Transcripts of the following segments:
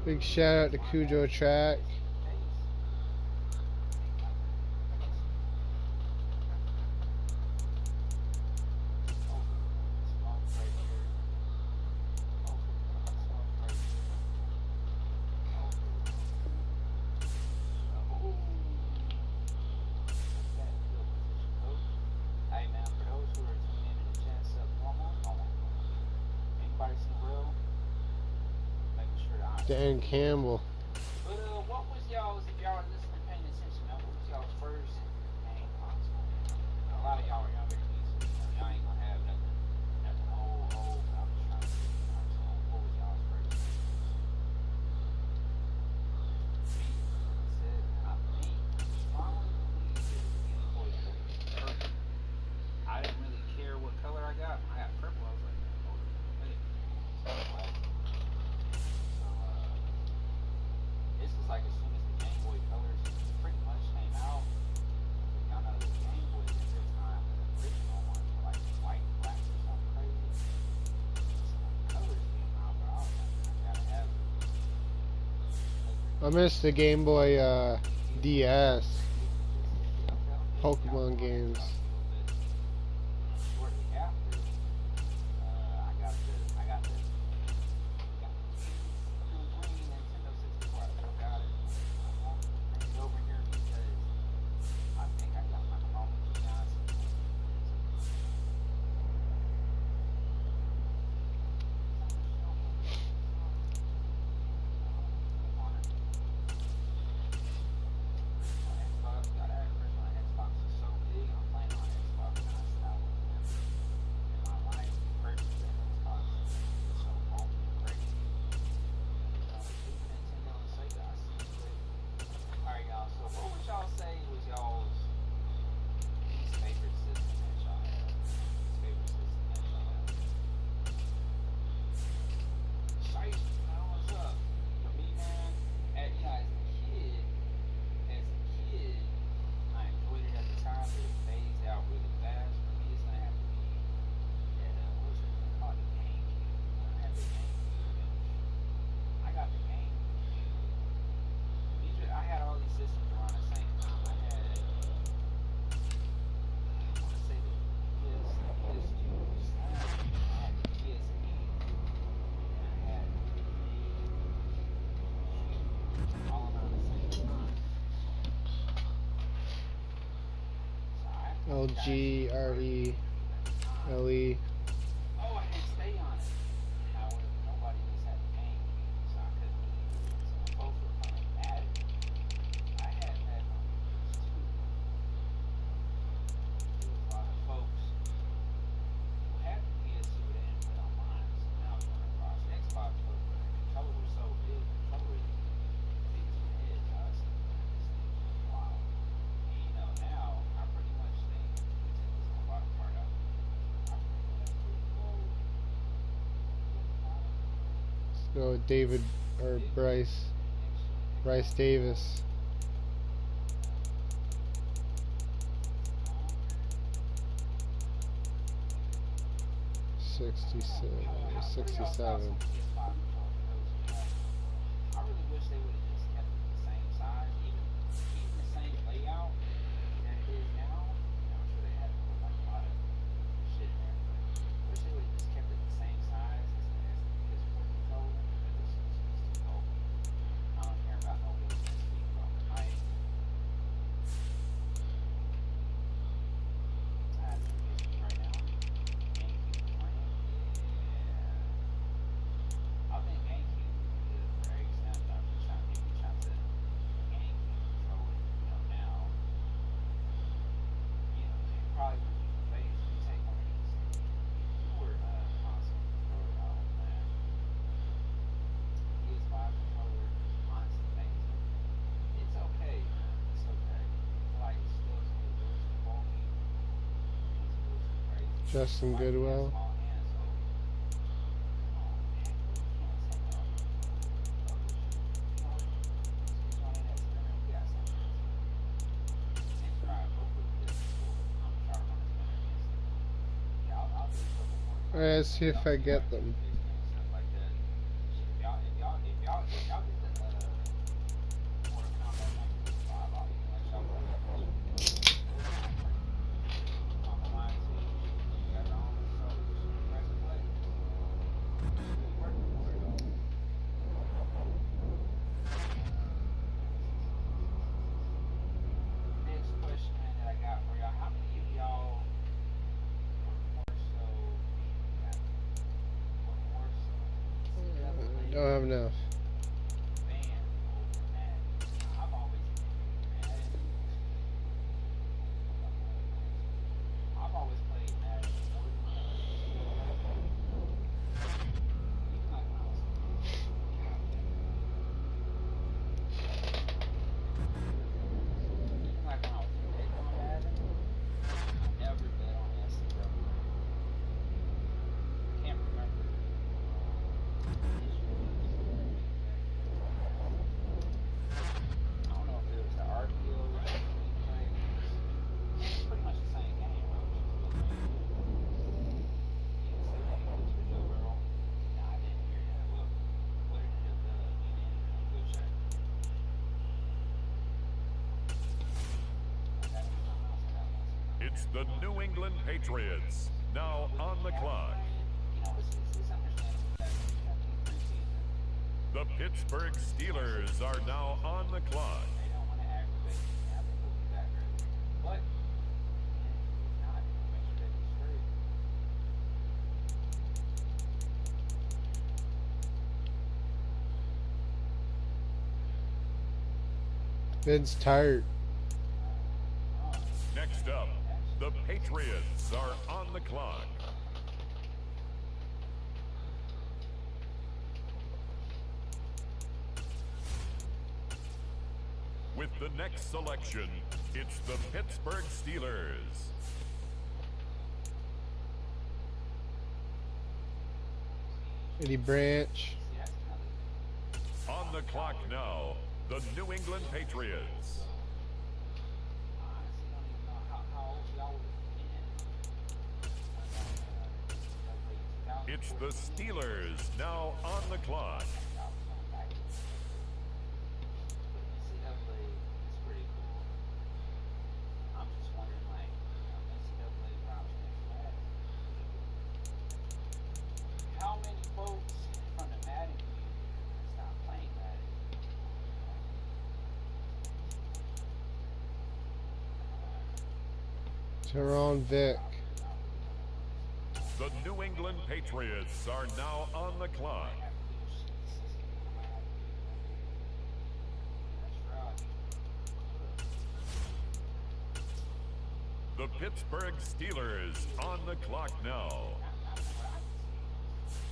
Big shout out to Cujo Track. Dan Campbell. But what was y'all's, if y'all are listening, paying attention, what was y'all's first game console? A lot of y'all are younger than me, so y'all ain't gonna have nothing old, but I'm just trying to see, what was y'all's first game? Me, said, not me. Strongly believe it was the Game Boy Purple. I didn't really care what color I got. When I got purple, I was like, oh, wait. So, this was like as soon as the Game Boy Colors pretty much came out. Y'all know the Game Boys at this time, the original ones were like white and black or something crazy. So when the colors came out, bro, I was like, I gotta have it. I missed the Game Boy DS Pokemon games. Shortly after, I got the green Nintendo 64. I still got it. I won't bring it over here because I think I got my Chrome kiosk. Xbox, gotta act first. My Xbox is so big. I'm playing on Xbox now. In my life, purchased an Xbox. It's so open and crazy. Nintendo and Sega, I see it. Alright, y'all. So, what would y'all say was y'all's least favorite system that y'all had? Least favorite system that y'all had? Shice, man, what's up? For me, man, as a kid, I enjoyed it at the time, but it phased out really fast. For me, it's gonna have to be that what was it called, the GameCube. I had the GameCube, and I got the GameCube. I had all these systems around the same time. I had, I want to say the PS2 Slim. I had the PSP, and I had the Cube, all around the same time. So I LG, RE, LE. Oh, I didn't stay on it. However, nobody else had the GameCube, so I couldn't really do it. So when folks were playing Madden, I had Madden on the PS2. There was a lot of folks who had the PS2 but they didn't play online. So now it's running across Xbox, but the controller was so big, the controller was big as my head. So I was like, man, this thing is wild. And now I pretty much think we take this whole bottom part out. I think that's pretty cool. Let's go with David or Bryce Davis. '67. I really wish they would have just kept it the same size, even the same layout that it is now. I'm sure they had to put like a lot of shit in there, but I wish they would have just kept it the same size as the PS4 controller. Because it's too open. I don't care about no big speed from height. I have the PSP right now. GameCube playing. Yeah. I think GameCube would be good for example. I'm just trying to give you a chance to GameCube controller, now. You probably would be phased to take one of these newer console controllers out, man. PS5 controller, honestly, amazing. It's okay, man. It's okay. I feel like it's still a little too bulky. It's a little too crazy. Justin Like, he has Goodwill. small hands, so. Oh, man, bro, you can't take off your troubleshoot. Excuse my name, that's spinner. We got something else. Next drive, hopefully we just score. I'm gonna try to run a spinner against it. Yeah, I'll do a couple more Alright, times. let's see if Y'all I see if I get can get them. a fix and stuff like that. Shit, if y'all y'all get the Mortal Kombat 1985 out. Unless y'all play that this week. It was kind of crazy. I'm gonna lie to you. You got your own controllers. Press and play. It's really working for it though. Next question that I got for y'all: how many of y'all were more so were more so Don't have NCAA enough. fans over Madden? I've always Madden. I've always played Madden more than NCAA. Even like when I was a kid. Even like when I was betting on Madden, I never bet on NCAA. Can't remember the history of NCAA exactly. I don't know if it was the RPO replays. It's pretty much the same game, bro. It's just different. You can say that English video, girl. Nah, I didn't hear that. Well, what ended up being anything? Good check. I got me something else. I got one second. It's the New England Patriots, now With on me the having clock. playing, it's understandable that you have any preseason. The Pittsburgh Steelers are now on the clock. They don't want to aggravate me. I think he'll be back early. But even if he's not, we'll make sure that he's straight. Vince tired. Next up, the Patriots are on the clock. With the next selection, it's the Pittsburgh Steelers. Eddie Branch. See, that's another thing. On the clock now, the New England Patriots. I honestly don't even know how old y'all would have been when NCAA It's the 2014. Steelers now on the clock. Y'all was going back to NCAA. But NCAA is pretty cool. I'm just wondering, like, NCAA drops next Madden. How many folks from the Madden community are going to stop playing Madden? Teron Vick. I really want to know this one. The New England Patriots are now on the I clock. might have to do this shit consistently. I might have to do one day. That's right. The Pittsburgh Steelers on the clock now. Not from what I can see.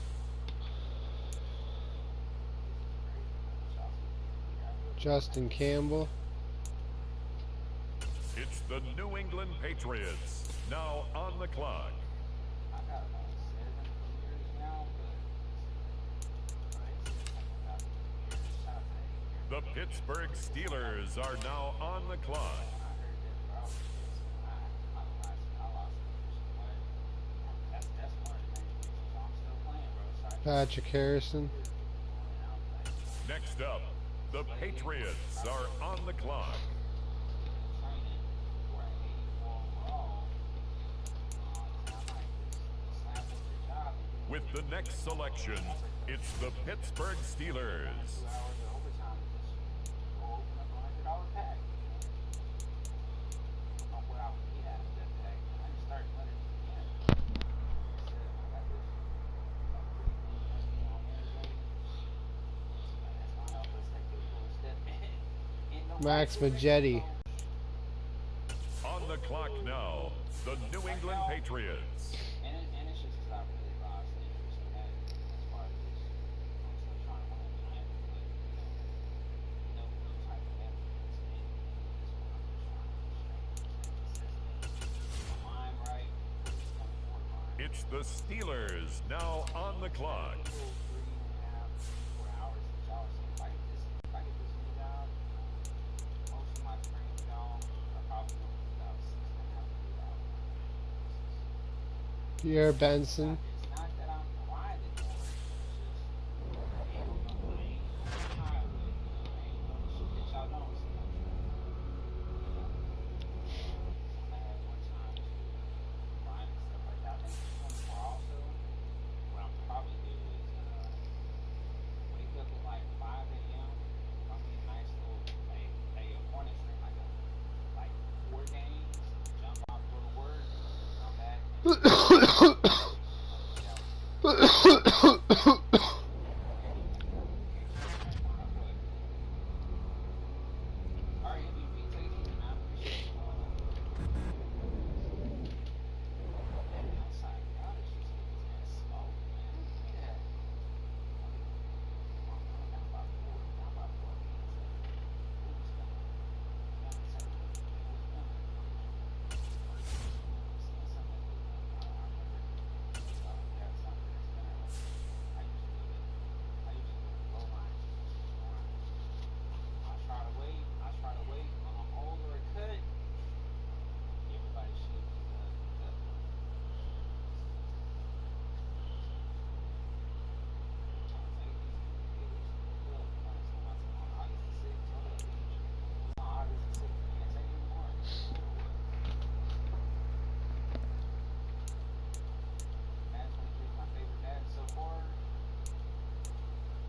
This is crazy. I wish I was here. Justin Campbell. It's the New England Patriots now on the clock. I got about 7 years now, but it says something about the years. Shout out to that year. The Pittsburgh Steelers are now on the clock. When I heard that, bro, I was pissed. I lost interest. But that's one of the main reasons why I'm still playing, bro. So I can Patrick Harrison. keep going out like Next up, the Patriots are on the clock. training for an 84 overall. And I might just slap up the job and do With the next selection, it's the Pittsburgh Steelers. 2 hours of overtime and just go open up $100 pack. I don't know what I would get out of that pack. I just start running it again. Like I said, I got this pretty clean youngin on Wednesday. That's gonna help us take a little step in the right Max direction, Majetti. coach. On the clock now, the New England Patriots. And it's just 'cause I really lost interest in that as far as this. I'm still trying to win, but no type of evidence in this one. I'm just trying to stay consistent. My mind right for this 24 line. It's the Steelers now on the clock. Little 3.5, 4 hours since y'all seen. If I get this new job, most of my streams, y'all, are probably gonna be about 6.5 to 8 hours. Pierre Benson. It's not that I'm grinding more. It's just, damn, I'm not playing. Our MVP taking, and I appreciate that outside God is just looking at smoke, man. Look at that. Down by four. Down by four. Who's coming? Not the second. Who's coming? Seeing something like this. I remember. Yeah, something that's been out. I used to do it low line. I try to wait on a hold or a cut. Everybody should be cut. Madden 23 is my favorite Madden so far.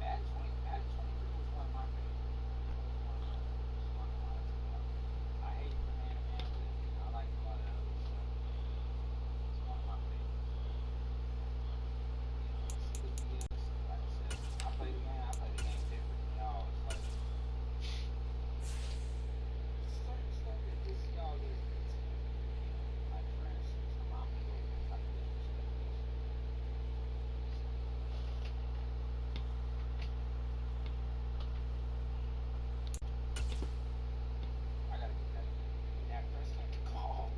Madden 23 was one of my favorites. I hate the man-to-man, but I like a lot of other stuff. It's one of my favorites. CWS, like I said, I play the game different than y'all. It's like certain stuff that pisses y'all get. Like for instance, I'm gonna go type of stuff. I gotta get that Prescott call.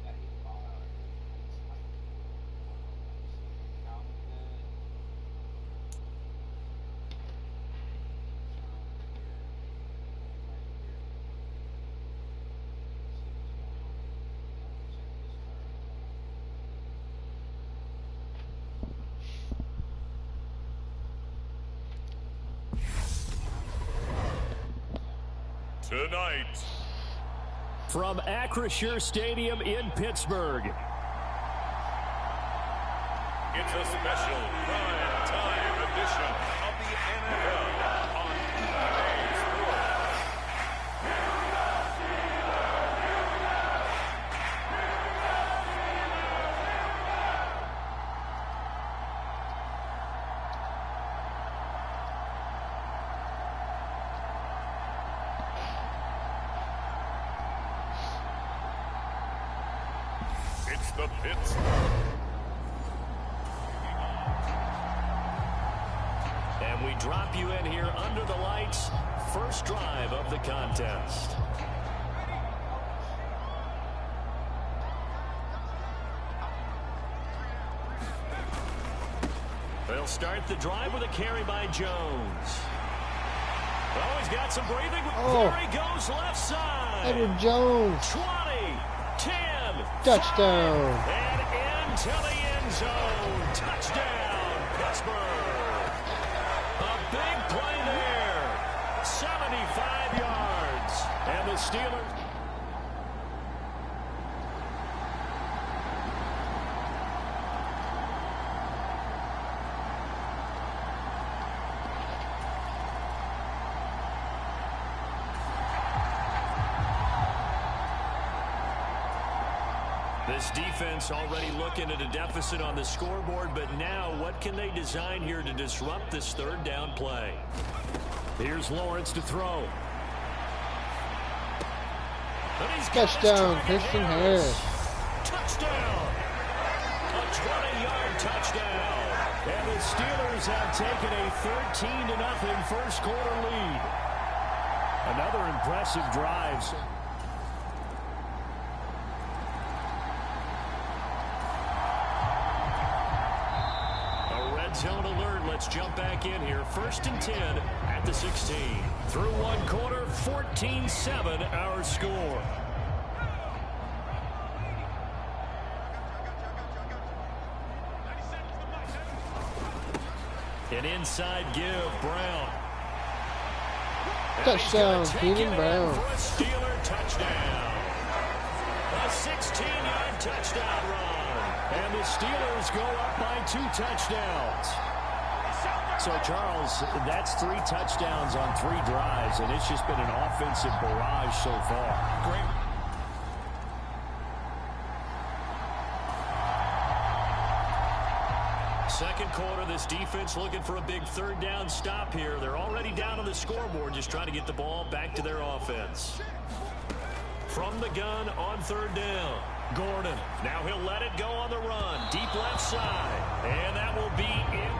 Gotta get the ball out of there. Count good. Tonight, from Acrisure Stadium in Pittsburgh, it's a special prime time edition of the NFL on EA Sports. It's the Pitts. and we drop you in here under the lights. First drive of the contest. They'll start the drive with a carry by Jones. Oh, he's got some breathing. Oh. There he goes, left side. Edward Jones. 20, 10. Touchdown. And into the end zone. Touchdown, Pittsburgh. A big play there. 75 yards. And the Steelers. This defense already looking at a deficit on the scoreboard, but now what can they design here to disrupt this third down play? Here's Lawrence to throw. Touchdown, Christian Harris. Touchdown. A 20-yard touchdown. And the Steelers have taken a 13-0 first quarter lead. Another impressive drive. Zone alert. Let's jump back in here. 1st and 10 at the 16. Through one quarter, 14-7 our score. An inside give, Brown. Touchdown, Stephen Brown. For a Steeler touchdown. A 16-yard touchdown run. And the Steelers go up by 2 touchdowns. So, Charles, that's 3 touchdowns on 3 drives, and it's just been an offensive barrage so far. Great. second quarter, this defense looking for a big third down stop here. They're already down on the scoreboard, just trying to get the ball back to their offense. From the gun on third down, Gordon. Now he'll let it go on the run. Deep left side. And that will be in.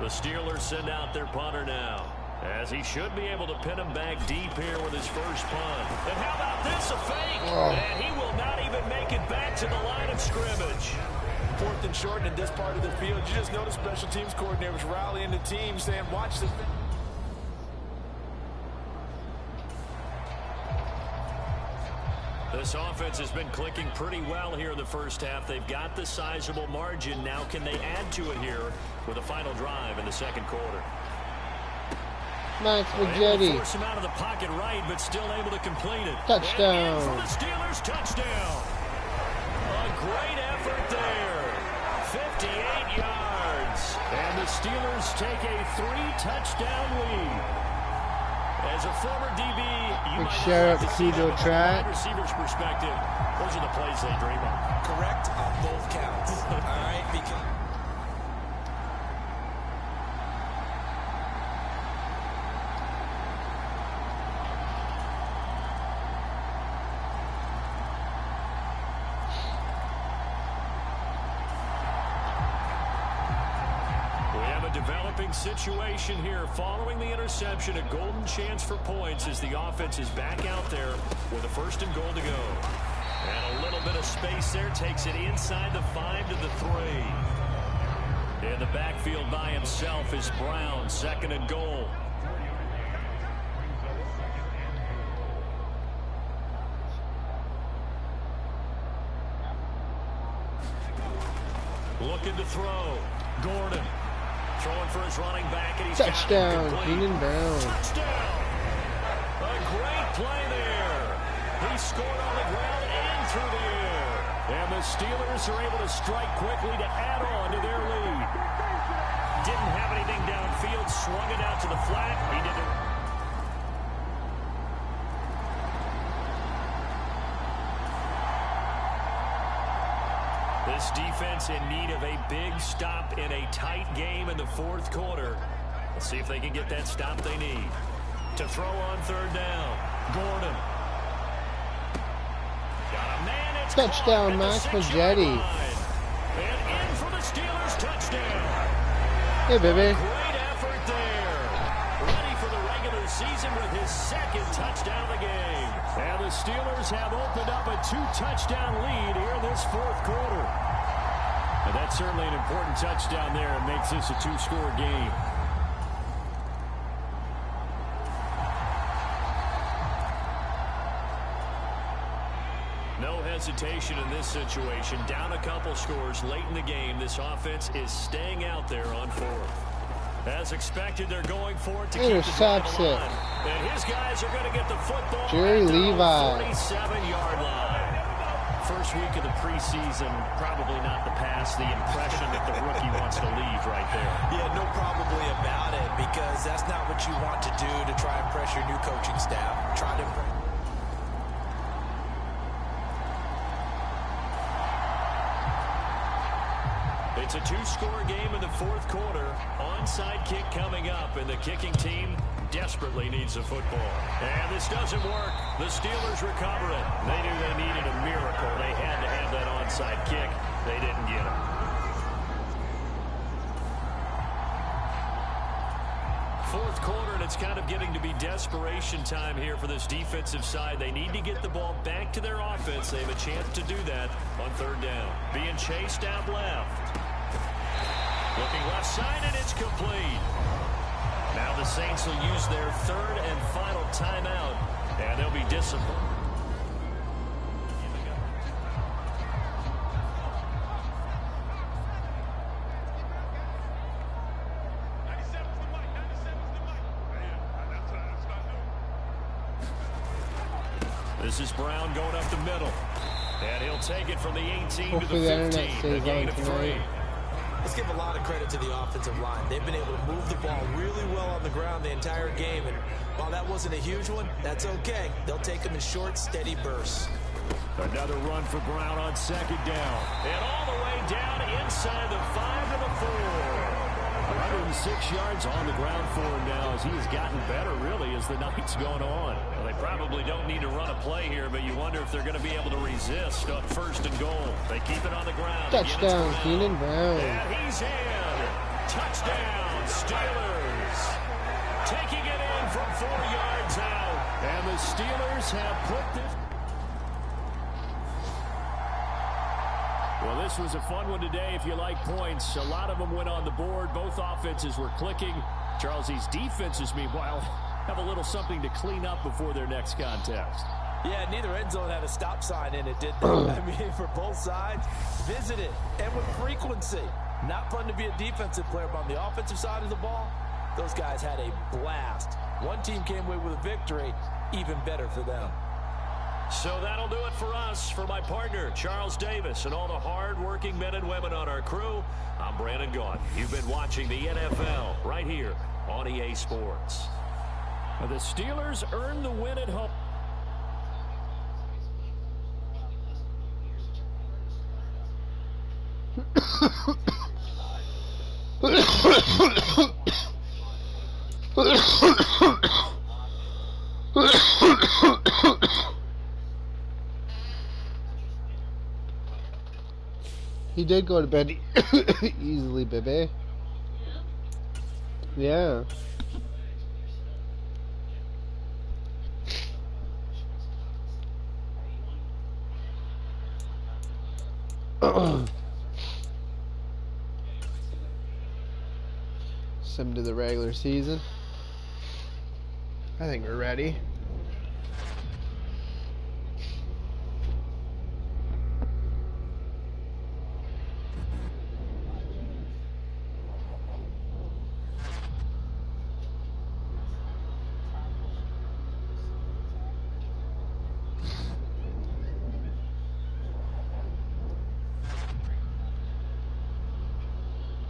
The Steelers send out their punter now, as he should be able to pin him back deep here with his first punt. And how about this, a fake? And he will not even make it back to the line of scrimmage. 4th and short in this part of the field. You just notice special teams coordinators rallying the team, saying, watch the... This offense has been clicking pretty well here in the first half. They've got the sizable margin. Now can they add to it here with a final drive in the second quarter? Max Majetti. Force him out of the pocket right, but still able to complete it. Touchdown. And in for the Steelers, touchdown. A great effort there. 58 yards. And the Steelers take a 3-touchdown lead. As a former DB, you Big might shout out like to see Kudo that from Track. a wide receiver's perspective. Those are the plays they dream of. Correct on both counts. All right, because... Developing situation here following the interception. A golden chance for points as the offense is back out there with a 1st and goal to go. And a little bit of space there takes it inside the 5 to the 3. In the backfield by himself is Brown, 2nd and goal. Looking to throw. Gordon. Throwing for his running back, and he's touchdown, Keenan Brown. Touchdown. A great play there. He scored on the ground and through the air. And the Steelers are able to strike quickly to add on to their lead. Didn't have anything downfield, swung it out to the flat. He did it. This defense in need of a big stop in a tight game in the 4th quarter. Let's see if they can get that stop they need. To throw on third down, Gordon. Got a man. It's touchdown, Max Majetti. And in for the Steelers touchdown. Hey, baby. Great effort there. Ready for the regular season with his 2nd touchdown of the game. And the Steelers have opened up a 2-touchdown lead here in this 4th quarter. And that's certainly an important touchdown there. It makes this a 2-score game. No hesitation in this situation. Down a couple scores late in the game. This offense is staying out there on 4th. As expected, they're going for it to keep the drive alive. And his guys are going to get the football Jerry Levi. 47-yard line. First week of the preseason, probably not the pass, the impression that the rookie wants to leave right there. Yeah, no probably about it, because that's not what you want to do to try and pressure your new coaching staff. Try to... It's a 2-score game in the 4th quarter. Onside kick coming up, and the kicking team desperately needs a football. And this doesn't work. The Steelers recover it. They knew they needed a miracle. They had to have that onside kick. They didn't get it. 4th quarter, and it's kind of getting to be desperation time here for this defensive side. They need to get the ball back to their offense. They have a chance to do that on third down. Being chased out left. Looking left side, and it's complete. Now the Saints will use their 3rd and final timeout, and they'll be disciplined. This is Brown going up the middle. And he'll take it from the 18 Hopefully to the 15. A gain of 3. Let's give a lot of credit to the offensive line. They've been able to move the ball really well on the ground the entire game. And while that wasn't a huge one, that's okay. They'll take them in short, steady bursts. Another run for Brown on second down. And all the way down inside the 5 to the 4. 106 yards on the ground for him now as he has gotten better, really, as the night's going on. Well, they probably don't need to run a play here, but you wonder if they're going to be able to resist on 1st and goal. They keep it on the ground. Touchdown, Keenan Brown. And he's in. Touchdown, Steelers. Taking it in from 4 yards out. And the Steelers have put this. Well, this was a fun one today if you like points. A lot of them went on the board. Both offenses were clicking. Charles, these defenses, meanwhile, have a little something to clean up before their next contest. Yeah, neither end zone had a stop sign in it, did they? I mean, for both sides, visit it, and with frequency. Not fun to be a defensive player, but on the offensive side of the ball, those guys had a blast. One team came away with a victory, even better for them. So that'll do it for us. For my partner, Charles Davis, and all the hard-working men and women on our crew, I'm Brandon Gaughan. You've been watching the NFL right here on EA Sports. The Steelers earned the win at home. He did go to bed easily, baby. Yeah. Some to the regular season. I think we're ready.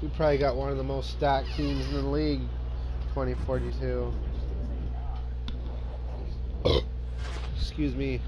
We probably got one of the most stacked teams in the league, 2042. Excuse me.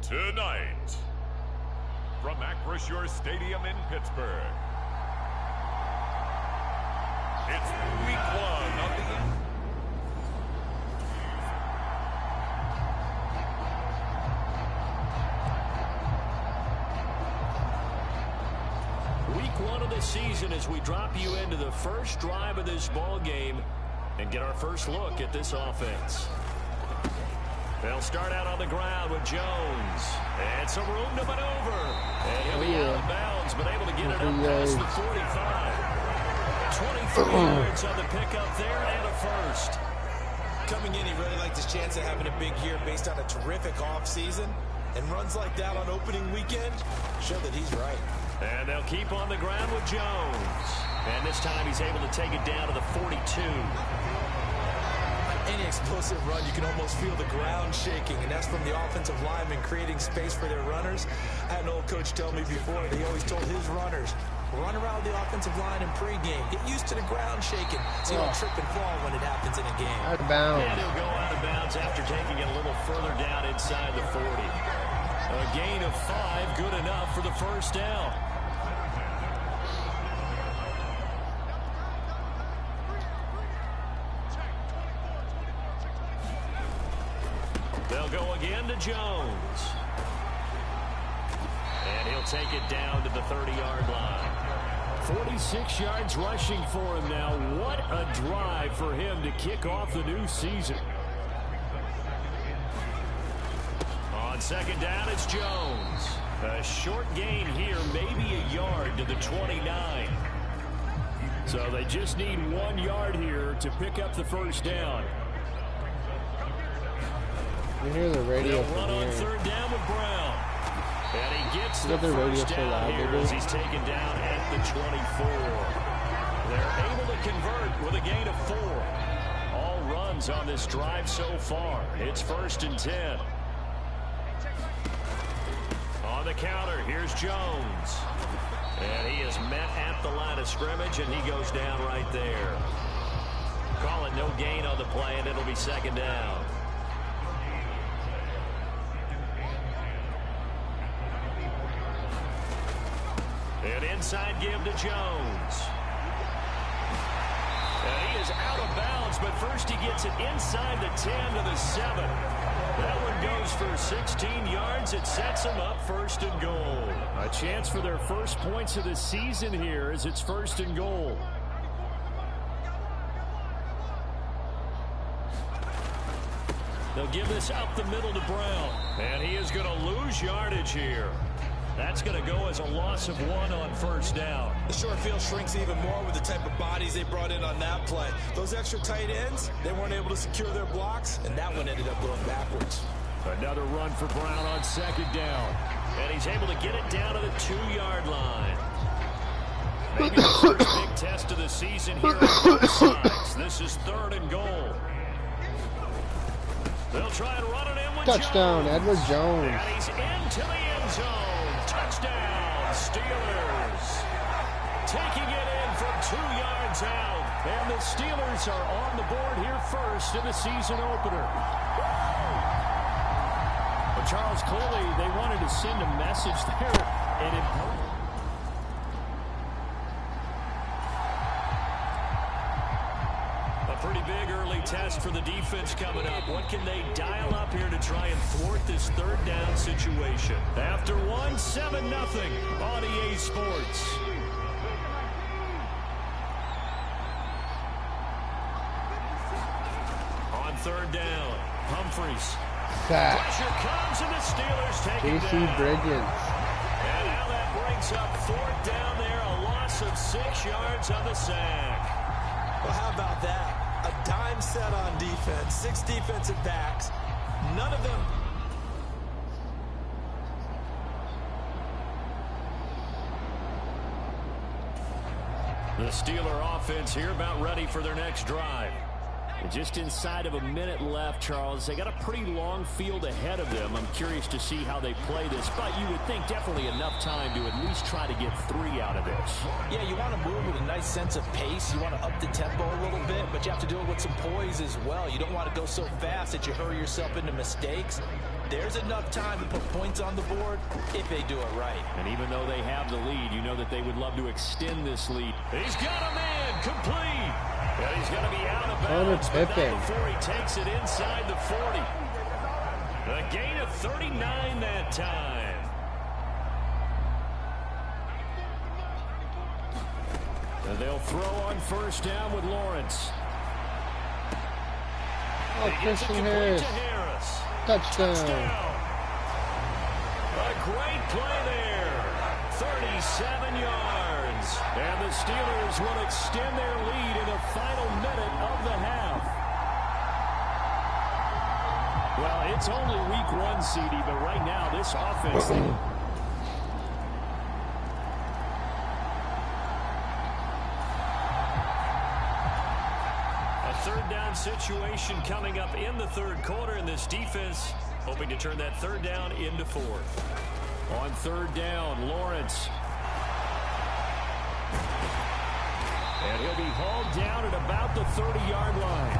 Tonight, from Acrisure Stadium in Pittsburgh, it's week 1 of the Week 1 of the season as we drop you into the first drive of this ball game and get our first look at this offense. They'll start out on the ground with Jones. And some room to maneuver. And he'll be out of bounds, but able to get it up past the 45. 23 yards on the pickup there and a first. Coming in, he really liked his chance of having a big year based on a terrific offseason. And runs like that on opening weekend show that he's right. And they'll keep on the ground with Jones. And this time he's able to take it down to the 42. Any explosive run, you can almost feel the ground shaking, and that's from the offensive linemen creating space for their runners. I had an old coach tell me before, he always told his runners, run around the offensive line in pregame. Get used to the ground shaking so you don't trip and fall when it happens in a game. Out of bounds. And he'll go out of bounds after taking it a little further down inside the 40. A gain of 5, good enough for the first down. They'll go again to Jones. And he'll take it down to the 30-yard line. 46 yards rushing for him now. What a drive for him to kick off the new season. On second down, it's Jones. A short gain here, maybe a yard to the 29. So they just need 1 yard here to pick up the first down. You hear the radio They'll run from on here. third down with Brown. And he gets the the radio first so down loud, here baby? as he's taken down at the 24. They're able to convert with a gain of 4. All runs on this drive so far. It's 1st and 10. On the counter, here's Jones. And he is met at the line of scrimmage, and he goes down right there. Call it no gain on the play, and it'll be 2nd down. An inside give to Jones. And he is out of bounds, but first he gets it inside the 10 to the 7. That one goes for 16 yards. It sets him up 1st and goal. A chance for their first points of the season here as it's 1st and goal. They'll give this up the middle to Brown. And he is going to lose yardage here. That's going to go as a loss of 1 on 1st down. The short field shrinks even more with the type of bodies they brought in on that play. Those extra tight ends, they weren't able to secure their blocks, and that one ended up going backwards. Another run for Brown on 2nd down. And he's able to get it down to the 2-yard line. Maybe the first big test of the season here on both sides. This is 3rd and goal. They'll try and run it in with Touchdown, Jones. Edward Jones. And he's into the end zone. Touchdown, Steelers. Taking it in from 2 yards out. And the Steelers are on the board here first in the season opener. But Charles, clearly they wanted to send a message there. And pretty big early test for the defense coming up. What can they dial up here to try and thwart this 3rd down situation? After 1, 7-0 on EA Sports. On 3rd down, Humphreys. Sack. Pressure comes and the Steelers take it J.C. down. Bridges. And now that brings up 4th down there, a loss of 6 yards on the sack. Well, how about that? A dime set on defense, 6 defensive backs, none of them. The Steeler offense here about ready for their next drive. just inside of a minute left, Charles. They got a pretty long field ahead of them. I'm curious to see how they play this, but you would think definitely enough time to at least try to get 3 out of this. Yeah, you want to move with a nice sense of pace. You want to up the tempo a little bit, but you have to do it with some poise as well. You don't want to go so fast that you hurry yourself into mistakes. There's enough time to put points on the board if they do it right. And even though they have the lead, you know that they would love to extend this lead. He's got a man complete. And he's going to be out of bounds, but not before he takes it inside the 40. A gain of 39 that time. And they'll throw on first down with Lawrence. Oh, Christian Harris. Touchdown. A great play there. 37 yards. And the Steelers will extend their lead in the final minute of the half. Well, it's only week 1, CD, but right now this offense... A third down situation coming up in the third quarter, and this defense hoping to turn that third down into fourth. On third down, Lawrence. And he'll be hauled down at about the 30-yard line.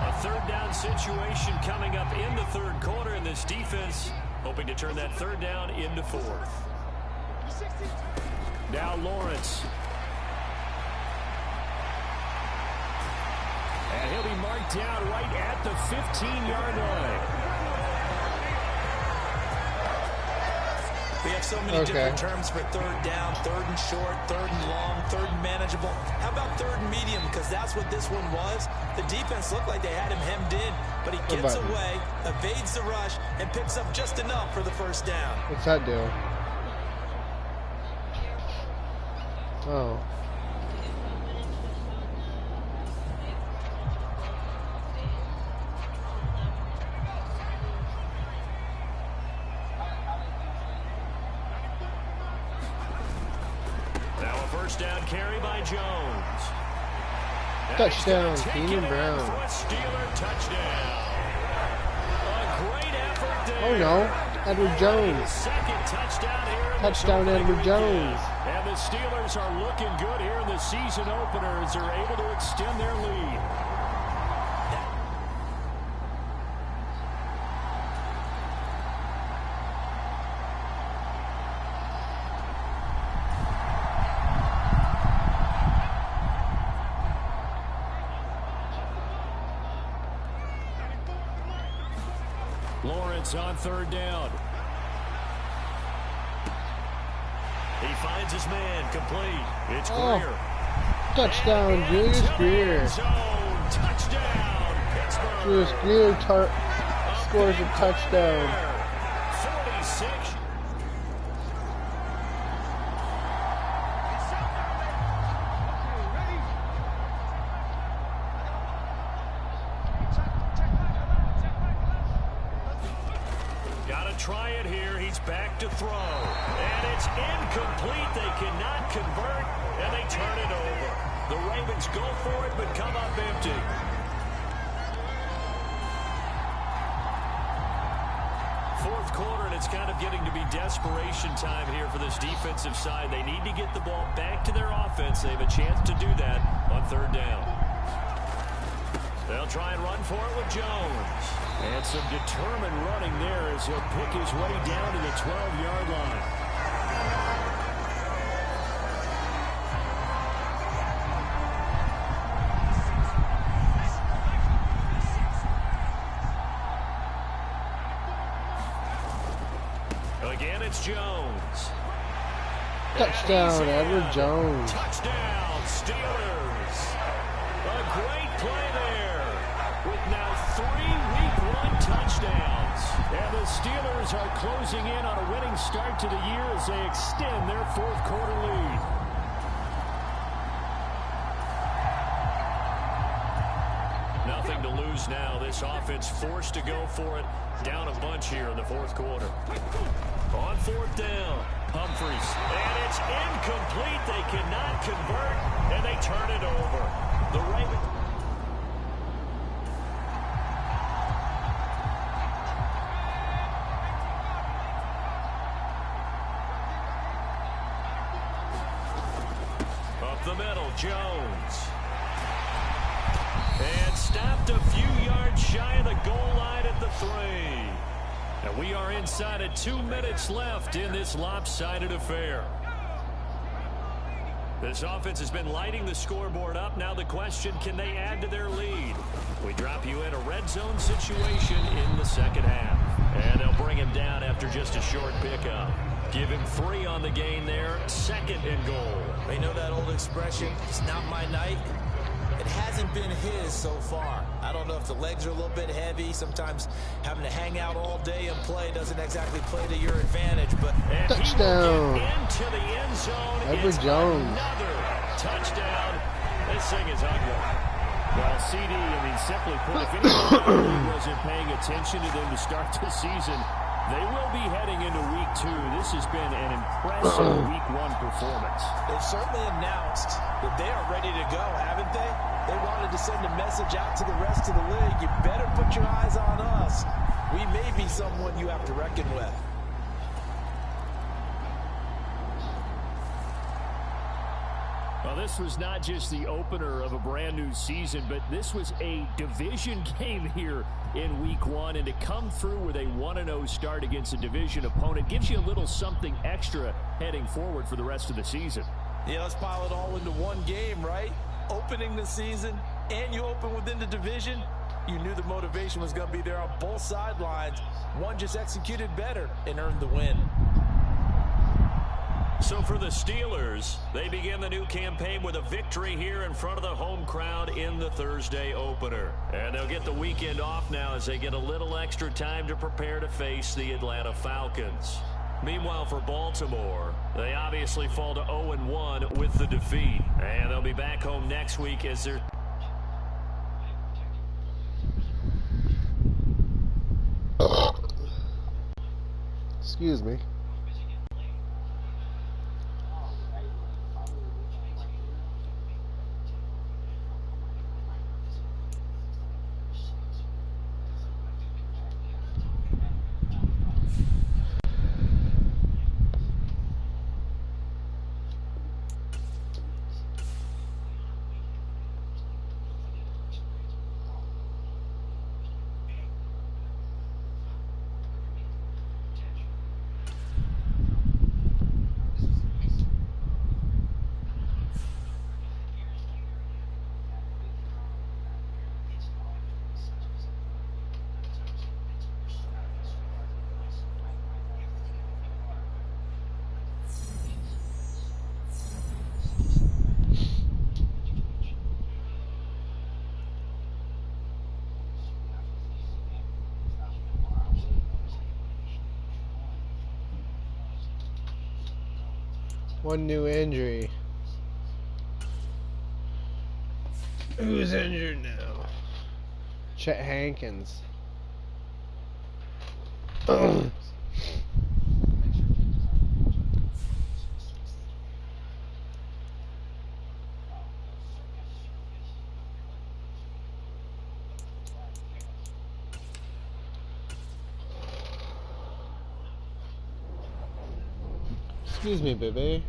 A third down situation coming up in the third quarter, and this defense hoping to turn that third down into fourth. Now Lawrence. And he'll be marked down right at the 15-yard line. We have so many different terms for third down, third and short, third and long, third and manageable. How about third and medium? Because that's what this one was. The defense looked like they had him hemmed in, but he gets away, evades the rush, and picks up just enough for the first down. What's that do? Oh. Down carry by Jones. Touchdown, Keenan Brown. Steeler touchdown. A great effort there. Oh no, Edward Jones. Second touchdown here. Touchdown, Edward Jones. And the Steelers are looking good here in the season opener as they're able to extend their lead. Lawrence on third down. He finds his man complete. It's Greer. Touchdown, Julius Greer. Touchdown, Pittsburgh. Julius Greer scores a touchdown. 46. Try it here. He's back to throw. And it's incomplete. They cannot convert, and they turn it over. The Ravens go for it, but come up empty. Fourth quarter, and it's kind of getting to be desperation time here for this defensive side. They need to get the ball back to their offense. They have a chance to do that on third down. They'll try and run for it with Jones. And some determined running there as he'll pick his way down to the 12-yard line. Again, it's Jones. Touchdown, Edward Jones. Touchdown, Steelers. A great play there with now 3 Week 1 touchdowns. And the Steelers are closing in on a winning start to the year as they extend their fourth quarter lead. Nothing to lose now. This offense forced to go for it. Down a bunch here in the fourth quarter. On fourth down, Humphries. And it's incomplete. They cannot convert, and they turn it over. The Ravens. Up the middle, Jones. And stopped a few yards shy of the goal line at the 3. And we are inside of 2 minutes left in this lopsided affair. This offense has been lighting the scoreboard up. Now the question, can they add to their lead? We drop you in a red zone situation in the second half. And they'll bring him down after just a short pickup. Give him 3 on the gain there. 2nd and goal. They know that old expression, it's not my night. It hasn't been his so far. I don't know if the legs are a little bit heavy. Sometimes having to hang out all day and play doesn't exactly play to your advantage. But Touchdown. He will get into the end zone. Edward It's Jones. Another touchdown. This thing is ugly. Well, CD, simply put, if anyone wasn't paying attention to them to start the season, they will be heading into week 2. This has been an impressive week 1 performance. They've certainly announced that they are ready to go, haven't they? They wanted to send a message out to the rest of the league. You better put your eyes on us. We may be someone you have to reckon with. Well, this was not just the opener of a brand new season, but this was a division game here in week 1. And to come through with a 1-0 start against a division opponent gives you a little something extra heading forward for the rest of the season. Yeah, let's pile it all into one game, right? Opening the season, and you open within the division. You knew the motivation was going to be there on both sidelines. One just executed better and earned the win. So for the Steelers, they begin the new campaign with a victory here in front of the home crowd in the Thursday opener. And they'll get the weekend off now as they get a little extra time to prepare to face the Atlanta Falcons. Meanwhile, for Baltimore, they obviously fall to 0-1 with the defeat. And they'll be back home next week as they're... Excuse me. One new injury. Who's injured now? Chet Hankins. Excuse me, baby.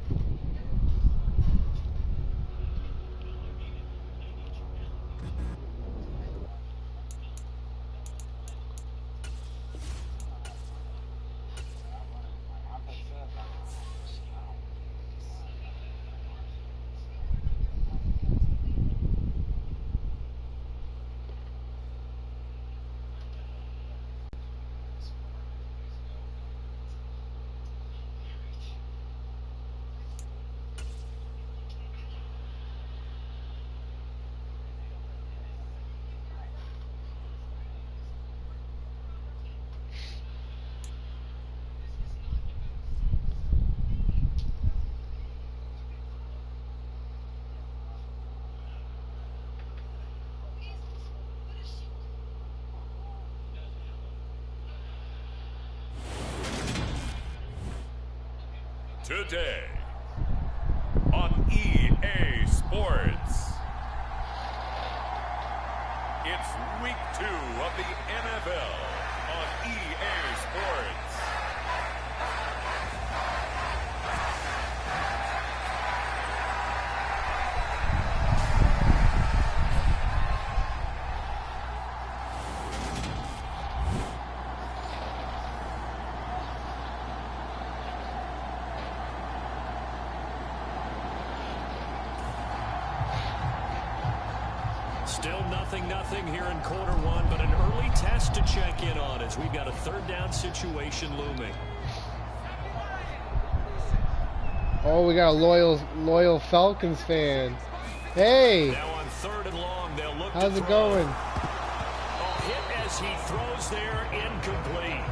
Today on EA Sports, it's week 2 of the NFL on EA Sports. Still nothing here in quarter 1, but an early test to check in on as we've got a third down situation looming. Oh, we got a loyal Falcons fan. Hey! Now on 3rd and long. They'll look How's to it throw. going? A hit as he throws there, incomplete.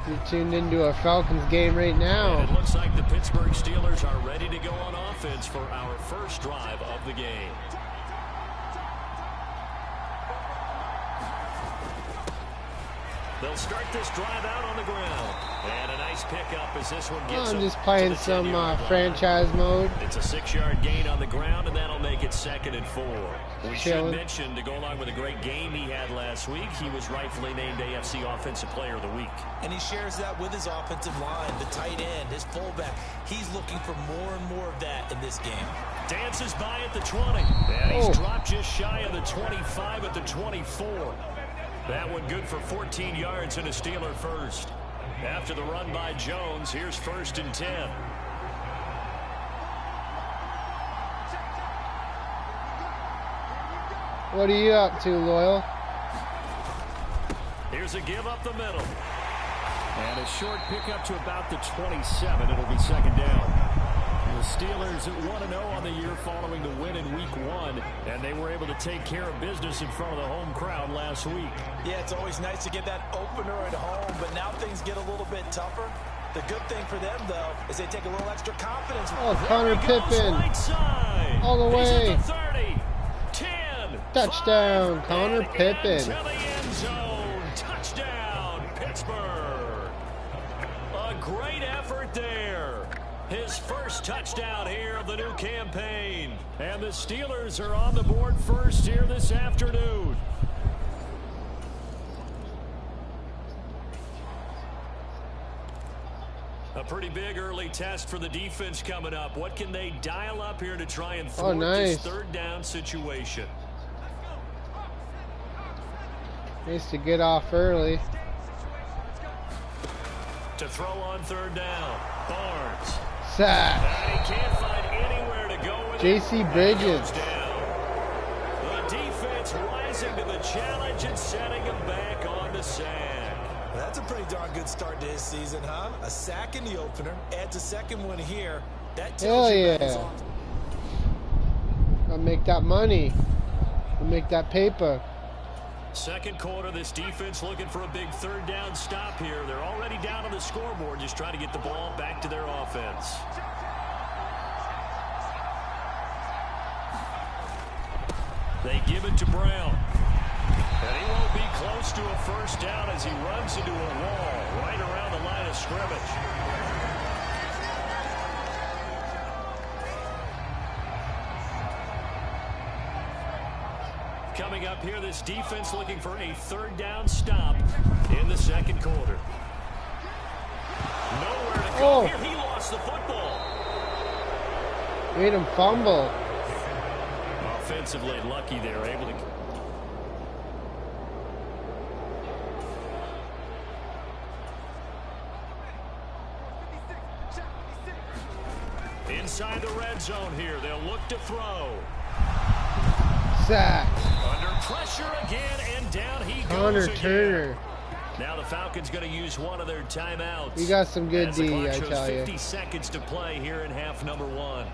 You're tuned into a Falcons game right now. And it looks like the Pittsburgh Steelers are ready to go on offense for our first drive of the game. They'll start this drive out on the ground. And a nice pickup as this one gets I'm them just playing to the some 10-yard line. franchise mode. It's a 6-yard gain on the ground, and that'll make it 2nd and 4. We should Chilling. mention, to go along with a great game he had last week, he was rightfully named AFC Offensive Player of the Week. And he shares that with his offensive line, the tight end, his fullback. He's looking for more and more of that in this game. Dances by at the 20. And he's dropped just shy of the 25 at the 24. That one good for 14 yards and a Steeler first. After the run by Jones, here's 1st and 10. What are you up to, Loyal? Here's a give up the middle. And a short pickup to about the 27. It'll be 2nd down. The Steelers at 1-0 on the year following the win in Week 1, and they were able to take care of business in front of the home crowd last week. Yeah, it's always nice to get that opener at home, but now things get a little bit tougher. The good thing for them, though, is they take a little extra confidence. Oh, Connor Pippen. Right side. All the He's way. at the 30, 10, Touchdown, 5, Connor and Pippen. into the end zone. Touchdown, Pittsburgh. A great effort there. His first touchdown here of the new campaign. And the Steelers are on the board first here this afternoon. A pretty big early test for the defense coming up. What can they dial up here to try and thwart this 3rd down situation? Nice to get off early. To throw on 3rd down. Barnes. Sack. And he can't find anywhere to go with J.C. it. Bridges. Goes down. The defense rising to the challenge and setting him back on the sack. That's a pretty darn good start to his season, huh? A sack in the opener, adds a 2nd one here. That tells Hell you yeah. that he's on. Gotta make that money. Gotta make that paper. 2nd quarter, this defense looking for a big 3rd down stop here. They're already down on the scoreboard, just trying to get the ball back to their offense. They give it to Brown. And he won't be close to a 1st down as he runs into a wall right around the line of scrimmage. Coming up here, this defense looking for a 3rd down stop in the 2nd quarter. Nowhere to go here. He lost the football. Made him fumble. Offensively lucky they're able to. Inside the red zone here, they'll look to throw. Sack. Under pressure again, and down he goes Connor again. Turner. Now the Falcons going to use one of their timeouts. You got some good As the D, clock I shows tell you. 50 seconds to play here in half number 1.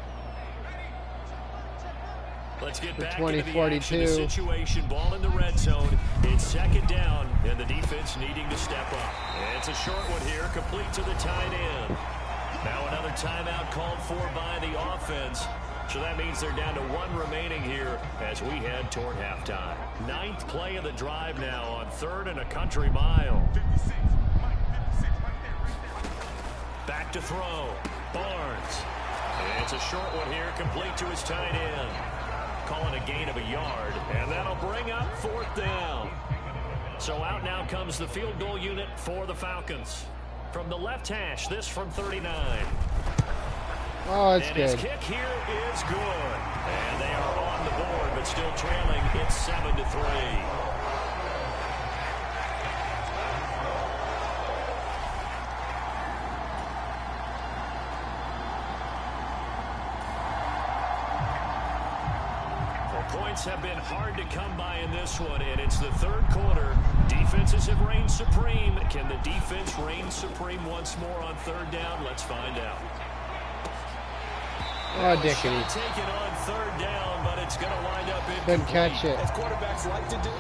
Let's get back into the action. The situation, ball in the red zone. It's 2nd down, and the defense needing to step up. And it's a short one here, complete to the tight end. Now another timeout called for by the offense. So that means they're down to 1 remaining here as we head toward halftime. 9th play of the drive now on 3rd and a country mile. Back to throw. Barnes. And it's a short one here, complete to his tight end. Calling a gain of a yard, and that'll bring up 4th down. So out now comes the field goal unit for the Falcons. From the left hash, this from 39. Oh, it's and good. his kick here is good. And they are on the board, but still trailing. It's 7-3. Points have been hard to come by in this one, and it's the 3rd quarter. Defenses have reigned supreme. Can the defense reign supreme once more on 3rd down? Let's find out. Oh, dickety. Taken on third down, but it's going to wind up incomplete. Couldn't catch it. As quarterbacks like to do.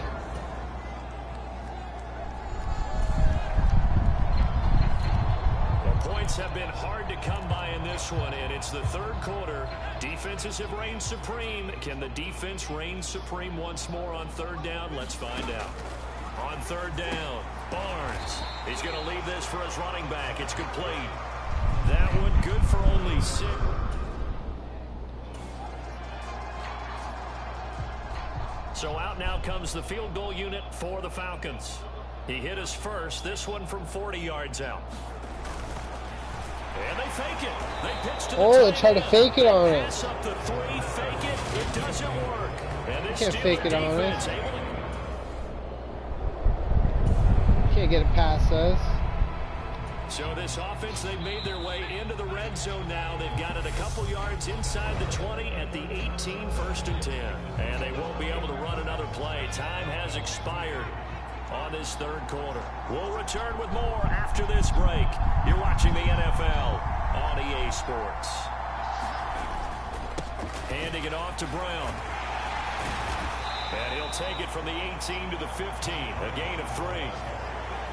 Points have been hard to come by in this one, and it's the third quarter. Defenses have reigned supreme. Can the defense reign supreme once more on third down? Let's find out. On third down, Barnes. He's going to leave this for his running back. It's complete. That one good for only 6. So out now comes the field goal unit for the Falcons. He hit his first, this one from 40 yards out. And they fake it. They pitch to the they try to fake it on it. Pass up the 3, fake it. It doesn't work. And this Can't fake it on it. defense able to... Can't get it past us. So this offense, they've made their way into the red zone now. They've got it a couple yards inside the 20 at the 18, 1st and 10. And they won't be able to run another play. Time has expired on this third quarter. We'll return with more after this break. You're watching the NFL on EA Sports. Handing it off to Brown. And he'll take it from the 18 to the 15. A gain of 3.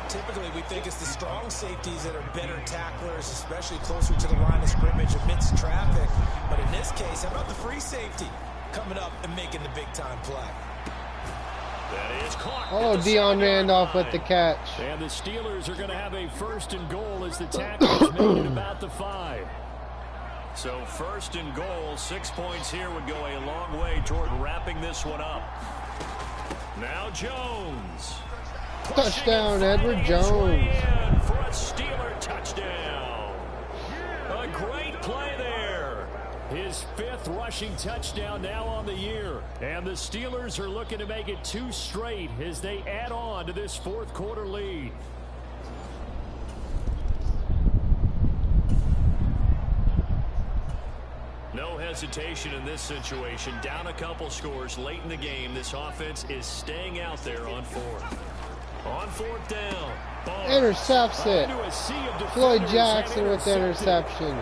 Typically, we think it's the strong safeties that are better tacklers, especially closer to the line of scrimmage amidst traffic. But in this case, how about the free safety coming up and making the big-time play? That is caught. Oh, Deion Randolph with the catch. And the Steelers are going to have a 1st and goal as the tackle is made at about the 5. So 1st and goal, 6 points here would go a long way toward wrapping this one up. Now Jones. Touchdown, Edward Jones. For a Steeler touchdown. A great play there. His 5th rushing touchdown now on the year. And the Steelers are looking to make it 2 straight as they add on to this 4th quarter lead. No hesitation in this situation. Down a couple scores late in the game. This offense is staying out there on 4th. On 4th down. Intercepts it. Floyd Jackson with the interception.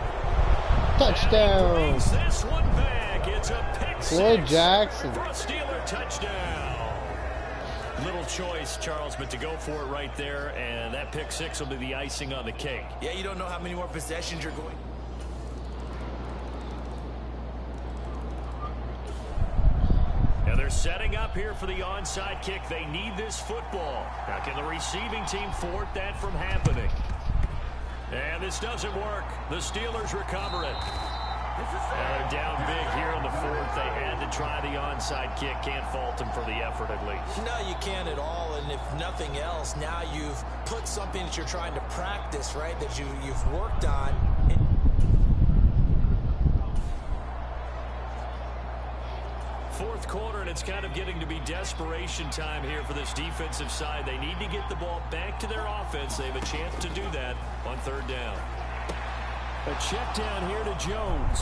Touchdown. This one back. It's a pick Floyd Jackson. For a Steeler touchdown. Little choice, Charles, but to go for it right there, and that pick 6 will be the icing on the cake. Yeah, you don't know how many more possessions you're going. Now they're setting up here for the onside kick. They need this football. Now can the receiving team thwart that from happening? And this doesn't work. The Steelers recover it. They're down big here in the 4th. They had to try the onside kick. Can't fault them for the effort at least. No, you can't at all. And if nothing else, now you've put something that you're trying to practice, right, that you've worked on. Fourth quarter, and it's kind of getting to be desperation time here for this defensive side. They need to get the ball back to their offense. They have a chance to do that on 3rd down. A check down here to Jones.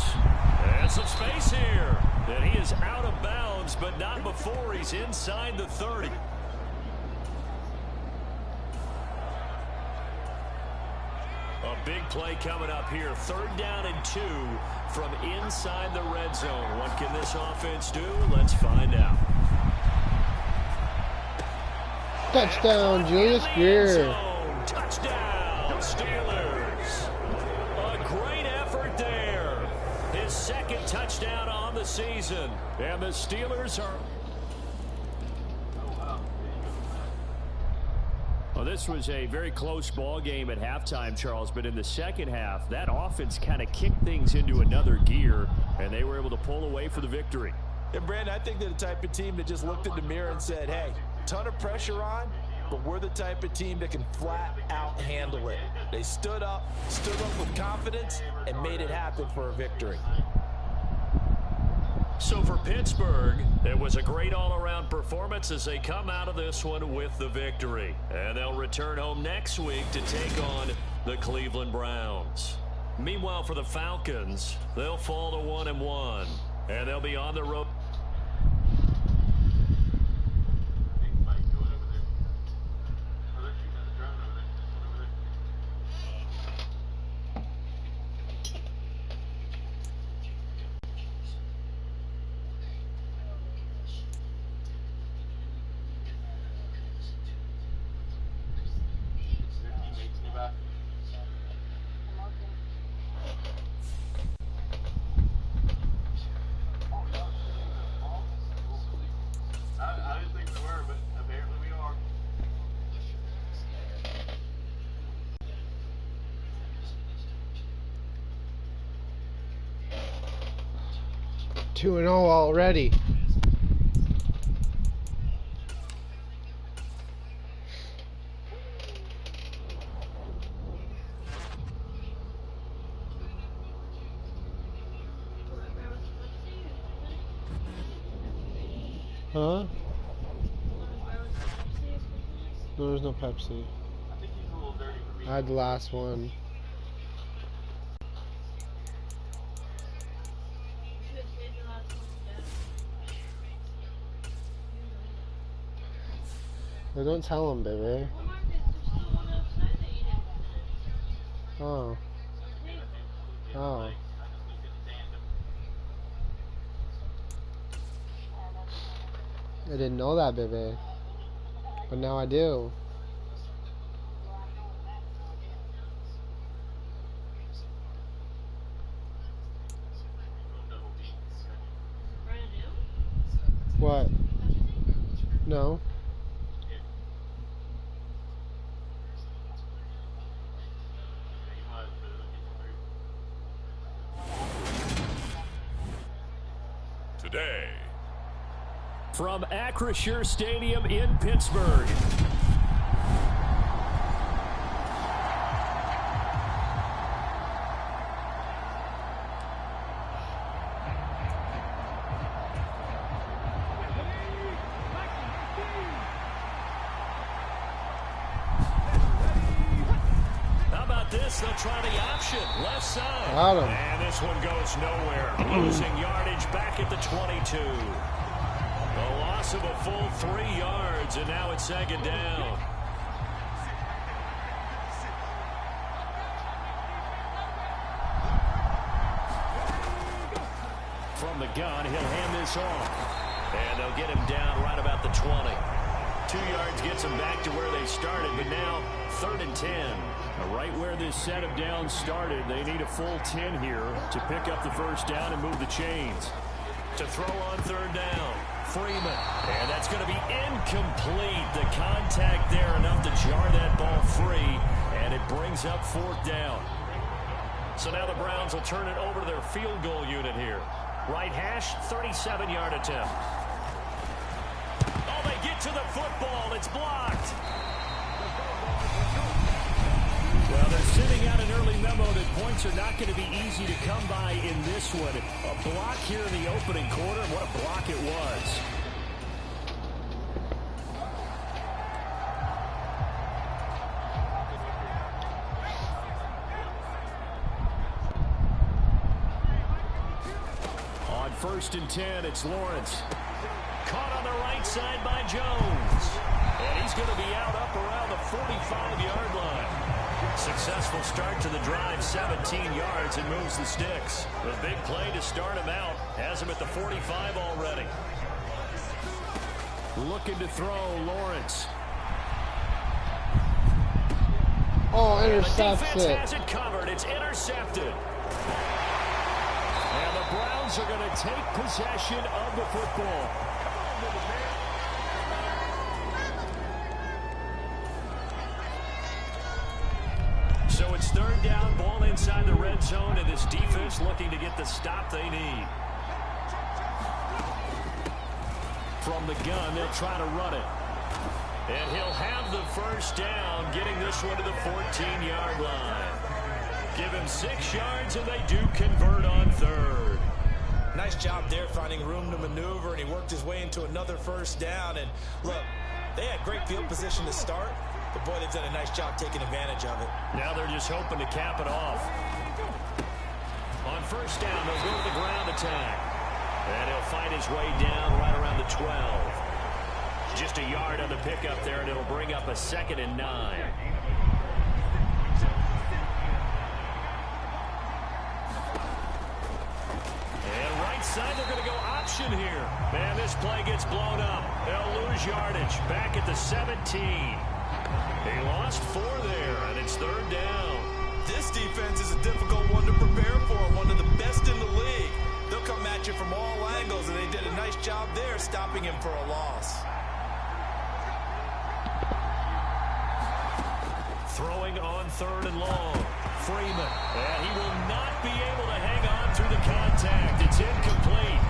And some space here. And he is out of bounds, but not before he's inside the 30. A big play coming up here. 3rd down and 2 from inside the red zone. What can this offense do? Let's find out. Touchdown, Julius Greer. Touchdown, Steelers. A great effort there. His 2nd touchdown on the season. And the Steelers are... Well, this was a very close ball game at halftime, Charles, but in the second half, that offense kind of kicked things into another gear, and they were able to pull away for the victory. And, Brandon, I think they're the type of team that just looked in the mirror and said, hey, ton of pressure on, but we're the type of team that can flat out handle it. They stood up with confidence, and made it happen for a victory. So for Pittsburgh, it was a great all-around performance as they come out of this one with the victory. And they'll return home next week to take on the Cleveland Browns. Meanwhile, for the Falcons, they'll fall to 1-1, and they'll be on the road. 2-0 already. Huh? No, there's no Pepsi. I had the last one. No, don't tell him, baby. Oh. Oh. I didn't know that, baby. But now I do. What? No. Today. From Acrisure Stadium in Pittsburgh. How about this? They'll try the option. Left side. Got him. And this one goes nowhere. Losing yardage back at the 22. A loss of a full 3 yards, and now it's second down. From the gun, he'll hand this off. And they'll get him down right about the 20. 2 yards gets them back to where they started, but now 3rd and 10. Right where this set of downs started, they need a full 10 here to pick up the first down and move the chains. To throw on 3rd down, Freeman. And that's going to be incomplete. The contact there enough to jar that ball free, and it brings up 4th down. So now the Browns will turn it over to their field goal unit here. Right hash, 37-yard attempt. Oh, they get to the football. It's blocked. Well, they're sending out an early memo that points are not going to be easy to come by in this one. A block here in the opening quarter. What a block it was. On 1st and 10, it's Lawrence. Caught on the right side by Jones. And he's going to be out up around the 45-yard line. Successful start to the drive, 17 yards, and moves the sticks. The big play to start him out has him at the 45 already. Looking to throw, Lawrence. Oh, The intercepts defense it. has it covered. It's intercepted. And the Browns are going to take possession of the football. So it's 3rd down, ball inside the red zone, and this defense looking to get the stop they need. From the gun, they'll try to run it. And he'll have the first down, getting this one to the 14-yard line. Give him 6 yards, and they do convert on 3rd. Nice job there finding room to maneuver, and he worked his way into another first down. And look, they had great field position to start, but boy, they've done a nice job taking advantage of it. Now they're just hoping to cap it off. On 1st down, they'll go to the ground attack. And he'll fight his way down right around the 12. Just a yard on the pickup there, and it'll bring up a 2nd and 9. And right side, they're going to go option here. Man, this play gets blown up. They'll lose yardage back at the 17. He lost 4 there, and it's 3rd down. This defense is a difficult one to prepare for, one of the best in the league. They'll come at you from all angles, and they did a nice job there stopping him for a loss. Throwing on 3rd and long. Freeman. And he will not be able to hang on through the contact. It's incomplete.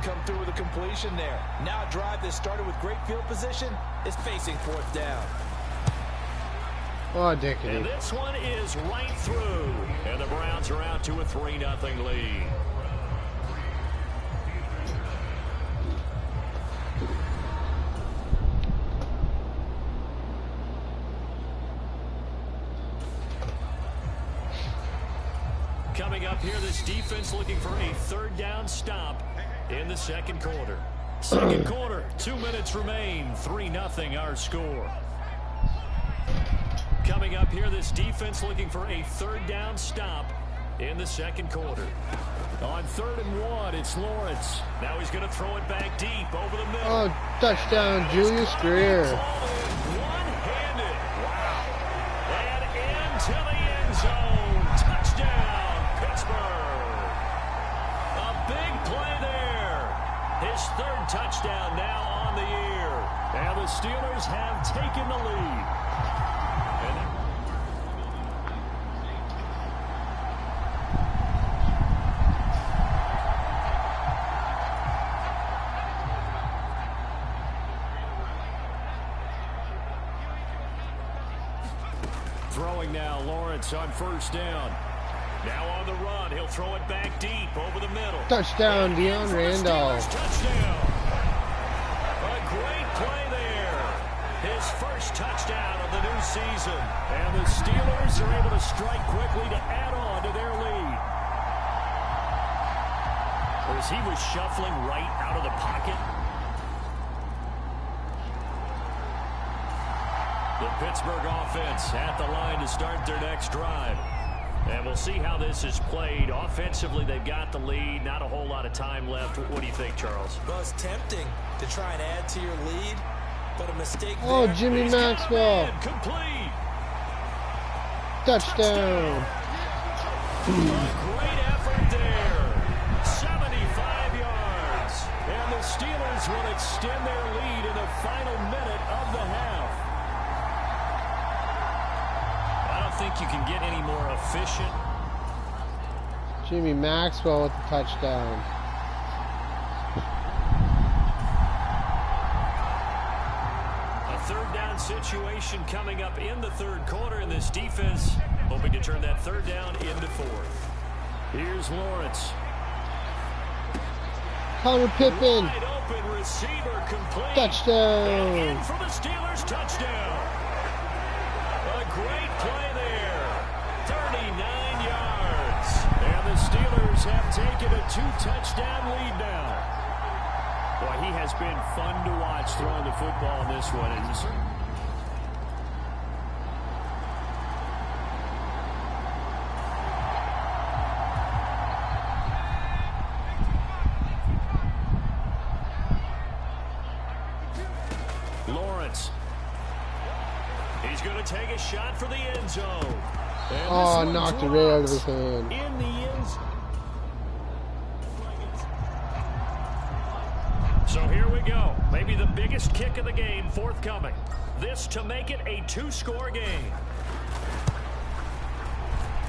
come through with a completion there. Now a drive that started with great field position is facing fourth down. Oh, dickity. And this one is right through. And the Browns are out to a 3-0 lead. Coming up here, this defense looking for a third down stop in the second quarter. Second quarter, 2 minutes remain. 3-0 our score. Coming up here, this defense looking for a third down stop in the second quarter. On 3rd and 1, it's Lawrence. Now he's going to throw it back deep over the middle. Oh, touchdown, Julius Greer. One-handed. Wow. And into the end zone. Touchdown, Pittsburgh. A big play there. His 3rd touchdown now on the year. And the Steelers have taken the lead. Throwing now, Lawrence on 1st down. Now on the run, he'll throw it back deep over the middle. Touchdown, Deion Randolph. Touchdown. A great play there. His 1st touchdown of the new season. And the Steelers are able to strike quickly to add on to their lead. As he was shuffling right out of the pocket. The Pittsburgh offense at the line to start their next drive. And we'll see how this is played. Offensively, they've got the lead. Not a whole lot of time left. What do you think, Charles? Well, it's tempting to try and add to your lead, but a mistake there. Oh, Jimmy Maxwell. Complete. Touchdown. A great effort there. 75 yards. And the Steelers will extend their lead in the final minute of the half. I think you can get any more efficient. Jimmy Maxwell with the touchdown. A 3rd down situation coming up in the 3rd quarter, and this defense hoping to turn that 3rd down into 4th. Here's Lawrence. Connor Pippen. Wide open receiver complete. Touchdown. And in for the Steelers touchdown. A great play there. 39 yards. And the Steelers have taken a 2-touchdown lead now. Boy, he has been fun to watch throwing the football in this one. Lawrence. He's going to take a shot for the end zone. And Oh, knocked it right out of his hand. in the end zone. So here we go. Maybe the biggest kick of the game forthcoming. This to make it a 2-score game.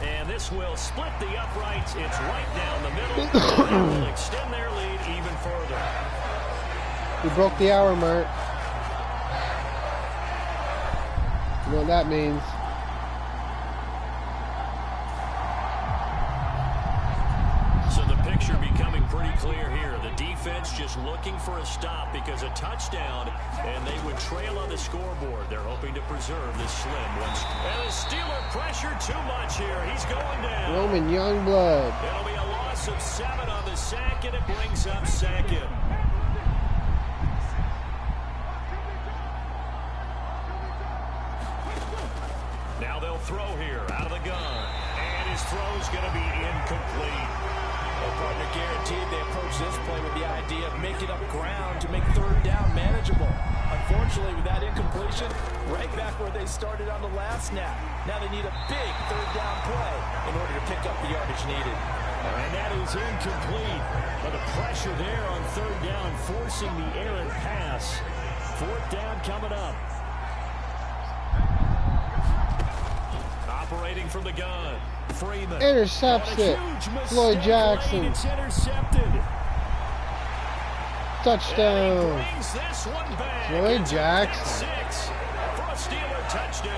And this will split the uprights. It's right down the middle. They will extend their lead even further. We broke the hour mark. You know what that means. So the picture becoming pretty clear here. The defense just looking for a stop because a touchdown, and they would trail on the scoreboard. They're hoping to preserve this slim one. And the Steeler pressure too much here. He's going down. Roman Youngblood. It'll be a loss of 7 on the sack, and it brings up 2nd. Now they'll throw here out of the gun. And his throw's going to be incomplete. Well, partner, guaranteed they approach this play with the idea of making up ground to make 3rd down manageable. Unfortunately, with that incompletion, right back where they started on the last snap. Now they need a big 3rd down play in order to pick up the yardage needed. And that is incomplete. But the pressure there on 3rd down, forcing the errant pass. 4th down coming up. Operating from the gun. Freeman. Intercepts it. Floyd Jackson. It's intercepted. Touchdown. And he brings this one back. Floyd It's Jackson. a pick 6 for a Steeler touchdown.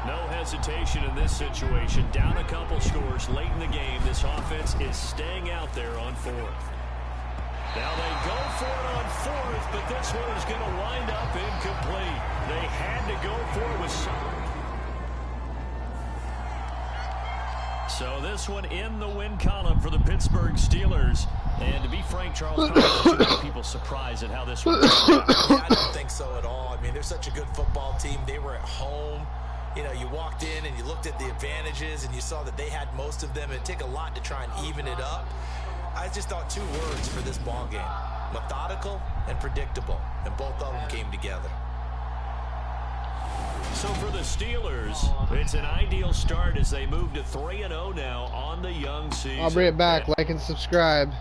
No hesitation in this situation. Down a couple scores late in the game. This offense is staying out there on 4th. Now they go for it on 4th, but this one is going to wind up incomplete. They had to go for it with some. So this one in the win column for the Pittsburgh Steelers. And to be frank, Charles, probably too many people surprised at how this one went. Yeah, I don't think so at all. I mean, they're such a good football team. They were at home. You know, you walked in and you looked at the advantages and you saw that they had most of them. It'd take a lot to try and even it up. I just thought 2 words for this ball game: methodical and predictable. And both of them came together. So for the Steelers, it's an ideal start as they move to 3-0 now on the young season. I'll bring it back. Like and subscribe.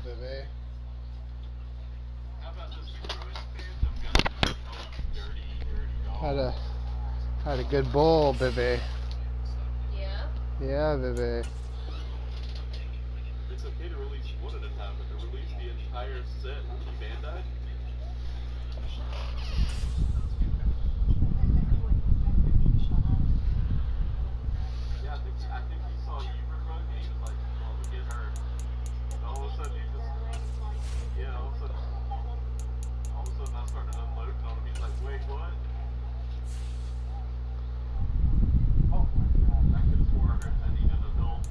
baby. Had a good bowl, baby. Yeah? Yeah, baby. It's okay to release one at a time, but to release the entire set when T-Man died? Yeah, I think he saw you for drunk and he was like, well, we get hurt. And all of a sudden he just, yeah, all of a sudden I started unloading on him. He's like, wait, what? Oh my god, I could have swore I need an adult.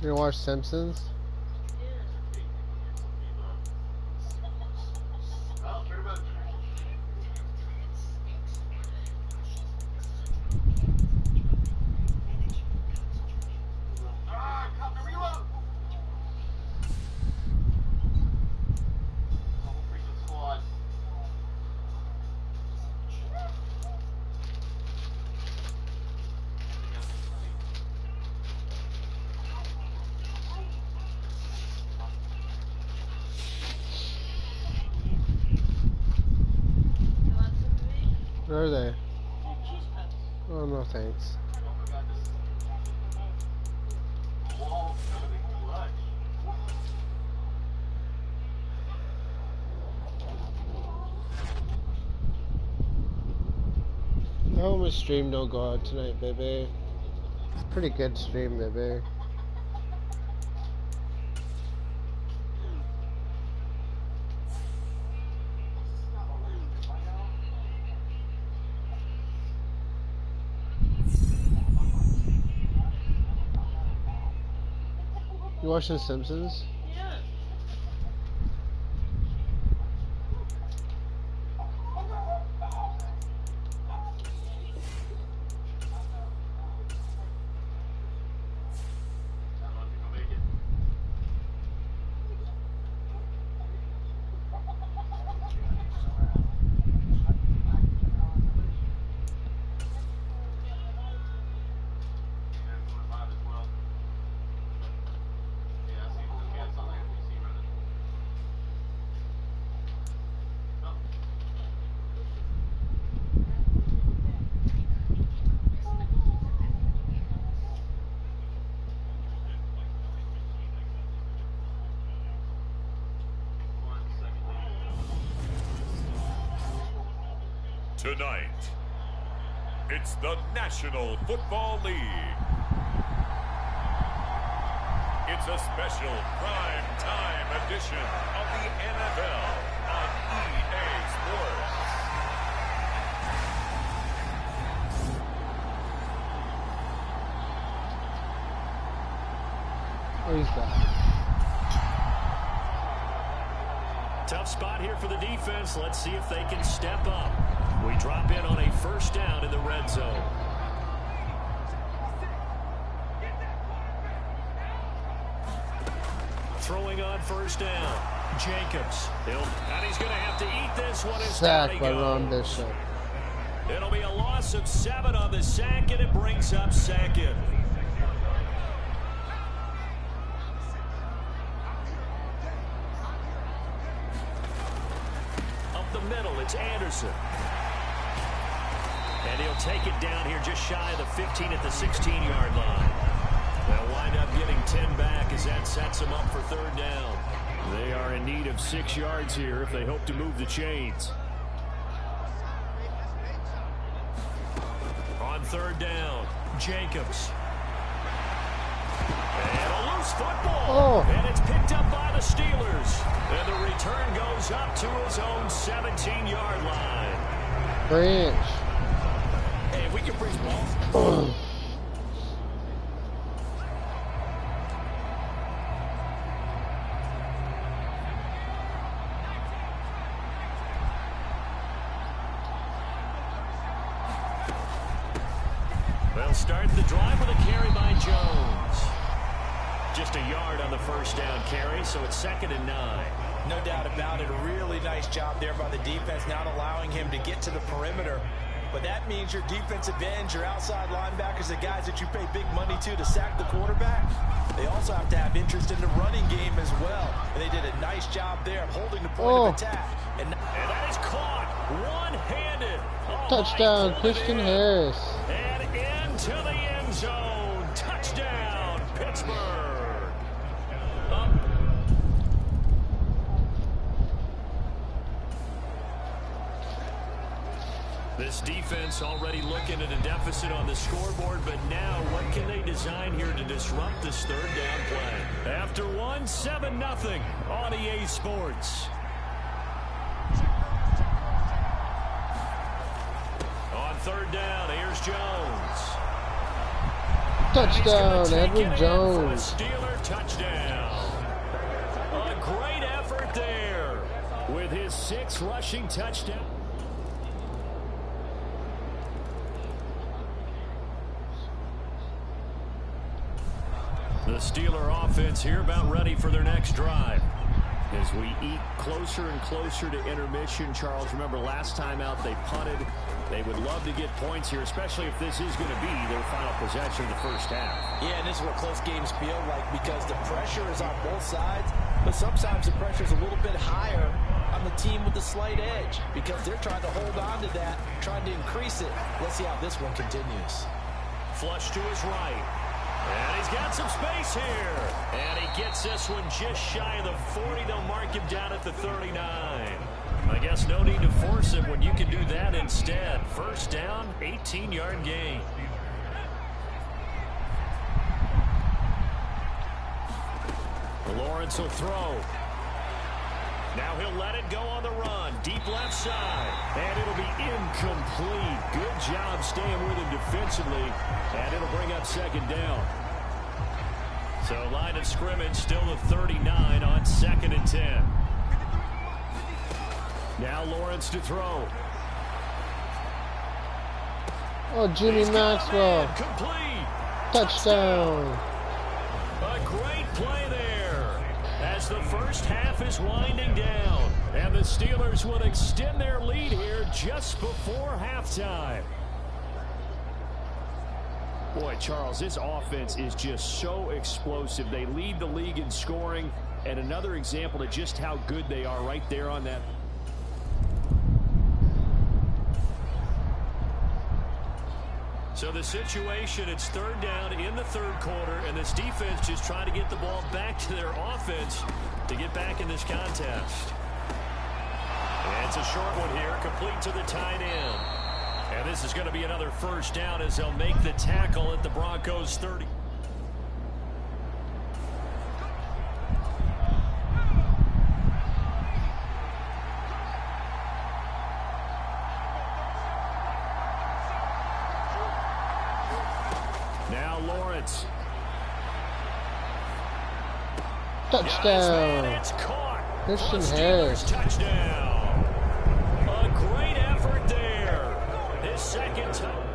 You gonna watch Simpsons? Well, pretty much. Come to reload! Double freaking squad. You want some to eat? Where are they? Cheese puffs. Oh, no thanks. Oh my god, this wall's coming in clutch. I hope my stream don't go out tonight, baby. It's a pretty good stream, baby. You watching The Simpsons? Yeah. Tonight, it's the National Football League. It's a special prime time edition of the NFL on EA Sports. Oh, he's back. Tough spot here for the defense. Let's see if they can step up. We drop in on a first down in the red zone. Throwing on first down. Jacobs. And he's going to have to eat this one. Sack by Ron Bishop. It'll be a loss of 7 on the sack, and it brings up second. Up the middle, it's Anderson. And he'll take it down here just shy of the 15 at the 16-yard line. They'll wind up getting 10 back as that sets them up for third down. They are in need of 6 yards here if they hope to move the chains. On third down, Jacobs. And a loose football. And it's picked up by the Steelers. And the return goes up to his own 17-yard line. Branch. Hey, if we can bring balls. They'll start the drive with a carry by Jones. Just a yard on the first down carry, so it's 2nd and 9. No doubt about it. A really nice job there by the defense, not allowing him to get to the perimeter But that means your defensive ends, your outside linebackers, the guys that you pay big money to sack the quarterback, they also have to have interest in the running game as well. And they did a nice job there of holding the point of attack. And that is caught one-handed. Oh, Touchdown, Christian Harris. And into the end zone. Touchdown, Pittsburgh. Up. This defense already looking at a deficit on the scoreboard, but now what can they design here to disrupt this third down play? After one, 7-0 on EA Sports. On third down, here's Jones. Touchdown, Edward Jones. Steeler touchdown. A great effort there with his 6th rushing touchdown. The Steeler offense here about ready for their next drive. As we eat closer and closer to intermission, Charles, remember last time out they punted. They would love to get points here, especially if this is going to be their final possession of the first half. Yeah, and this is what close games feel like because the pressure is on both sides, but sometimes the pressure is a little bit higher on the team with the slight edge because they're trying to hold on to that, trying to increase it. Let's see how this one continues. Flush to his right. And he's got some space here. And he gets this one just shy of the 40. They'll mark him down at the 39. I guess no need to force him when you can do that instead. First down, 18-yard gain. Lawrence will throw. Now he'll let it go on the run. Deep left side. And it'll be incomplete. Good job staying with him defensively. And it'll bring up second down. So line of scrimmage still the 39 on 2nd and 10. Now Lawrence to throw. Oh, Jimmy Maxwell. Complete. Touchdown. A great play there as the first half is winding down. And the Steelers will extend their lead here just before halftime. Boy, Charles, this offense is just so explosive. They lead the league in scoring, and another example of just how good they are right there on that. So the situation, it's third down in the third quarter, and this defense just trying to get the ball back to their offense to get back in this contest. And it's a short one here, complete to the tight end. And this is going to be another first down as they'll make the tackle at the Broncos 30. Now Lawrence. Touchdown. It's caught. Christian Steelers Harris. Touchdown. A great effort there. His second time.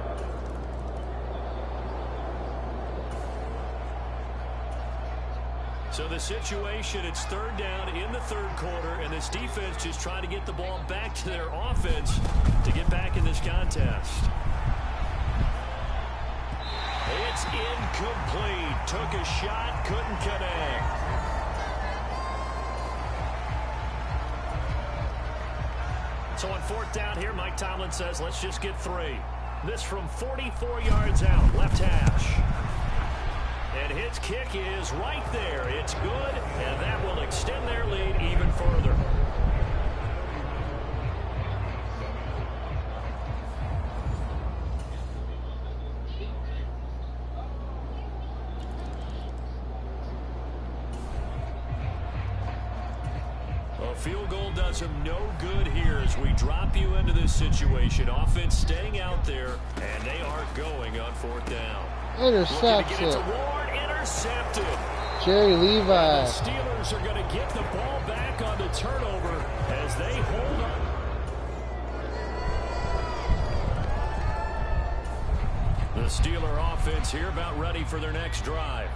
So the situation, it's third down in the third quarter, and this defense just trying to get the ball back to their offense to get back in this contest. It's incomplete. Took a shot, couldn't connect. So on fourth down here, Mike Tomlin says, let's just get 3. This from 44 yards out, left hash. And his kick is right there. It's good, and that will extend their lead even further. A field goal does him no good here as we drop you into this situation. Offense staying out there, and they are going on fourth down. Intercepted. Intercepted. Jerry Levi. The Steelers are going to get the ball back on the turnover as they hold on. The Steeler offense here about ready for their next drive.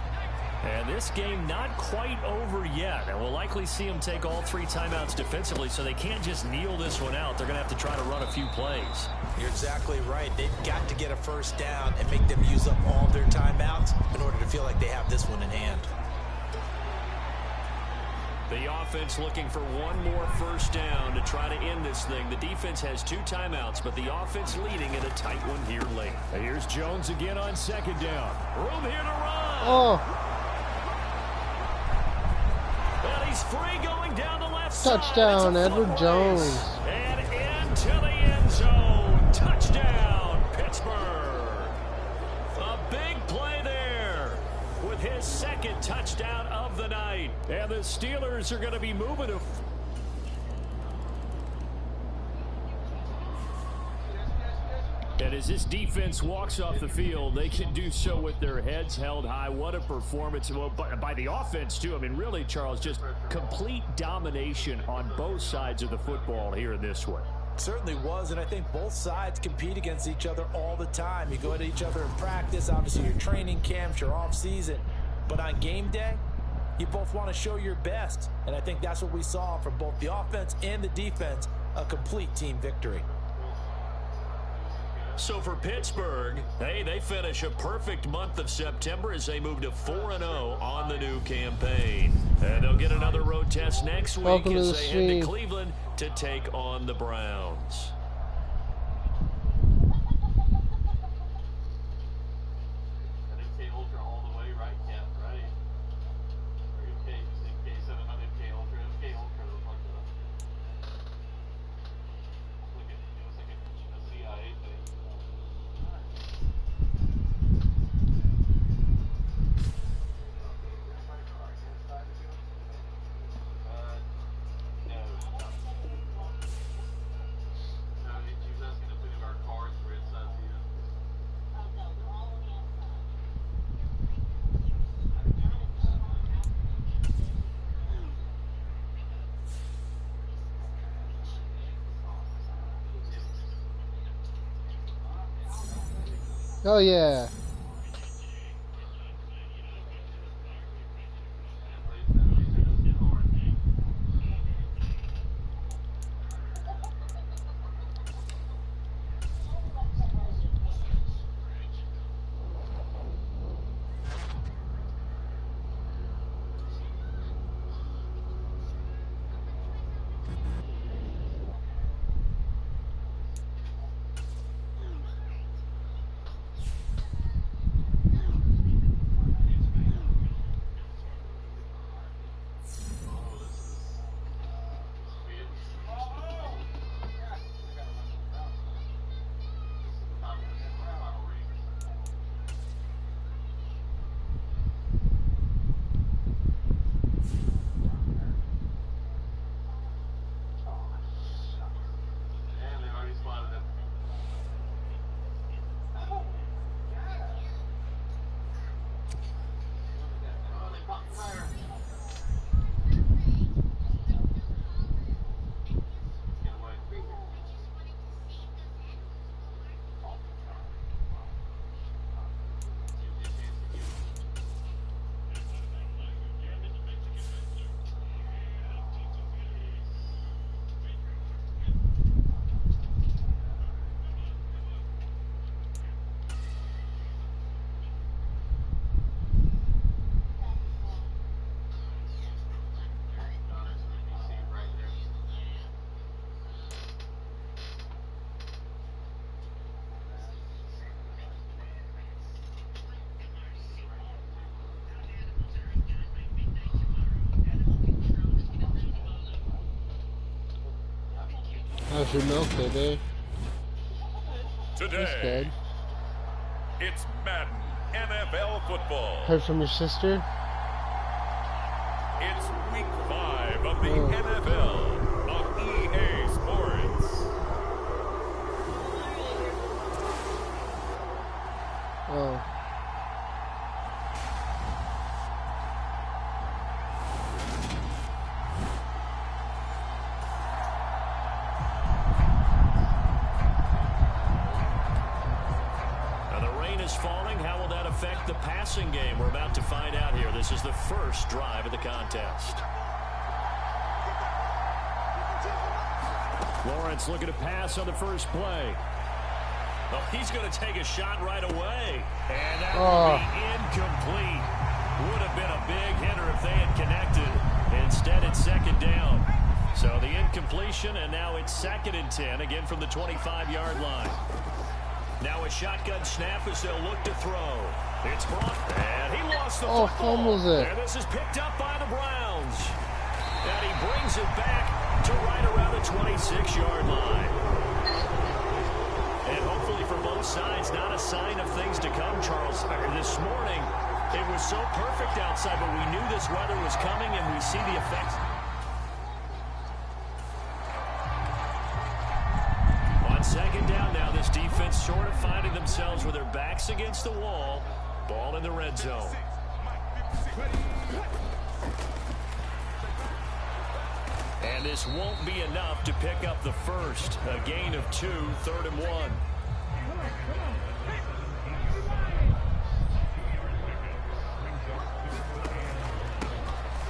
And this game not quite over yet. And we'll likely see them take all 3 timeouts defensively, so they can't just kneel this one out. They're going to have to try to run a few plays. You're exactly right. They've got to get a first down and make them use up all their timeouts in order to feel like they have this one in hand. The offense looking for one more first down to try to end this thing. The defense has 2 timeouts, but the offense leading in a tight one here late. Here's Jones again on second down. Room here to run. Oh, And he's free going down the left touchdown, side. It's a Edward foot Jones. race. And into the end zone. Touchdown, Pittsburgh. A big play there with his 2nd touchdown of the night. And the Steelers are going to be moving to... And as this defense walks off the field, they can do so with their heads held high. What a performance by the offense, too. I mean, really, Charles, just complete domination on both sides of the football here in this one. Certainly was, and I think both sides compete against each other all the time. You go at each other in practice, obviously your training camps, your off-season. But on game day, you both want to show your best. And I think that's what we saw from both the offense and the defense, a complete team victory. So for Pittsburgh, hey, they finish a perfect month of September as they move to 4-0 on the new campaign. And they'll get another road test next week Welcome as to the they head stream. to Cleveland to take on the Browns. MK Ultra all the way, right? Yeah, right. Or MK700, MK Ultra, MK Ultra was like it was like a CIA thing. No. No, he was asking if any of our cards were inside the Oh yeah. How's your milk, baby? That's Today, good. it's Madden NFL football. Heard from your sister? It's week 5 of the NFL on EA Sports. Oh. How will that affect the passing game? We're about to find out here. This is the first drive of the contest. Lawrence looking to pass on the first play. Oh, he's going to take a shot right away. And that will be incomplete. Would have been a big hitter if they had connected. Instead, it's second down. So the incompletion, and now it's 2nd and 10, again from the 25-yard line. Now a shotgun snap as they'll look to throw. It's brought, and he lost the football. Fumbles it. And this is picked up by the Browns. And he brings it back to right around the 26-yard line. And hopefully for both sides, not a sign of things to come, Charles. This morning, it was so perfect outside, but we knew this weather was coming, and we see the effects. On second down now, this defense sort of finding themselves with their backs against the wall. Ball in the red zone. And this won't be enough to pick up the first. A gain of 2, 3rd and 1.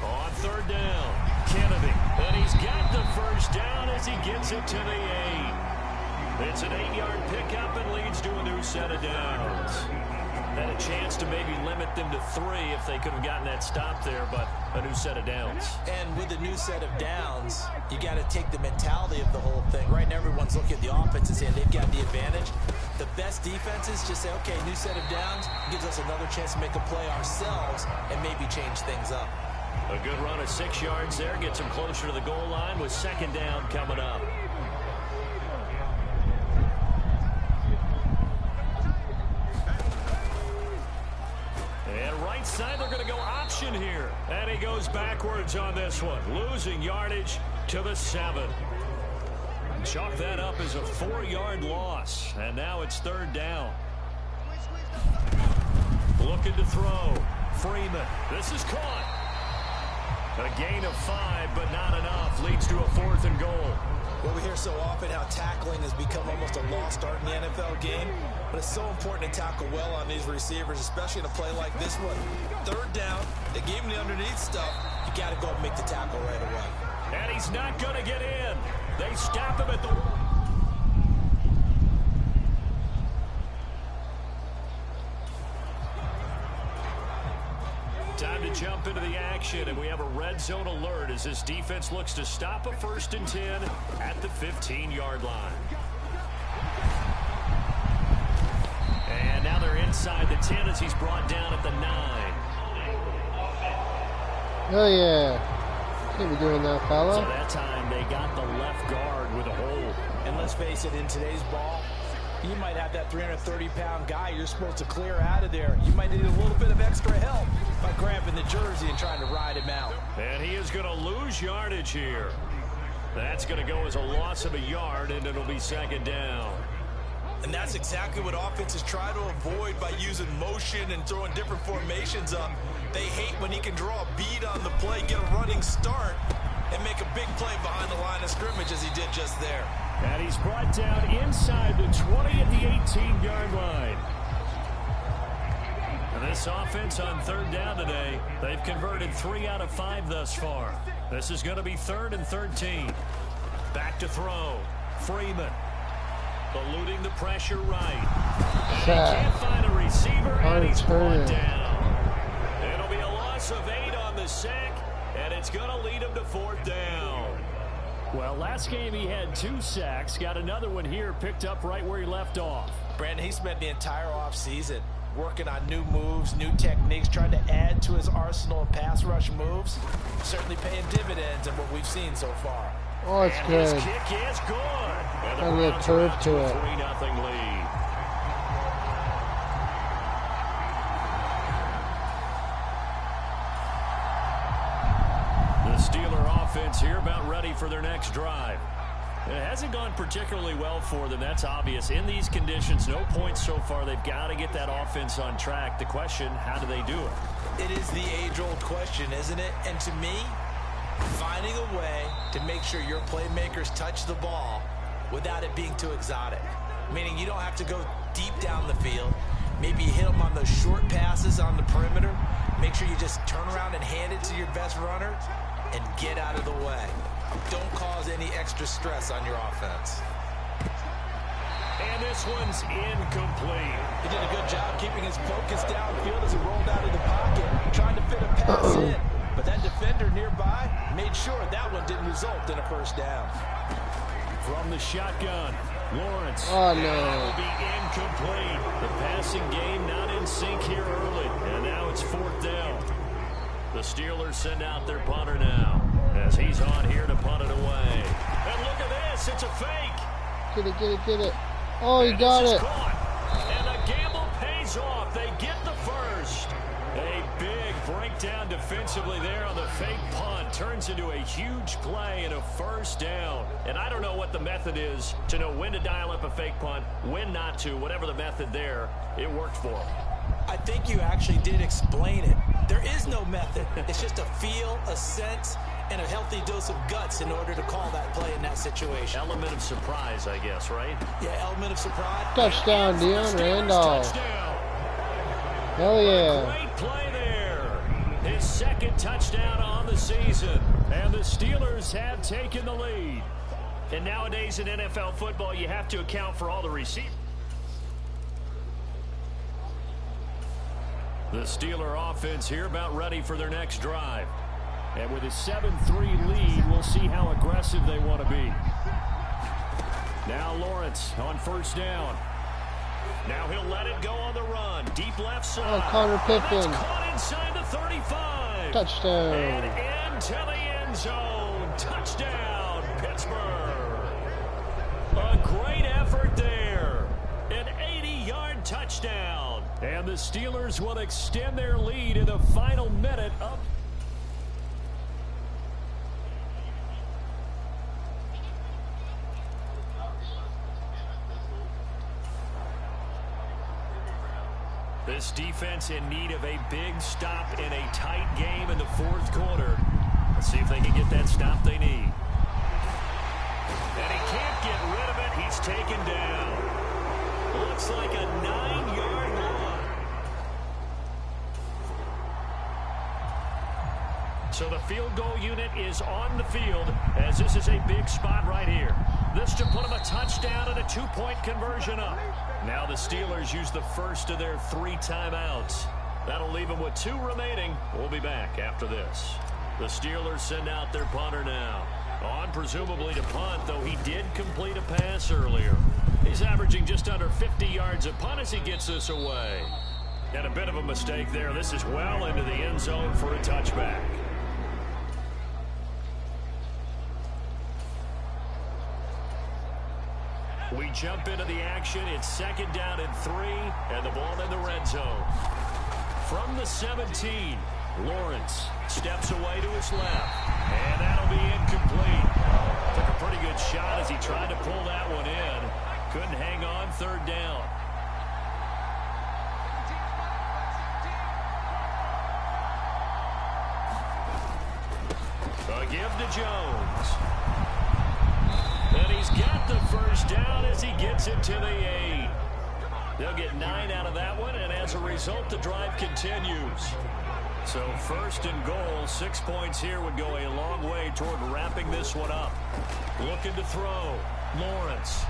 On 3rd down, Kennedy. And he's got the first down as he gets it to the 8. It's an 8-yard pickup and leads to a new set of downs. Had a chance to maybe limit them to 3 if they could have gotten that stop there, but a new set of downs. And with a new set of downs, you got to take the mentality of the whole thing. Right now, everyone's looking at the offense and saying they've got the advantage. The best defenses just say, okay, new set of downs gives us another chance to make a play ourselves and maybe change things up. A good run of 6 yards there gets them closer to the goal line with 2nd down coming up. And right side, they're going to go option here. And he goes backwards on this one, losing yardage to the 7. Chalk that up as a 4-yard loss. And now it's 3rd down. Looking to throw. Freeman. This is caught. A gain of 5, but not enough. Leads to a 4th and goal. Well, we hear so often how tackling has become almost a lost art in the NFL game. But it's so important to tackle well on these receivers, especially in a play like this one. 3rd down, they gave him the underneath stuff. You got to go and make the tackle right away. And he's not going to get in. They stop him at the... Time to jump into the action, and we have a red zone alert as this defense looks to stop a 1st and 10 at the 15-yard line. And now they're inside the 10 as he's brought down at the 9. Oh yeah. Can't be doing that, fella. So that time they got the left guard with a hold. And let's face it, in today's ball, you might have that 330-pound guy you're supposed to clear out of there. You might need a little bit of extra help by grabbing the jersey and trying to ride him out. And he is going to lose yardage here. That's going to go as a loss of a yard, and it'll be 2nd down. And that's exactly what offenses try to avoid by using motion and throwing different formations up. They hate when he can draw a bead on the play, get a running start, and make a big play behind the line of scrimmage as he did just there. And he's brought down inside the 20 at the 18-yard line. And this offense on 3rd down today, they've converted 3 out of 5 thus far. This is going to be 3rd and 13. Back to throw. Freeman. Eluding the pressure right. And he can't find a receiver, and he's brought down. It'll be a loss of 8 on the sack, and it's going to lead him to 4th down. Well, last game he had 2 sacks. Got another one here, picked up right where he left off. Brandon, he spent the entire offseason working on new moves, new techniques, trying to add to his arsenal of pass rush moves. Certainly paying dividends in what we've seen so far. Oh, it's good. His kick is good. And the And the Browns curve are out to a it. 3-0 lead. The Steeler offense here about ready for their next drive. It hasn't gone particularly well for them. That's obvious. In these conditions, no points so far. They've got to get that offense on track. The question, how do they do it? It is the age-old question, isn't it? And to me, finding a way to make sure your playmakers touch the ball without it being too exotic. Meaning you don't have to go deep down the field. Maybe hit them on those short passes on the perimeter. Make sure you just turn around and hand it to your best runner and get out of the way. Don't cause any extra stress on your offense. And this one's incomplete. He did a good job keeping his focus downfield as he rolled out of the pocket, trying to fit a pass in. But that defender nearby made sure that one didn't result in a first down. From the shotgun, Lawrence. Oh, no. That'll be incomplete. The passing game not in sync here early. And now it's 4th down. The Steelers send out their punter now as he's on here to punt it away. And look at this. It's a fake. Get it, get it, get it. Oh, he And got this is it. Caught. And the gamble pays off. They get the first. A big breakdown defensively there on the fake punt. Turns into a huge play and a first down. And I don't know what the method is to know when to dial up a fake punt, when not to. Whatever the method there, it worked for him. I think you actually did explain it. There is no method. It's just a feel, a sense, and a healthy dose of guts in order to call that play in that situation. Element of surprise, I guess, right? Yeah, element of surprise. Touchdown, Deion Randolph. Touchdown. Hell yeah. Great play there. His second touchdown on the season. And the Steelers have taken the lead. And nowadays in NFL football, you have to account for all the receivers. The Steeler offense here about ready for their next drive. And with a 7-3 lead, we'll see how aggressive they want to be. Now Lawrence on first down. Now he'll let it go on the run. Deep left side. Oh, Connor Pippen. And that's caught inside the 35. Touchdown. And into the end zone. Touchdown, Pittsburgh. A great effort there. An 80-yard touchdown. And the Steelers will extend their lead in the final minute of... This defense in need of a big stop in a tight game in the 4th quarter. Let's see if they can get that stop they need. And he can't get rid of it. He's taken down. Looks like a 9-yard line. So the field goal unit is on the field as this is a big spot right here. This to put them a touchdown and a 2-point conversion up. Now the Steelers use the first of their 3 timeouts. That'll leave them with 2 remaining. We'll be back after this. The Steelers send out their punter now. On presumably to punt, though he did complete a pass earlier. He's averaging just under 50 yards a punt as he gets this away. And a bit of a mistake there. This is well into the end zone for a touchback. We jump into the action. It's 2nd down and 3, and the ball in the red zone. From the 17, Lawrence steps away to his left, and that'll be incomplete. Took a pretty good shot as he tried to pull that one in. Couldn't hang on 3rd down. A give to Jones. And he's got the first down as he gets it to the 8. They'll get 9 out of that one, and as a result, the drive continues. So 1st and goal, 6 points here would go a long way toward wrapping this one up. Looking to throw, Lawrence.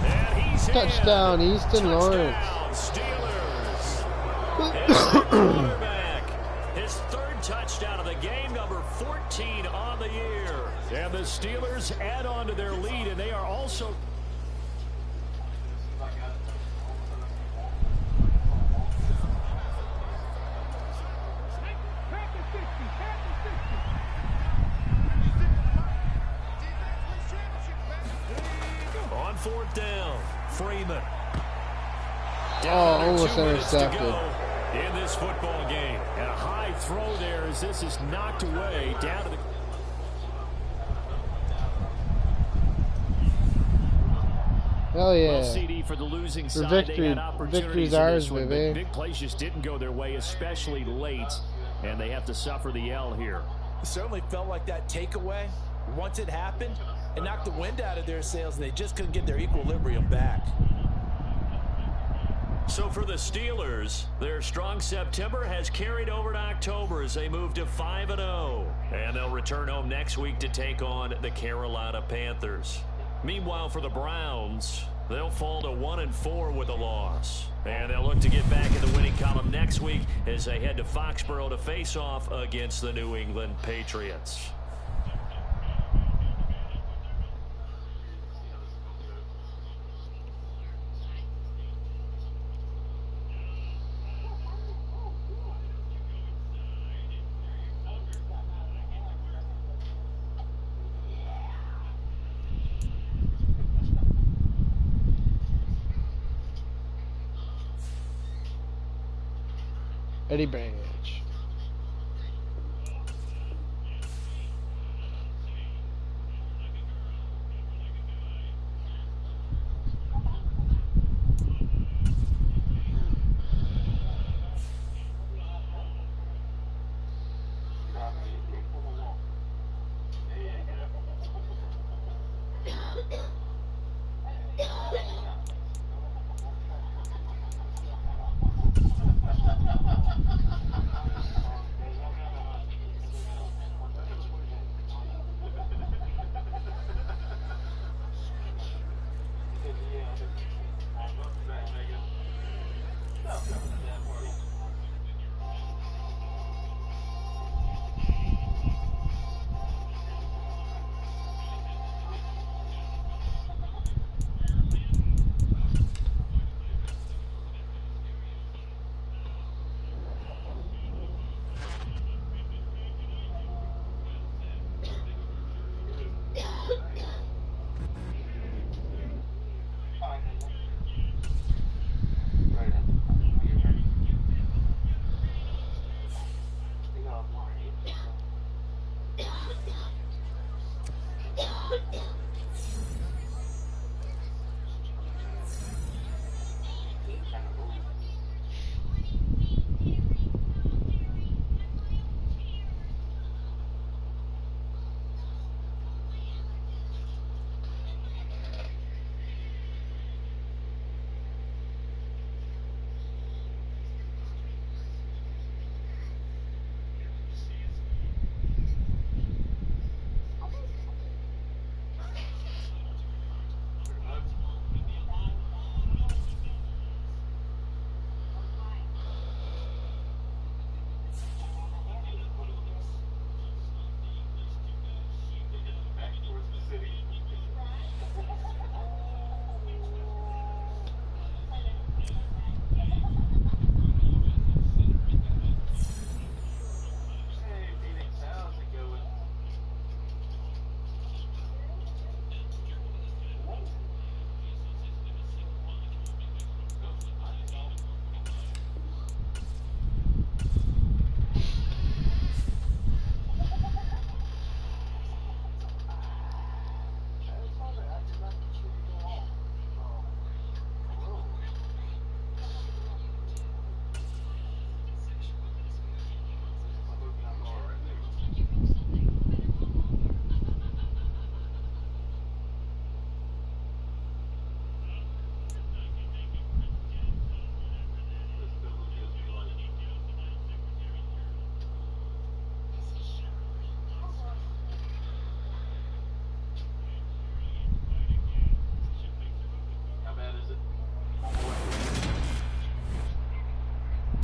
And he's Touchdown, in. Easton Lawrence. Steelers. It's the quarterback. His 3rd touchdown of the game, number 14 on the year. And the Steelers add on to their lead, and they are also... On 4th down, Freeman. Almost intercepted. In this football game. And a high throw there as this is knocked away down to the... Hell yeah. Well, CD for the losing side, victory. they had opportunities Victory's in ours, this one, baby. but big plays just didn't go their way, especially late, and they have to suffer the L here. It certainly felt like that takeaway, once it happened, it knocked the wind out of their sails, and they just couldn't get their equilibrium back. So for the Steelers, their strong September has carried over to October as they move to 5-0. And they'll return home next week to take on the Carolina Panthers. Meanwhile, for the Browns, they'll fall to 1-4 with a loss. And they'll look to get back in the winning column next week as they head to Foxborough to face off against the New England Patriots. Eddie Branch.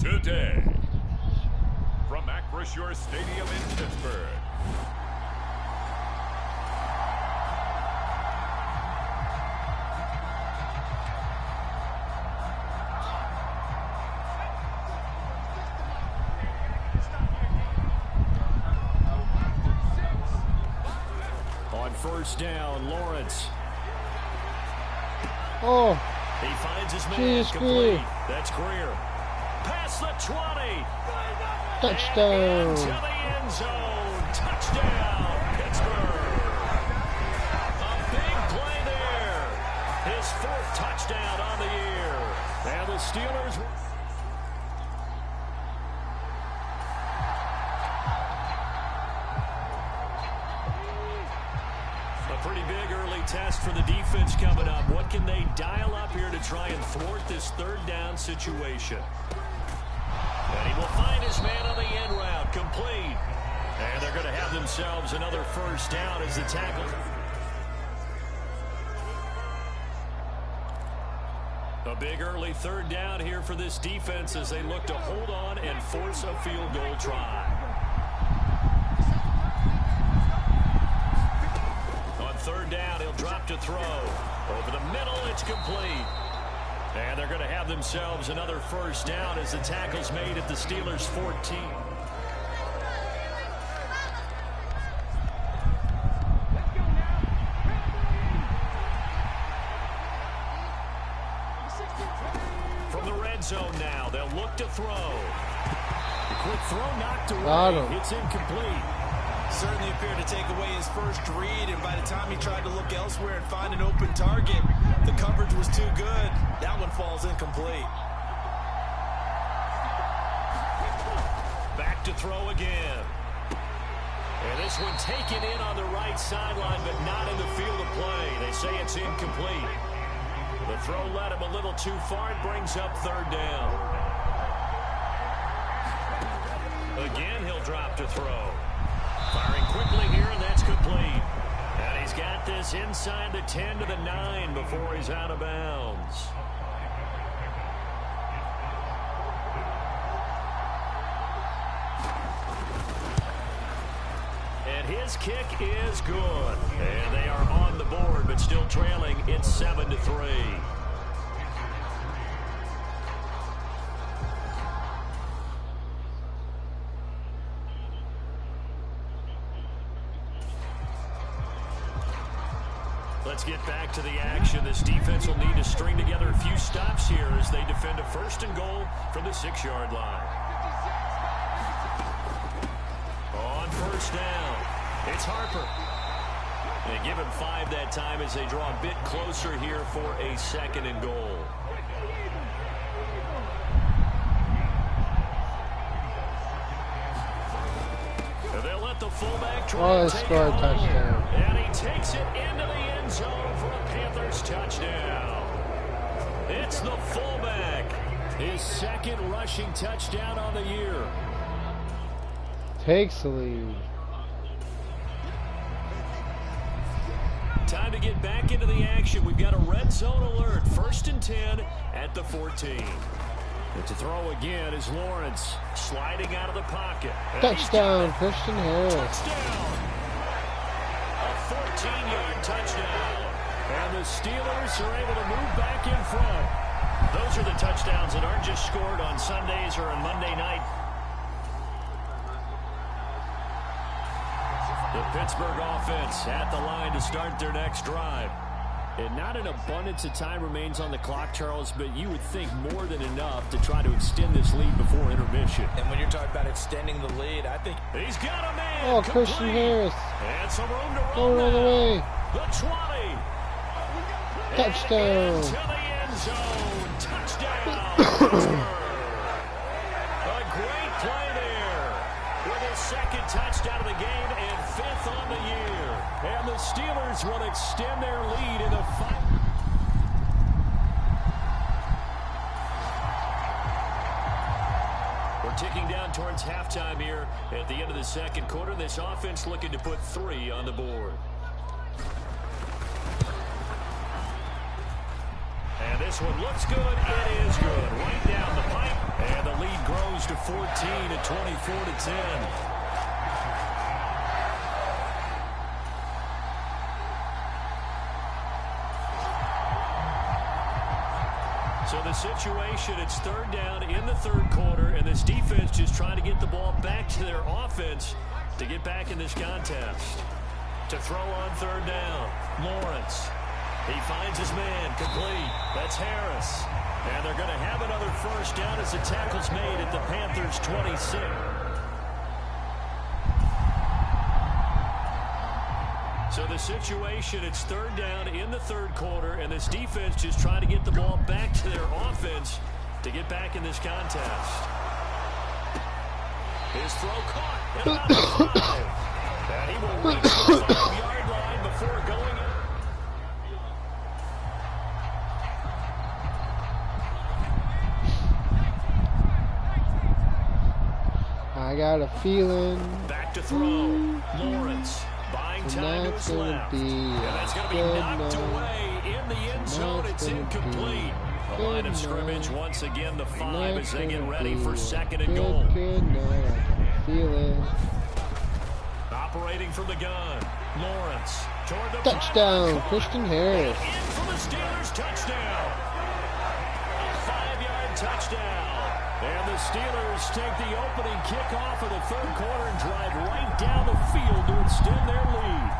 Today, from Acrisure Stadium in Pittsburgh. On first down, Lawrence. Oh, He finds his man Jeez, complete. Greer. That's Greer. Past the 20. touchdown. And into the end zone. Touchdown, Pittsburgh. A big play there. His fourth touchdown on the year. And the Steelers... A pretty big big early test for the defense coming up. What can they dial up here to try and thwart this third down situation? And he will find his man on the end route, complete. And they're going to have themselves another first down as the tackle. A big early third down here for this defense as they look to hold on and force a field goal try. On third down, he'll drop to throw. Over the middle, it's complete. And they're going to have themselves another first down as the tackle's made at the Steelers' 14. From the red zone now, they'll look to throw. The quick throw knocked Got away. him. It's incomplete. Certainly appeared to take away his first read, and by the time he tried to look elsewhere and find an open target, the coverage was too good. That one falls incomplete. Back to throw again. And this one taken in on the right sideline, but not in the field of play. They say it's incomplete. The throw led him a little too far. It brings up third down. Again, he'll drop to throw. Firing quickly here, and that's complete. And he's got this inside the 10 to the 9 before he's out of bounds. And his kick is good. And they are on the board, but still trailing. It's 7-3. Let's get back to the action. This defense will need to string together a few stops here as they defend a first and goal from the 6-yard line. On first down, it's Harper. They give him 5 that time as they draw a bit closer here for a second and goal. They'll let the fullback try and take score a it home. touchdown. And he takes it into the end zone for a Panthers touchdown. It's the fullback. His second rushing touchdown on the year. Takes the lead. Time to get back into the action. We've got a red zone alert. First and 10 at the 14. And to throw again is Lawrence, Sliding out of the pocket. And Touchdown, Christian Harris. touchdown. A 14-yard touchdown. and the Steelers are able to move back in front. Those are the touchdowns that aren't just scored on Sundays or on Monday night. The Pittsburgh offense at the line to start their next drive. And not an abundance of time remains on the clock, Charles, but you would think more than enough to try to extend this lead before intermission. And when you're talking about extending the lead, I think He's got a man. Oh, Christian Harris. And some room to run Going all the now. way. The 20. Touchdown. And into the end zone. Touchdown. Pittsburgh. A great play there. With his second touchdown of the game and fifth on the year. And the Steelers will extend their lead in the final. We're ticking down towards halftime here at the end of the second quarter. This offense looking to put 3 on the board. And this one looks good. It is good. Right down the pipe. And the lead grows to 14 at 24-10. So the situation, it's third down in the third quarter, and this defense just trying to get the ball back to their offense to get back in this contest. To throw on third down, Lawrence. He finds his man, complete. That's Harris. And they're going to have another first down as the tackle's made at the Panthers' 26. So the situation, it's third down in the third quarter, and this defense just trying to get the ball back to their offense to get back in this contest. His throw caught at about the 5. And he will reach the 5-yard line before going. I got a feeling. Back to throw. Lawrence buying time to his left. And that's going to be knocked away in the end zone. It's incomplete. The line of scrimmage once again the 5 as they get ready for 2nd and goal. Good night. I got a feeling. Operating from the gun. Lawrence toward the Touchdown, Christian Harris. In for the Steelers touchdown. A 5-yard touchdown. And the Steelers take the opening kickoff of the 3rd quarter and drive right down the field to extend their lead.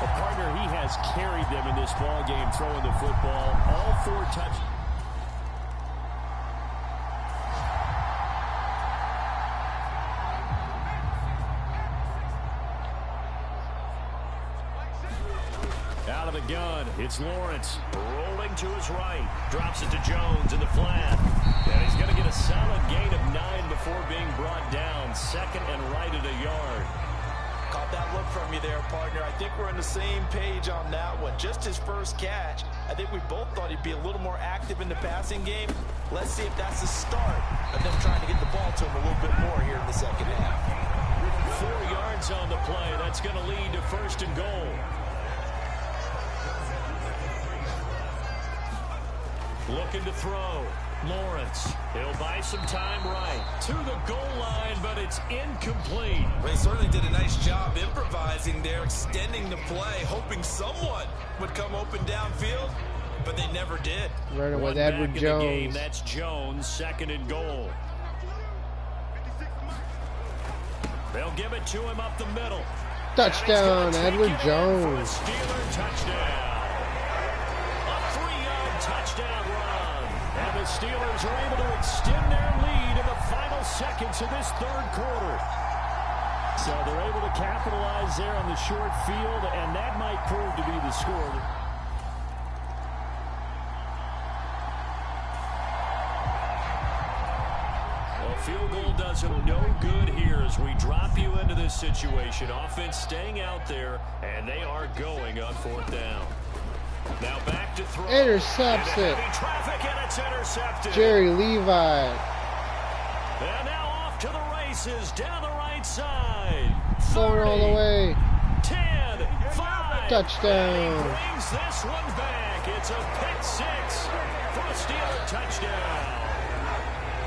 A partner, he has carried them in this ball game, throwing the football. All 4 touchdowns. Out of the gun, it's Lawrence rolling to his right, drops it to Jones in the flat, and he's going to get a solid gain of 9 before being brought down. 2nd and right at a yard. Caught that look from you there, partner. I think we're on the same page on that one. Just his first catch. I think we both thought he'd be a little more active in the passing game. Let's see if that's the start of them trying to get the ball to him a little bit more here in the 2nd half. 4 yards on the play. That's going to lead to 1st and goal. Looking to throw. Lawrence. He'll buy some time right to the goal line, but it's incomplete. They certainly did a nice job improvising there, extending the play, hoping someone would come open downfield, but they never did. Running with One Edward back in the game, Jones. that's Jones, 2nd and goal. They'll give it to him up the middle. Touchdown, Edward Jones. Steeler touchdown. A 3-yard touchdown run. And the Steelers are able to extend their lead in the final seconds of this 3rd quarter. So they're able to capitalize there on the short field, and that might prove to be the score. Well, field goal does them no good here as we drop you into this situation. Offense staying out there, and they are going on 4th down. Now back to throw. Intercepts it. Traffic, and it's intercepted. Jerry Levi. And now off to the races down the right side. Going all the way. 10, 5. Touchdown. And he brings this one back. It's a pick 6 for a Steeler touchdown.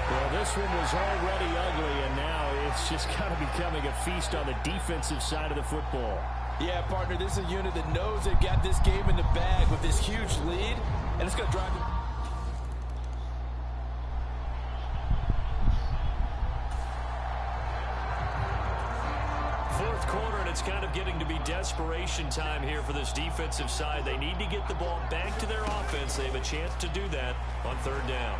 Well, this one was already ugly, and now it's just kind of becoming a feast on the defensive side of the football. Yeah, partner, this is a unit that knows they've got this game in the bag with this huge lead, and it's going to drive them. Fourth quarter, and it's kind of getting to be desperation time here for this defensive side. They need to get the ball back to their offense. They have a chance to do that on 3rd down.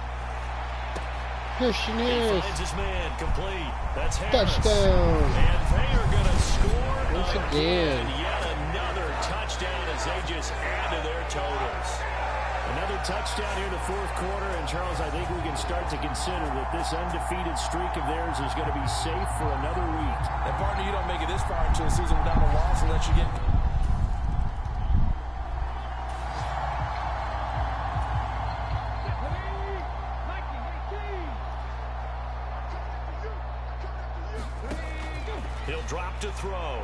Christian He Harris. finds his man complete. That's Harris. Touchdown. And they are going to score Once again. Yet another touchdown as they just add to their totals. Another touchdown here in the 4th quarter, and Charles, I think we can start to consider that this undefeated streak of theirs is going to be safe for another week. And partner, you don't make it this far into a season without a loss unless you get... He'll drop to throw.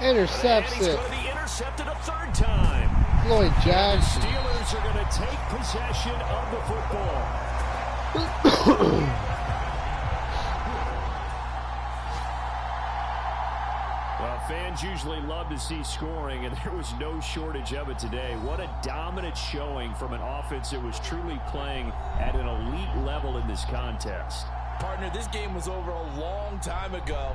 Intercepts And he's it. going to be intercepted a 3rd time. Floyd The Jackson. Steelers are going to take possession of the football. Well, fans usually love to see scoring, and there was no shortage of it today. What a dominant showing from an offense that was truly playing at an elite level in this contest. Partner, this game was over a long time ago,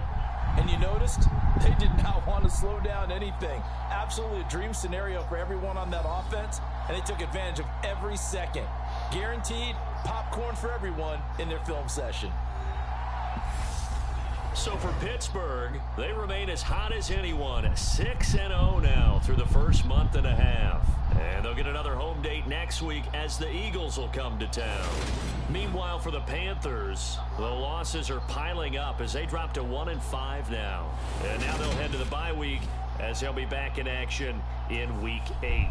and you noticed they did not want to slow down anything. Absolutely a dream scenario for everyone on that offense, and they took advantage of every second. Guaranteed popcorn for everyone in their film session. So for Pittsburgh, they remain as hot as anyone, 6-0 now through the first month and a half. And they'll get another home date next week as the Eagles will come to town. Meanwhile, for the Panthers, the losses are piling up as they drop to 1-5 now. And now they'll head to the bye week as they'll be back in action in Week 8.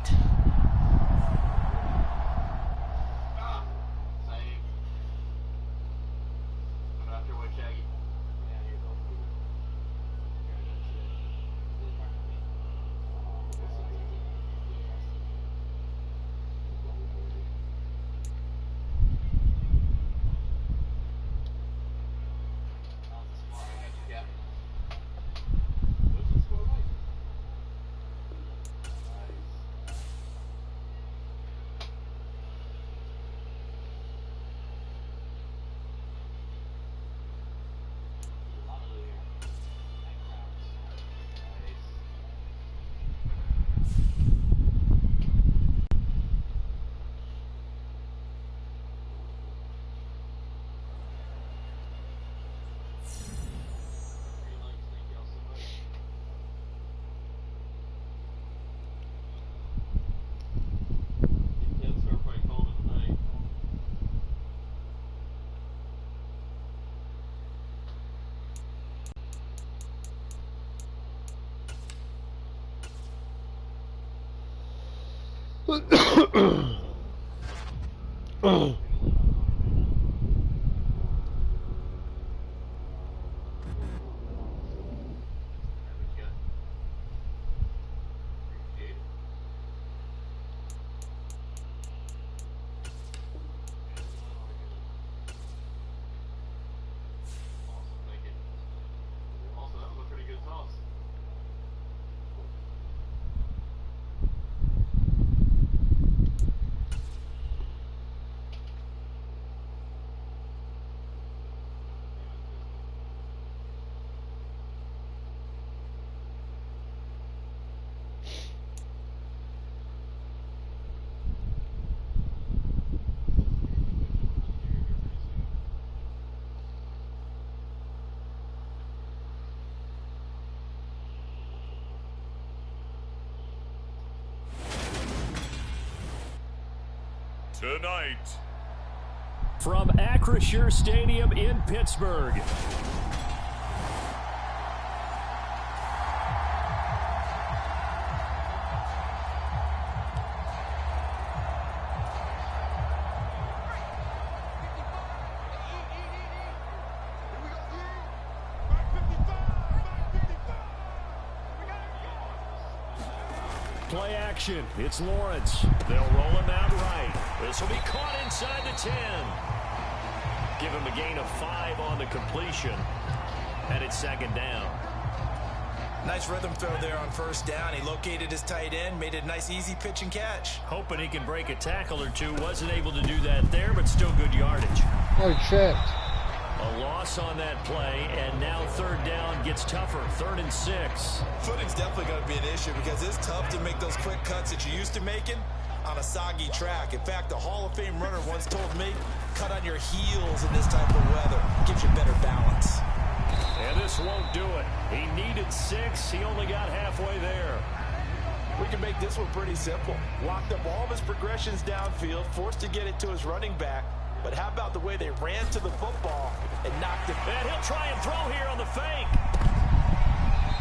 Also, that was a pretty good toss. Tonight, From Acrisure Stadium in Pittsburgh. Play action. It's Lawrence. They'll roll him out right. This will be caught inside the 10. Give him a gain of 5 on the completion. And it's second down. Nice rhythm throw there on first down. He located his tight end, made it a nice easy pitch and catch. Hoping he can break a tackle or two. Wasn't able to do that there, but still good yardage. Oh, tripped. A loss on that play, and now third down gets tougher. 3rd and 6. Footing's definitely going to be an issue because it's tough to make those quick cuts that you're used to making on a soggy track. In fact, a Hall of Fame runner once told me, cut on your heels in this type of weather. Gives you better balance. And this won't do it. He needed 6. He only got halfway there. We can make this one pretty simple. Locked up all of his progressions downfield, forced to get it to his running back. But how about the way they ran to the football and knocked it? And he'll try and throw here on the fake.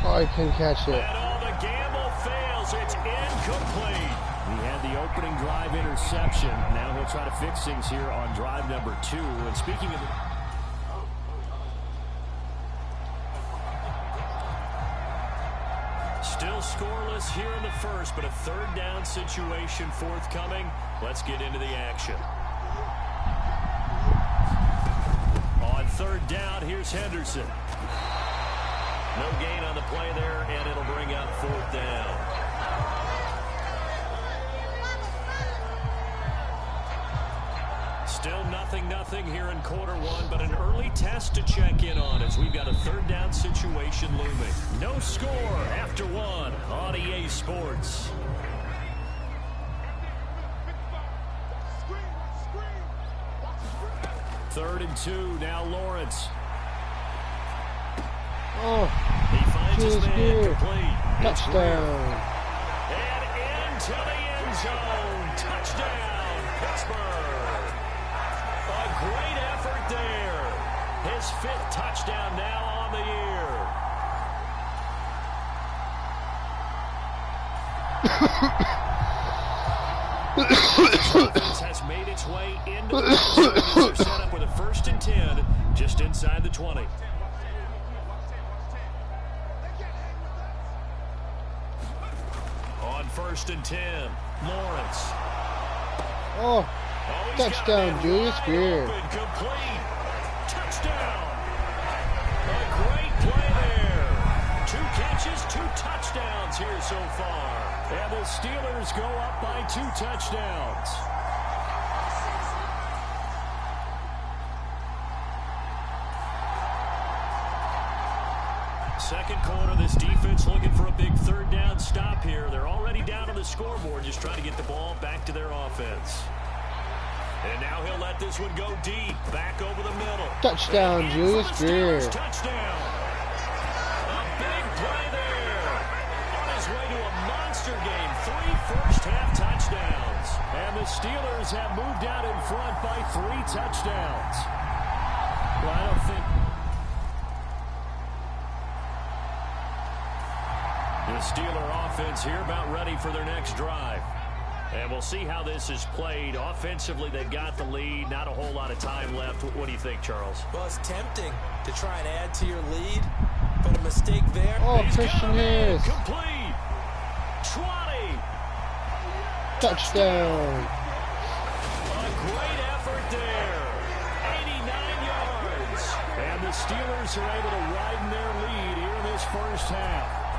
Oh, I couldn't catch it. And all the gamble fails. It's incomplete. He had the opening drive interception. Now he'll try to fix things here on drive number 2. And speaking of... Still scoreless here in the first, but a third down situation forthcoming. Let's get into the action. On third down, here's Henderson. No gain on the play there, and it'll bring up 4th down. Still nothing here in quarter 1, but an early test to check in on as we've got a third down situation looming. No score after 1 on EA Sports. Third and 2, now Lawrence. Oh, He finds his man complete. touchdown. And into the end zone. Touchdown, Pittsburgh. A great effort there. His 5th touchdown now on the year. Offense has made its way into the zone as they're set up with a 1st and 10 just inside the 20. On 1st and 10, Lawrence. Oh, touchdown, Julius Greer. Complete. Touchdown. A great play there. 2 catches, 2 touchdowns here so far. And the Steelers go up by 2 touchdowns. Second quarter, this defense looking for a big third down stop here. They're already down on the scoreboard, just trying to get the ball back to their offense. And now he'll let this one go deep, back over the middle. Touchdown, Julius Greer. Touchdown. A big play there. On his way to a monster game. 3 first-half touchdowns. And the Steelers have moved out in front by 3 touchdowns. Well, I don't think... The Steeler offense here about ready for their next drive. And we'll see how this is played. Offensively, they've got the lead. Not a whole lot of time left. What do you think, Charles? Well, it's tempting to try and add to your lead, but a mistake there. Oh, He's Christian got it. Harris. Complete. 20. Touchdown. A great effort there. 89 yards. And the Steelers are able to widen their lead here in this first half.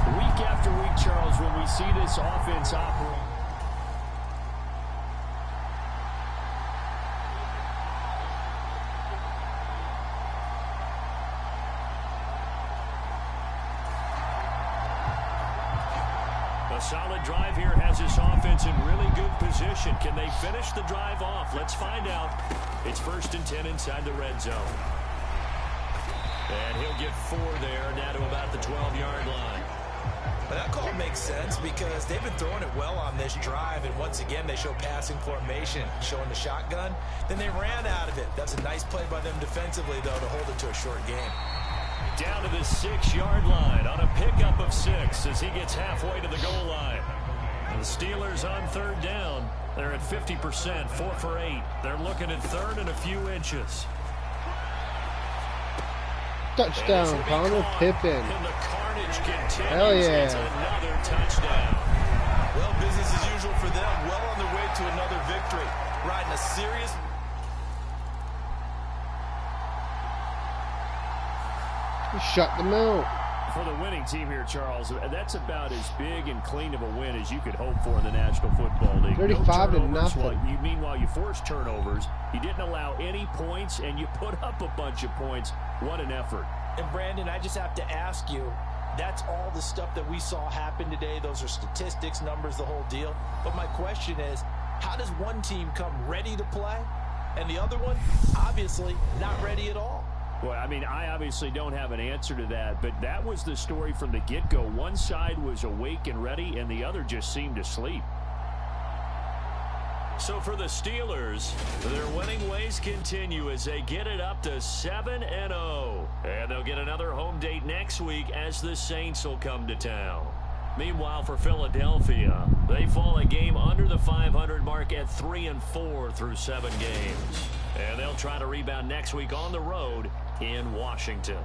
Week after week, Charles, when we see this offense operate. A solid drive here has this offense in really good position. Can they finish the drive off? Let's find out. It's 1st and 10 inside the red zone. And he'll get 4 there, now to about the 12-yard line. But that call makes sense because they've been throwing it well on this drive, and once again they show passing formation, showing the shotgun. Then they ran out of it. That's a nice play by them defensively, though, to hold it to a short game. Down to the 6-yard line on a pickup of 6 as he gets halfway to the goal line. And the Steelers on 3rd down. They're at 50%, 4 for 8. They're looking at 3rd and a few inches. Touchdown, Connor Pippen. And the carnage continues. Hell yeah. It's another touchdown. Well, business as usual for them. Well on their way to another victory. Riding a serious... He shut them out. For the winning team here, Charles, that's about as big and clean of a win as you could hope for in the National Football League. 35 to No turnovers. nothing. Meanwhile, you forced turnovers. You didn't allow any points, and you put up a bunch of points. What an effort. And, Brandon, I just have to ask you, that's all the stuff that we saw happen today. Those are statistics, numbers, the whole deal. But my question is, how does one team come ready to play, and the other one, obviously, not ready at all? Well, I mean, I obviously don't have an answer to that, but that was the story from the get-go. One side was awake and ready, and the other just seemed asleep. So for the Steelers, their winning ways continue as they get it up to 7-0. And they'll get another home date next week as the Saints will come to town. Meanwhile, for Philadelphia, they fall a game under the 500 mark at 3-4 through 7 games. And they'll try to rebound next week on the road in Washington.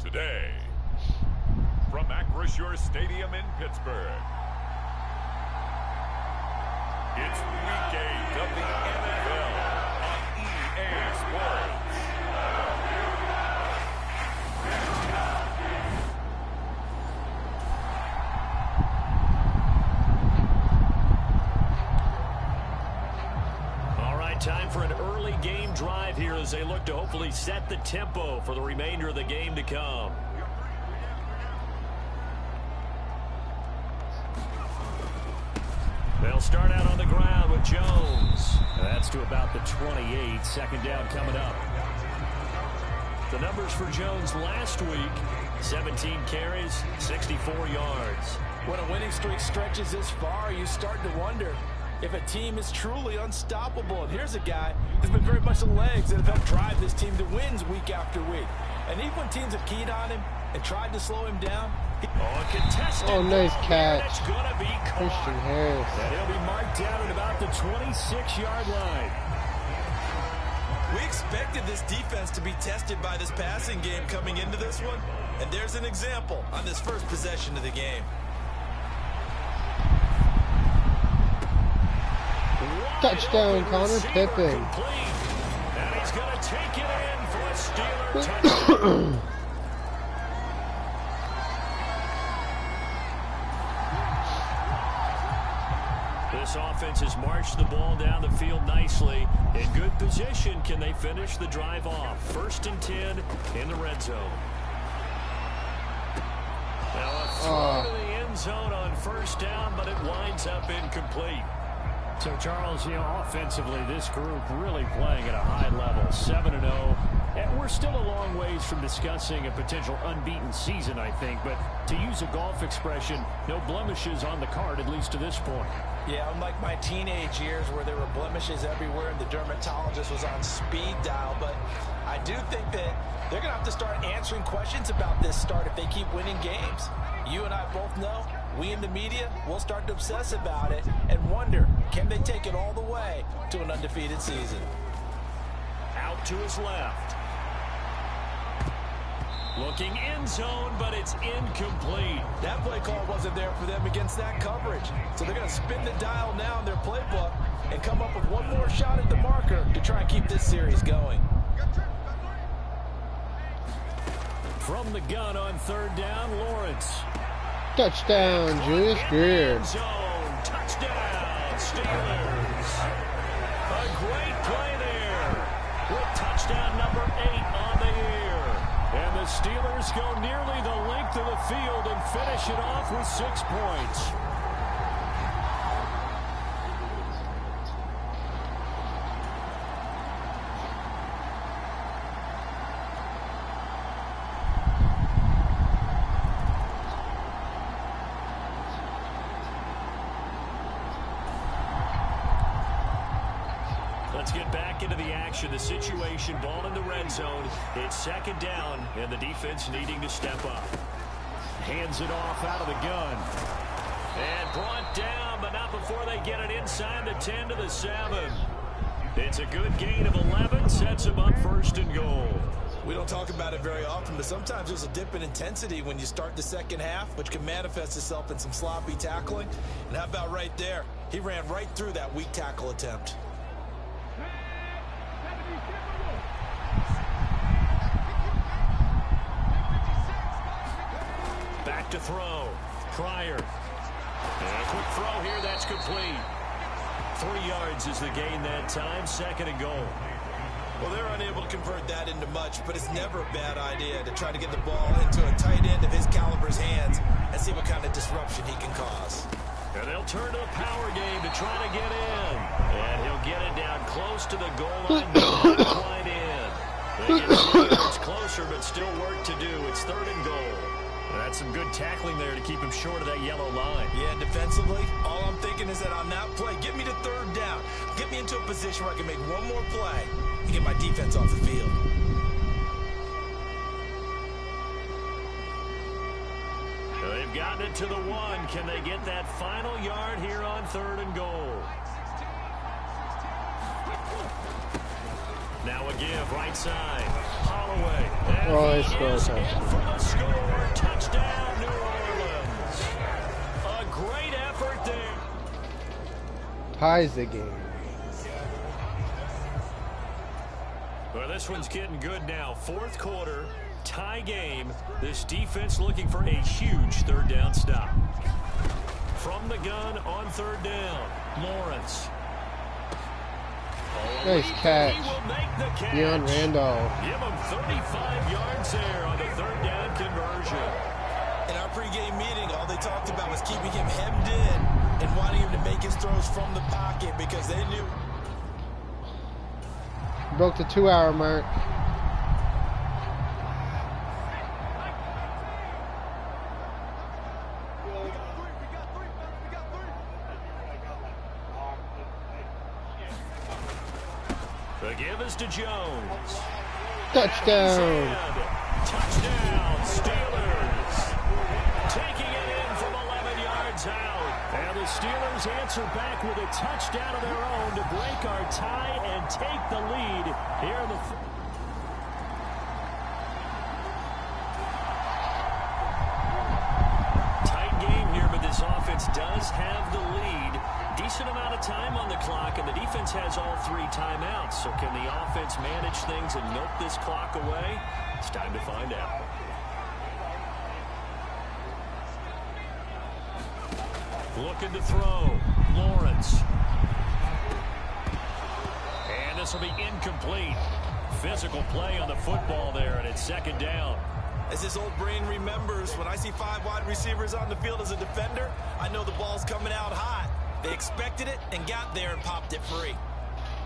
Today, from Acrisure Stadium in Pittsburgh, it's Week 8 of the NFL on EA Sports. All right, time for an early game drive here as they look to hopefully set the tempo for the remainder of the game to come. start out on the ground with Jones. That's to about the 28. Second down coming up. The numbers for Jones last week, 17 carries, 64 yards. When a winning streak stretches this far, you start to wonder if a team is truly unstoppable. And here's a guy who's been very much the legs that have helped drive this team to wins week after week. And even when teams have keyed on him and tried to slow him down. Oh, nice catch. Be Christian Harris. And he'll be marked down at about the 26-yard line. We expected this defense to be tested by this passing game coming into this one. And there's an example on this first possession of the game. Touchdown, Connor Pippen. And he's going to take it in for a Steeler touchdown. This offense has marched the ball down the field nicely. In good position, can they finish the drive off? 1st and 10 in the red zone. Now a throw to the end zone on 1st down, but it winds up incomplete. So, Charles, offensively, this group really playing at a high level, 7-0. And we're still a long ways from discussing a potential unbeaten season, I think. But to use a golf expression, no blemishes on the card, at least to this point. Yeah, unlike my teenage years where there were blemishes everywhere and the dermatologist was on speed dial. But I do think that they're going to have to start answering questions about this start if they keep winning games. You and I both know, we in the media will start to obsess about it and wonder, can they take it all the way to an undefeated season? Out to his left. Looking end zone, but it's incomplete. That play call wasn't there for them against that coverage. So they're going to spin the dial now in their playbook and come up with one more shot at the marker to try and keep this series going. From the gun on 3rd down, Lawrence. Touchdown, Julius Greer. Zone. Touchdown, Steelers. A great play there with touchdown number 8 on the year. And the Steelers go nearly the length of the field and finish it off with 6 points. Let's get back into the action. The situation, ball in the red zone. It's 2nd down, and the defense needing to step up. Hands it off out of the gun. And brought down, but not before they get it inside the 10 to the 7. It's a good gain of 11, sets them up 1st and goal. We don't talk about it very often, but sometimes there's a dip in intensity when you start the second half, which can manifest itself in some sloppy tackling. And how about right there? He ran right through that weak tackle attempt. Back to throw. Pryor. And a quick throw here. That's complete. 3 yards is the gain that time. 2nd and goal. Well, they're unable to convert that into much, but it's never a bad idea to try to get the ball into a tight end of his caliber's hands and see what kind of disruption he can cause. And they'll turn to the power game to try to get in. And he'll get it down close to the goal line, but not quite in. They get 3 yards closer, but still work to do. It's 3rd and goal. That's some good tackling there to keep him short of that yellow line. Yeah, and defensively, all I'm thinking is that on that play, get me to 3rd down. Get me into a position where I can make one more play and get my defense off the field. They've gotten it to the 1. Can they get that final yard here on 3rd and goal? Now a give, right side. Holloway. Oh, he scored a touchdown. For the score, touchdown, New Orleans. A great effort there. Ties the game. Well, this one's getting good now. 4th quarter, tie game. This defense looking for a huge 3rd down stop. From the gun on 3rd down, Lawrence. Nice catch. Deion Randolph. Give him 35 yards there on the 3rd down conversion. In our pregame meeting, all they talked about was keeping him hemmed in and wanting him to make his throws from the pocket because they knew. Broke the 2-hour mark. The give is to Jones. Touchdown. Touchdown, Steelers. Taking it in from 11 yards out. And the Steelers answer back with a touchdown of their own to break our tie and take the lead here in the... Tight game here, but this offense does have the lead. Decent amount of time on the clock, and the defense has all 3 timeouts. So can the offense manage things and milk this clock away? It's time to find out. Looking to throw. Lawrence. And this will be incomplete. Physical play on the football there, and it's second down. As his old brain remembers, when I see 5 wide receivers on the field as a defender, I know the ball's coming out hot. They expected it and got there and popped it free.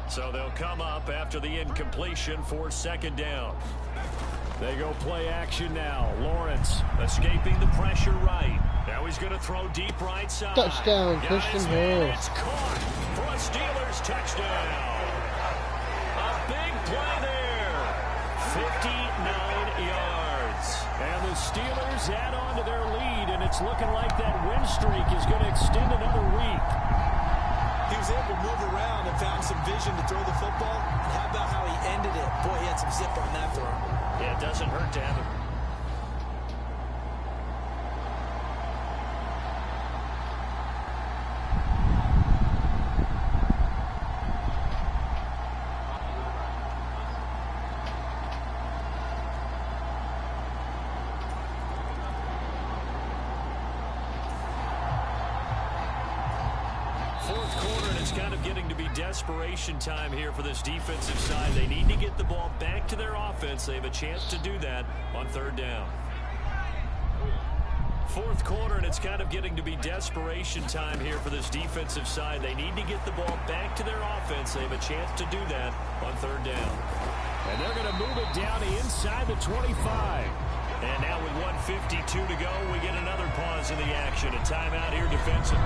So they'll come up after the incompletion for second down. They go play action now. Lawrence escaping the pressure right. Now he's going to throw deep right side. Touchdown, Christian Harris. It's caught for a Steelers touchdown. A big play there. 59 yards. And the Steelers add on to their lead, and it's looking like that win streak is going to extend another week. He was able to move around and found some vision to throw the football. And how about how he ended it? Boy, he had some zip on that throw. Yeah, it doesn't hurt to have it. Desperation time here for this defensive side. They need to get the ball back to their offense. They have a chance to do that on third down. Fourth quarter, and it's kind of getting to be desperation time here for this defensive side. They need to get the ball back to their offense. They have a chance to do that on third down. And they're going to move it down to inside the 25. And now with 1:52 to go, we get another pause in the action. A timeout here defensive.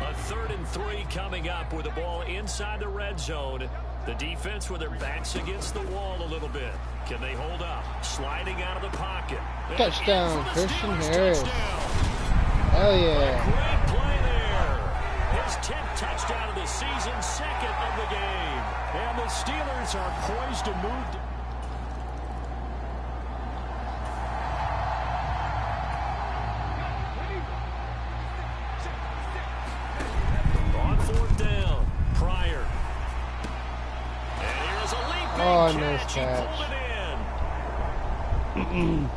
A 3rd and 3 coming up with the ball inside the red zone. The defense with their backs against the wall a little bit. Can they hold up? Sliding out of the pocket. Touchdown, Christian Harris. Hell yeah. Great play there. His 10th touchdown of the season, 2nd of the game. And the Steelers are poised to move. On 4th down, Pryor. And here's a leaping Oh, catch. nice He catch. pulled it in.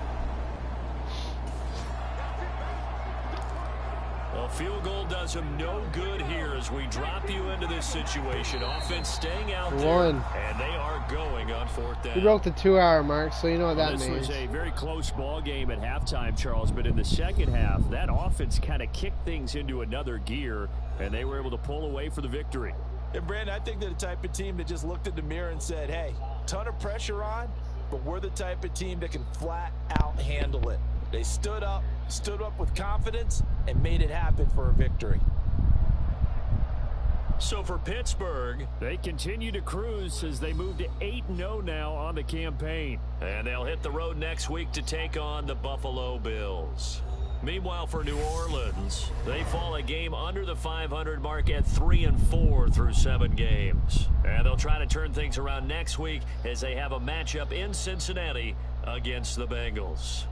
A field goal does him no good here as we drop you into this situation. Offense staying out there, and they are going on 4th down. We broke the 2-hour mark, so you know what that This means. was a very close ball game at halftime, Charles, but in the second half, that offense kind of kicked things into another gear, and they were able to pull away for the victory. And Brandon, I think they're the type of team that just looked in the mirror and said, hey, ton of pressure on, but we're the type of team that can flat out handle it. They stood up with confidence, and made it happen for a victory. So for Pittsburgh, they continue to cruise as they move to 8-0 now on the campaign. And they'll hit the road next week to take on the Buffalo Bills. Meanwhile, for New Orleans, they fall a game under the 500 mark at 3-4 through 7 games. And they'll try to turn things around next week as they have a matchup in Cincinnati against the Bengals.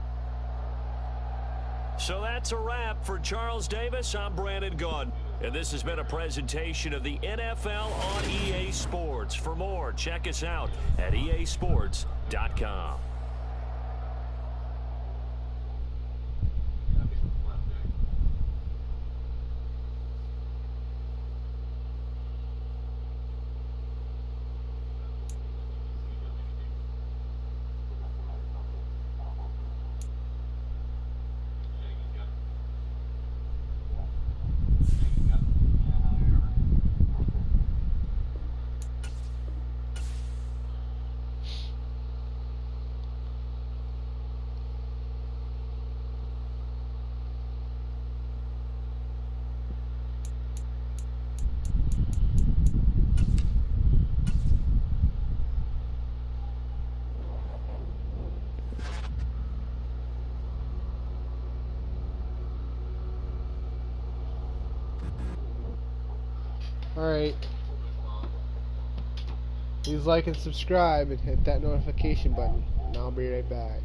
So that's a wrap for Charles Davis. I'm Brandon Gaudin. And this has been a presentation of the NFL on EA Sports. For more, check us out at easports.com. Alright. Please like and subscribe and hit that notification button. And I'll be right back.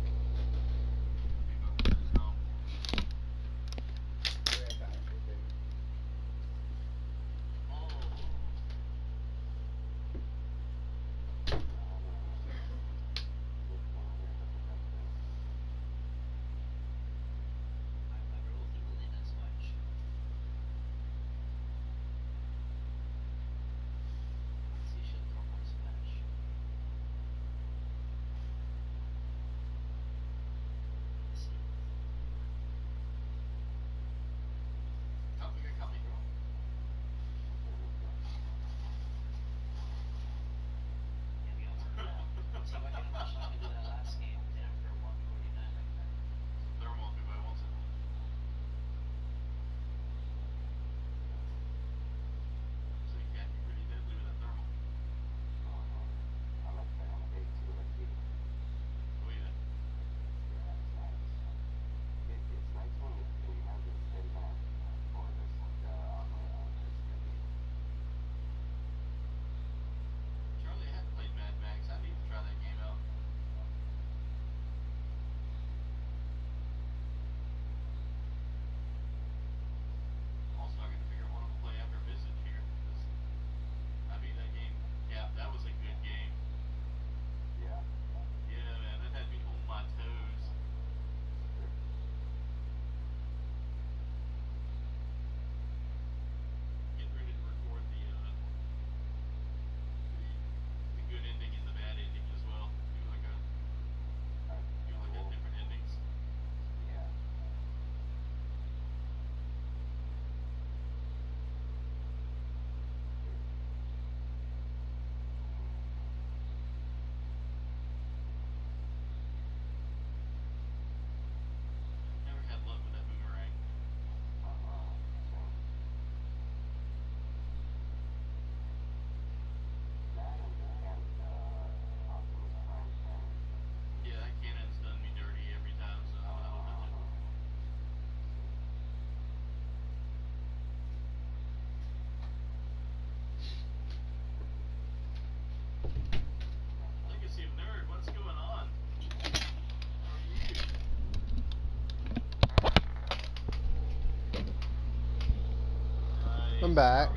I'm back.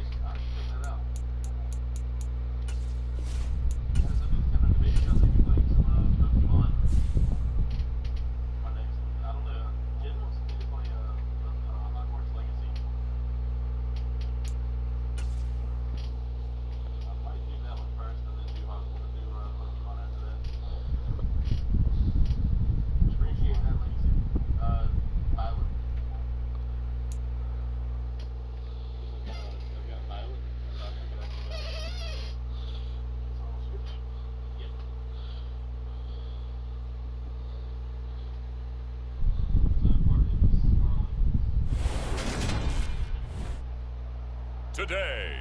Today,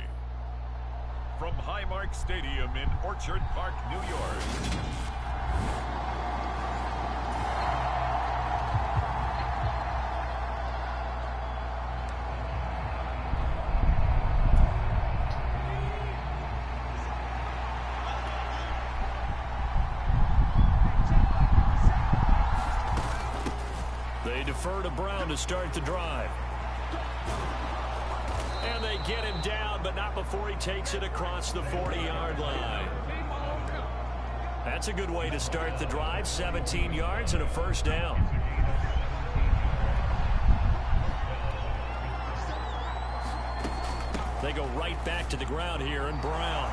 from Highmark Stadium in Orchard Park, New York. They defer to Brown to start the drive. And they get him down, but not before he takes it across the 40-yard line. That's a good way to start the drive. 17 yards and a first down. They go right back to the ground here, and Brown.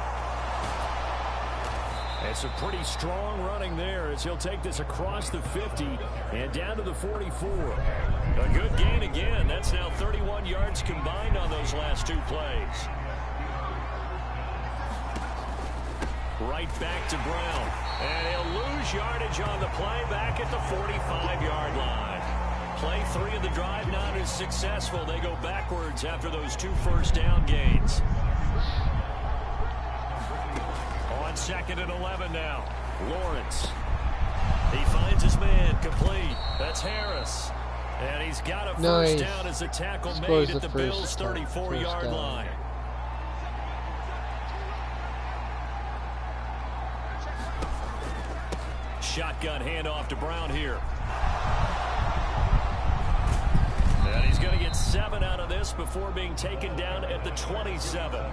It's a pretty strong running there as he'll take this across the 50 and down to the 44. A good gain again. That's now 31 yards combined on those last two plays. Right back to Brown. And he'll lose yardage on the play back at the 45-yard line. Play 3 of the drive not as successful. They go backwards after those 2 first down gains. On 2nd and 11 now. Lawrence. He finds his man complete. That's Harris. And he's got a first down as a tackle made at the Bills' 34-yard line. shotgun handoff to Brown here. And he's going to get 7 out of this before being taken down at the 27.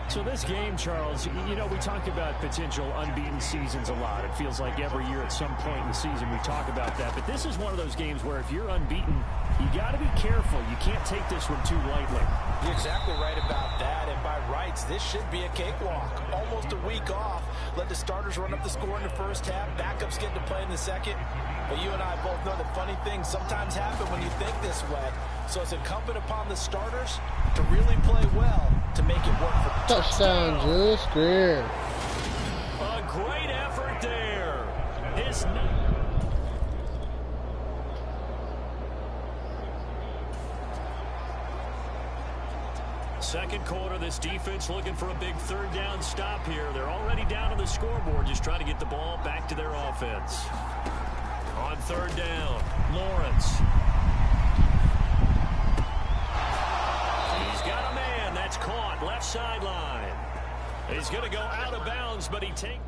So this game, Charles, you know, we talk about potential unbeaten seasons a lot. It feels like every year at some point in the season we talk about that. But this is one of those games where if you're unbeaten, you got to be careful. You can't take this one too lightly. You're exactly right about that. And by rights, this should be a cakewalk. Almost a week off. Let the starters run up the score in the first half. Backups get to play in the second. But you and I both know that funny things sometimes happen when you think this way. So it's incumbent upon the starters to really play well to make it work for them. Touchdown, Julius Greer. A great effort there. His second quarter, this defense looking for a big third down stop here. They're already down on the scoreboard, just trying to get the ball back to their offense. On third down, Lawrence. He's got a man. That's caught. Left sideline. He's going to go out of bounds, but he takes...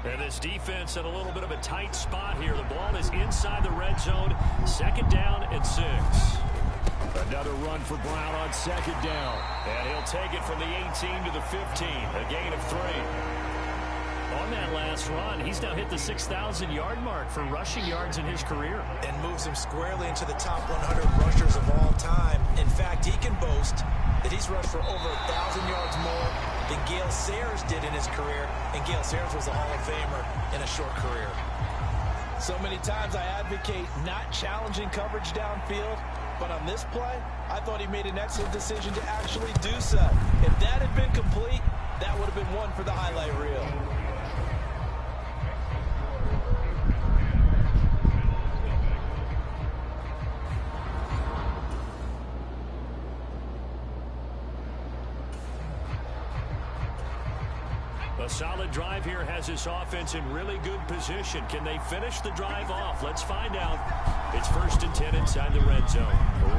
And this defense in a little bit of a tight spot here. The ball is inside the red zone. Second down and 6. Another run for Brown on second down. And he'll take it from the 18 to the 15. A gain of 3. On that last run, he's now hit the 6,000-yard mark for rushing yards in his career. And moves him squarely into the top 100 rushers of all time. In fact, he can boast that he's rushed for over 1,000 yards more than Gale Sayers did in his career. And Gale Sayers was a Hall of Famer in a short career. So many times I advocate not challenging coverage downfield. But on this play, I thought he made an excellent decision to actually do so. If that had been complete, that would have been one for the highlight reel. A solid drive here has this offense in really good position. Can they finish the drive off? Let's find out. It's 1st and 10 inside the red zone.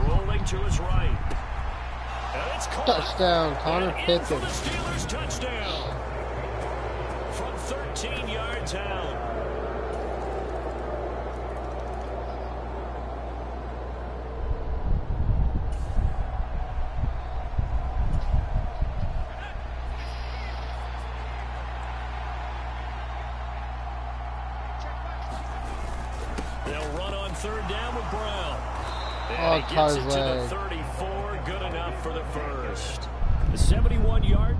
Rolling to his right. And it's caught. Touchdown, Connor And in for Pickens. the Steelers touchdown. From 13 yards out. They'll run on third down with Brown. And he gets it to the 34. Good enough for the first. The 71 yard.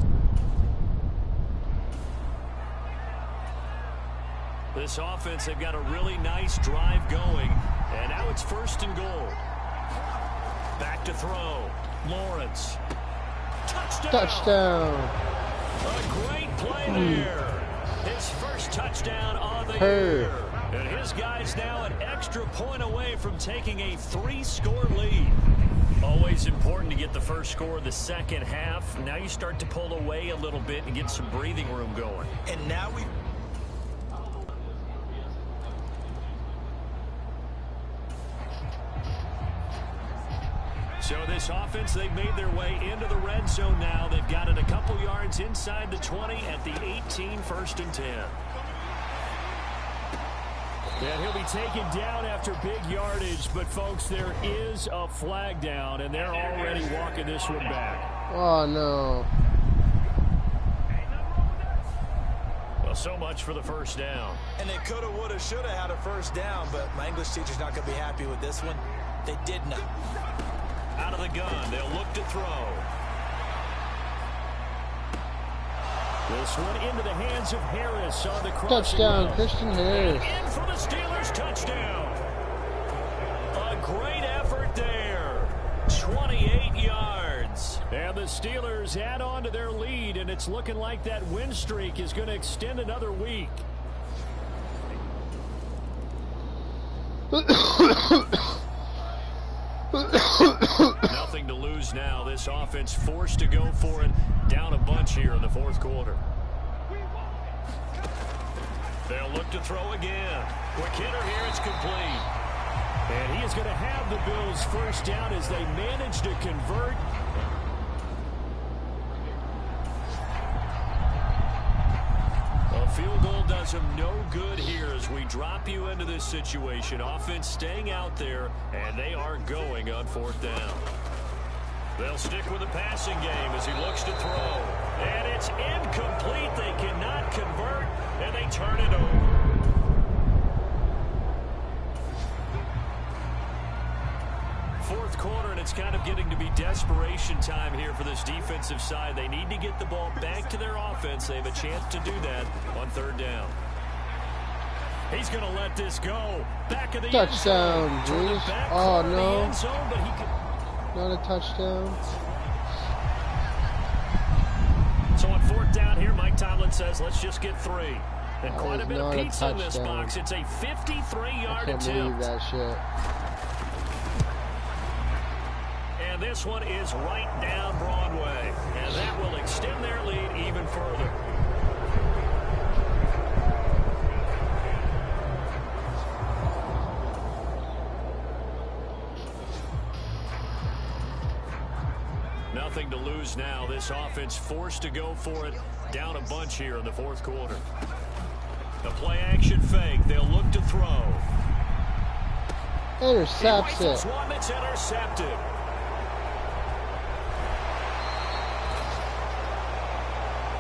This offense, they've got a really nice drive going. And now it's 1st and goal. Back to throw. Lawrence. Touchdown. Touchdown. A great play there. His first touchdown of the year. And his guy's now an extra point away from taking a 3-score lead. Always important to get the first score of the second half. Now you start to pull away a little bit and get some breathing room going. And now we... So this offense, they've made their way into the red zone now. They've got it a couple yards inside the 20 at the 18, 1st and 10. And he'll be taken down after big yardage, but folks, there is a flag down, and they're already walking this one back. Oh, no. Well, so much for the first down. And they coulda, woulda, shoulda had a first down, but my English teacher's not going to be happy with this one. They did not. Out of the gun, they'll look to throw. This one into the hands of Harris on the crossing Touchdown, route. Christian Harris. In for the Steelers touchdown. A great effort there. 28 yards. And the Steelers add on to their lead, and it's looking like that win streak is going to extend another week. Nothing to lose now. This offense forced to go for it. Down a bunch here in the 4th quarter. They'll look to throw again. Quick hitter here. It's complete. And he is going to have the Bills first down as they manage to convert. does them no good here as we drop you into this situation. Offense staying out there, and they are going on 4th down. They'll stick with the passing game as he looks to throw. And it's incomplete. They cannot convert, and they turn it over. Fourth quarter, and it's kind of getting to be desperation time here for this defensive side. They need to get the ball back to their offense. They have a chance to do that on 3rd down. He's going to let this go. Back of the touchdown, end zone. jeez. Oh, no. End zone, but he can... Not a touchdown. So on 4th down here, Mike Tomlin says, let's just get 3. And That quite a is bit of not a pizza in this touchdown. box. It's a 53-yard I can't believe attempt. that shit. And this one is right down Broadway. And that will extend their lead even further. Nothing to lose now. This offense forced to go for it. Down a bunch here in the 4th quarter. The play-action fake. They'll look to throw. Intercepts it. One that's intercepted.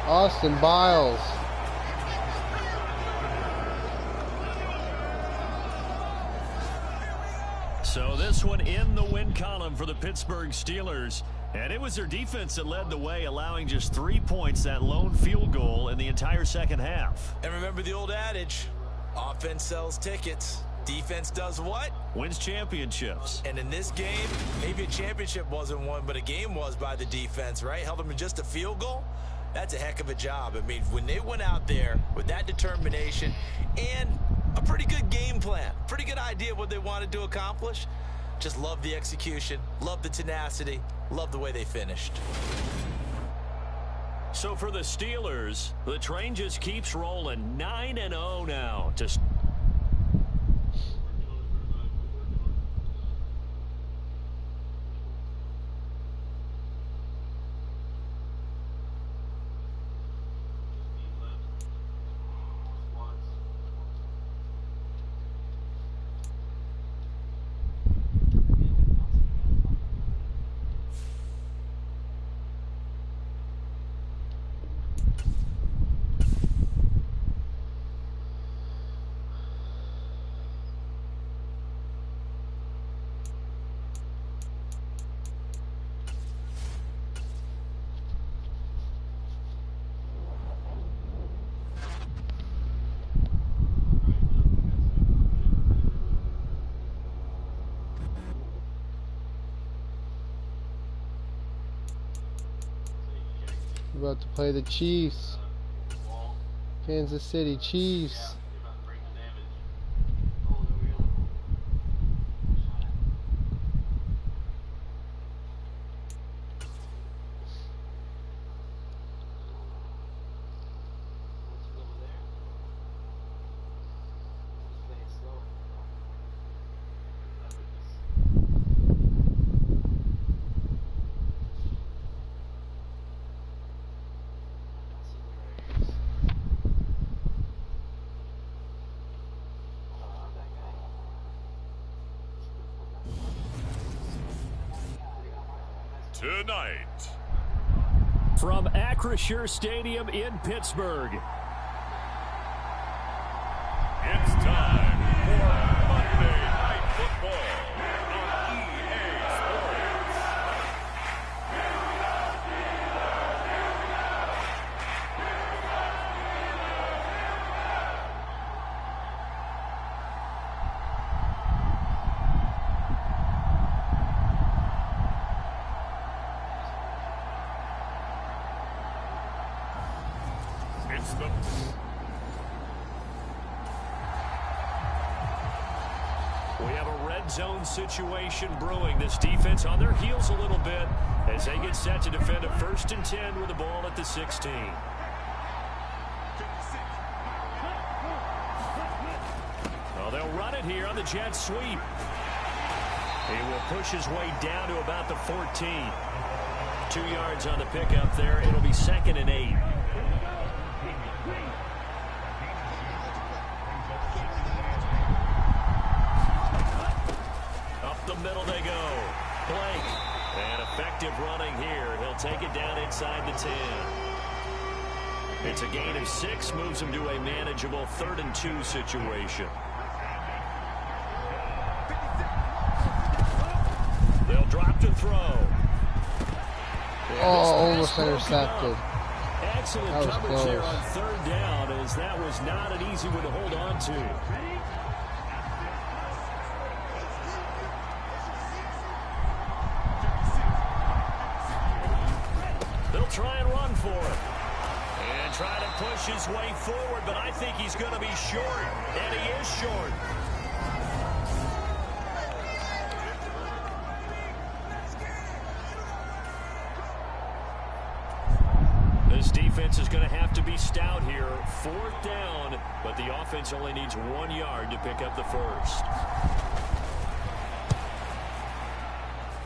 Austin Biles. So this one in the win column for the Pittsburgh Steelers. And it was their defense that led the way, allowing just 3 points, that lone field goal in the entire second half. And remember the old adage, offense sells tickets. Defense does what? Wins championships. And in this game, maybe a championship wasn't won, but a game was by the defense, right? Held them to just a field goal. That's a heck of a job. I mean, when they went out there with that determination and a pretty good game plan, pretty good idea of what they wanted to accomplish, just love the execution, love the tenacity, love the way they finished. So for the Steelers, the train just keeps rolling. 9-0 now. About to play the Chiefs. Kansas City Chiefs. Tonight, from Acrisure Stadium in Pittsburgh, it's time for Monday Night Football on EA Sports. It's the We have a red zone situation brewing. This defense on their heels a little bit as they get set to defend a 1st and 10 with the ball at the 16. Well, they'll run it here on the jet sweep. He will push his way down to about the 14. 2 yards on the pickup there. It'll be 2nd and 8. middle they go. Blake. And effective running here. He'll take it down inside the 10. It's a gain of 6, moves him to a manageable 3rd and 2 situation. They'll drop to throw. Oh, almost intercepted. Excellent coverage there on 3rd down, as that was not an easy one to hold on to. They'll try and run for it. And try to push his way forward, but I think he's going to be short, and he is short. This defense is going to have to be stout here. 4th down, but the offense only needs 1 yard to pick up the first.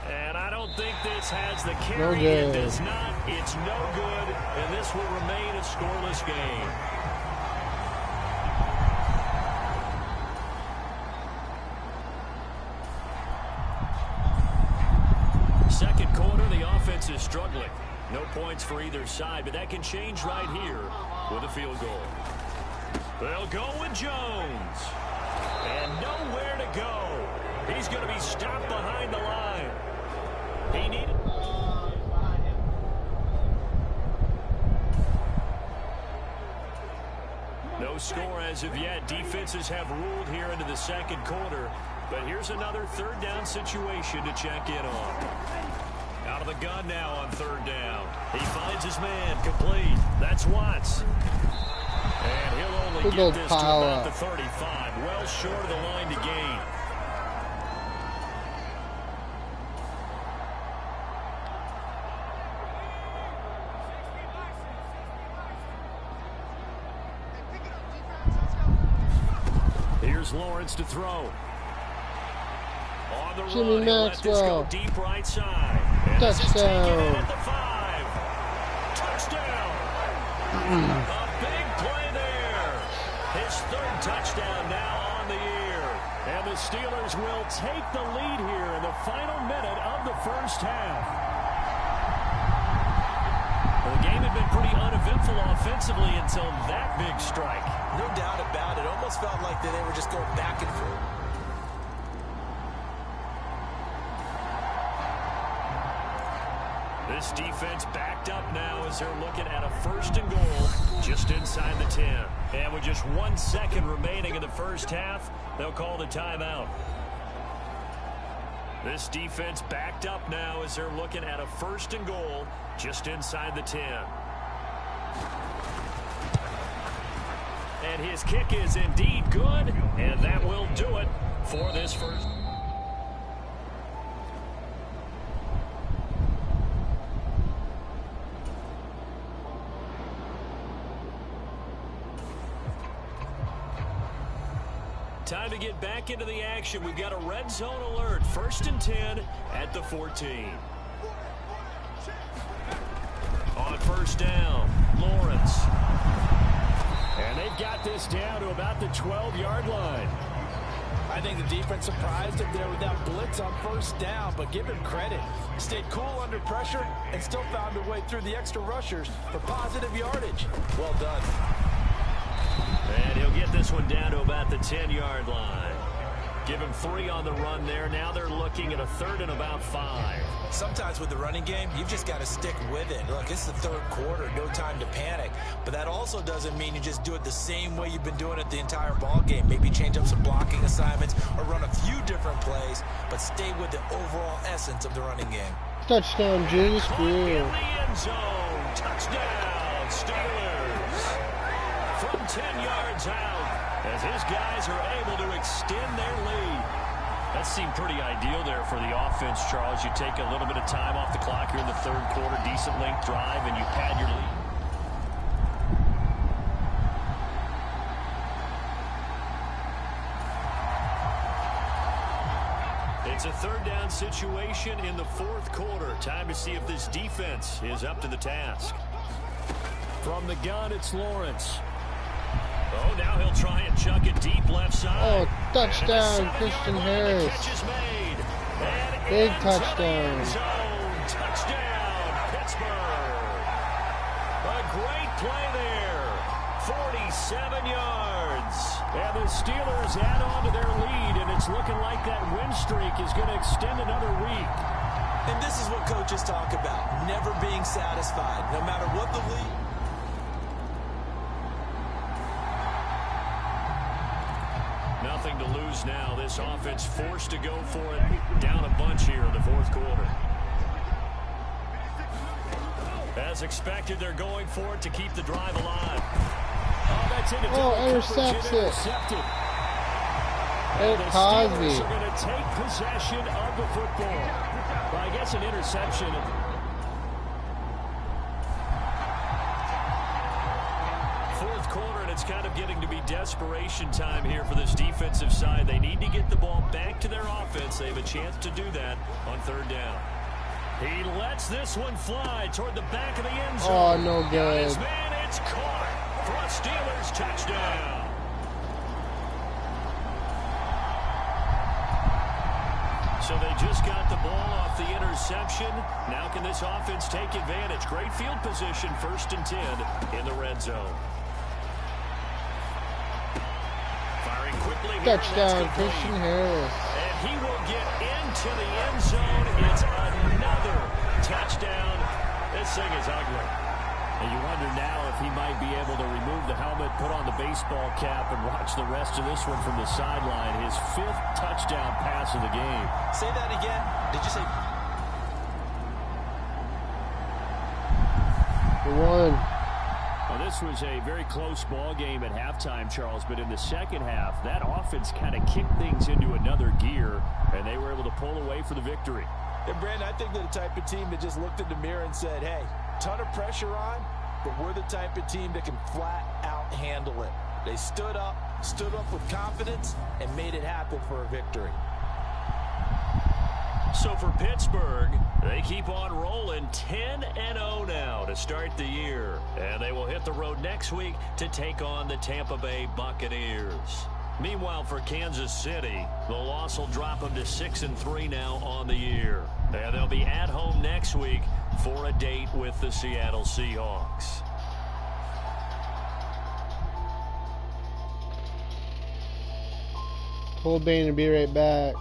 And I don't think this has the carry. It does not. It's no good, and this will remain a scoreless game. Second quarter, the offense is struggling. No points for either side, but that can change right here with a field goal. They'll go with Jones. And nowhere to go. He's going to be stopped behind the line. He needed... No score as of yet. Defenses have ruled here into the second quarter. But here's another 3rd down situation to check in on. Out of the gun now on 3rd down. He finds his man, complete. That's Watts. And he'll only get this to about the 35. Well short of the line to gain. Here's Lawrence to throw. On the Jimmy run, Maxwell. Go deep right side. Touchdown. At the 5. Touchdown. A big play there. His 3rd touchdown now on the year. And the Steelers will take the lead here in the final minute of the first half. Well, the game had been pretty uneventful offensively until that big strike. No doubt about it. Almost felt like they were just going back and forth. This defense backed up now as they're looking at a 1st and goal just inside the 10. And with just 1 second remaining in the first half, they'll call the timeout. This defense backed up now as they're looking at a 1st and goal just inside the 10. And his kick is indeed good, and that will do it for this first. Time to get back into the action. We've got a red zone alert. 1st and 10 at the 14. On 1st down, Lawrence. And they've got this down to about the 12-yard line. I think the defense surprised him there with that blitz on 1st down, but give him credit. Stayed cool under pressure and still found a way through the extra rushers for positive yardage. Well done. And he'll get this one down to about the 10-yard line. Give him 3 on the run there. Now they're looking at a 3rd and about 5. Sometimes with the running game, you've just got to stick with it. Look, it's the 3rd quarter, no time to panic. But that also doesn't mean you just do it the same way you've been doing it the entire ball game. Maybe change up some blocking assignments or run a few different plays, but stay with the overall essence of the running game. Touchdown, Julius In the end zone. Touchdown, Steelers. From 10 yards out, as his guys are able to extend their lead. That seemed pretty ideal there for the offense, Charles. You take a little bit of time off the clock here in the 3rd quarter, decent length drive, and you pad your lead. It's a 3rd down situation in the 4th quarter. Time to see if this defense is up to the task. From the gun, it's Lawrence. Oh, now he'll try and chuck it deep left side. Oh, touchdown, Christian Harris. The catch is made. Big into touchdown. the end zone. Touchdown, Pittsburgh. A great play there. 47 yards. And the Steelers add on to their lead, and it's looking like that win streak is going to extend another week. And this is what coaches talk about, never being satisfied, no matter what the lead. Nothing to lose now. This offense forced to go for it. Down a bunch here in the fourth quarter. As expected, they're going for it to keep the drive alive. Oh, that's into double intercepts coverage, it. intercepted. Oh, And the Cosby. Steelers are going to take possession of the football. Well, I guess an interception. Fourth quarter, and it's kind of getting to be desperation time here for this defensive side. They need to get the ball back to their offense. They have a chance to do that on third down. He lets this one fly toward the back of the end zone. Oh, no good. His man, it's caught for a Steelers touchdown. So they just got the ball off the interception. Now can this offense take advantage? Great field position, 1st and 10 in the red zone. Firing quickly here. Touchdown, Christian Harris. And he will get into the end zone. It's another touchdown. This thing is ugly. And you wonder now if he might be able to remove the helmet, put on the baseball cap, and watch the rest of this one from the sideline. His 5th touchdown pass of the game. Say that again. Did you say? The one. Well, this was a very close ball game at halftime, Charles, but in the second half, that offense kind of kicked things into another gear, and they were able to pull away for the victory. And Brandon, I think they're the type of team that just looked in the mirror and said, hey, ton of pressure on, but we're the type of team that can flat out handle it. They stood up with confidence, and made it happen for a victory. So for Pittsburgh, they keep on rolling 10-0 now to start the year. And they will hit the road next week to take on the Tampa Bay Buccaneers. Meanwhile, for Kansas City, the loss will drop them to 6-3 now on the year. And they'll be at home next week for a date with the Seattle Seahawks. Told Bane to be right back.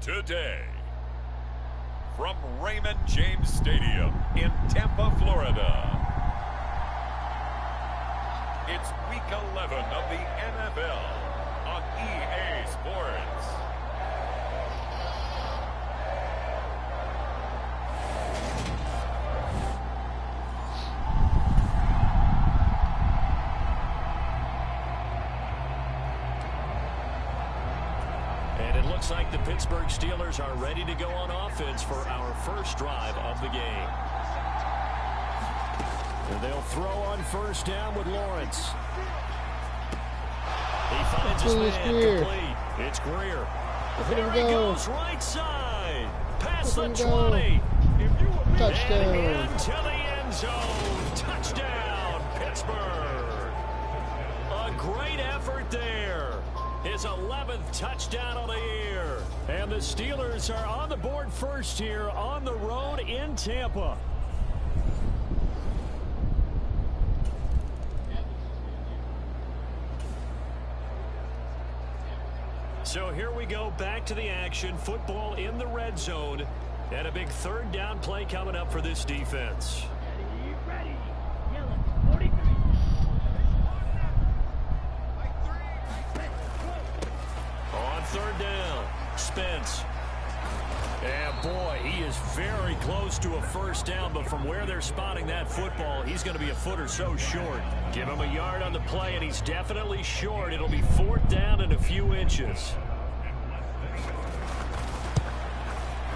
Today, from Raymond James Stadium in Tampa, Florida, it's Week 11 of the NFL on EA Sports. Looks like the Pittsburgh Steelers are ready to go on offense for our first drive of the game. And they'll throw on first down with Lawrence. He finds his man complete. It's Greer. There he goes, right side. Past the 20. Touchdown. And to the end zone. Touchdown, Pittsburgh. A great effort there. His 11th touchdown of the year. And the Steelers are on the board first here on the road in Tampa. So here we go, back to the action. Football in the red zone. And a big third down play coming up for this defense. Ready. Yellow, 43. On third down, Spence. And boy, he is very close to a first down, but from where they're spotting that football, he's going to be a foot or so short. Give him a yard on the play, and he's definitely short. It'll be fourth down and a few inches.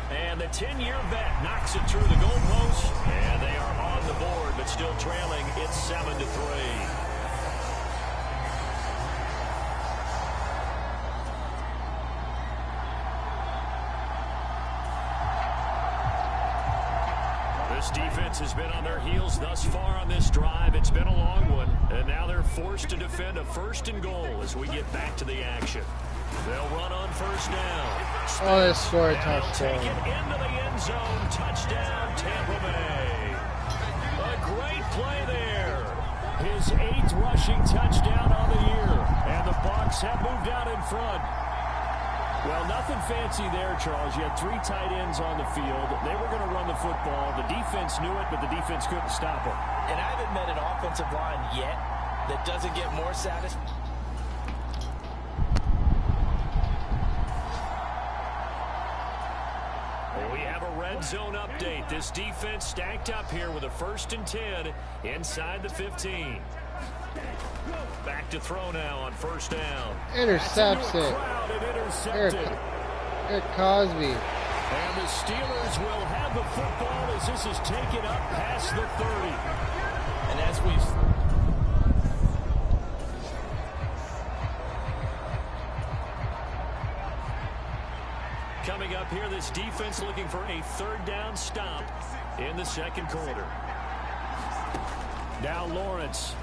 And the 10-year vet knocks it through the goalpost, and they are on the board, but still trailing. It's 7-3. This defense has been on their heels thus far on this drive. It's been a long one, and now they're forced to defend a first and goal as we get back to the action. They'll run on first down. Oh, they score a touchdown. Take it into the end zone. Touchdown, Tampa Bay. A great play there. His 8th rushing touchdown on the year, and the Bucs have moved out in front. Well, nothing fancy there, Charles. You had 3 tight ends on the field. They were going to run the football. The defense knew it, but the defense couldn't stop it. And I haven't met an offensive line yet that doesn't get more satisfied. We have a red zone update. This defense stacked up here with a 1st and 10 inside the 15. Back to throw now on first down. Intercepts it. Eric Cosby. And the Steelers will have the football as this is taken up past the 30. And as we've... Coming up here, this defense looking for a third down stop in the second quarter. Now Lawrence.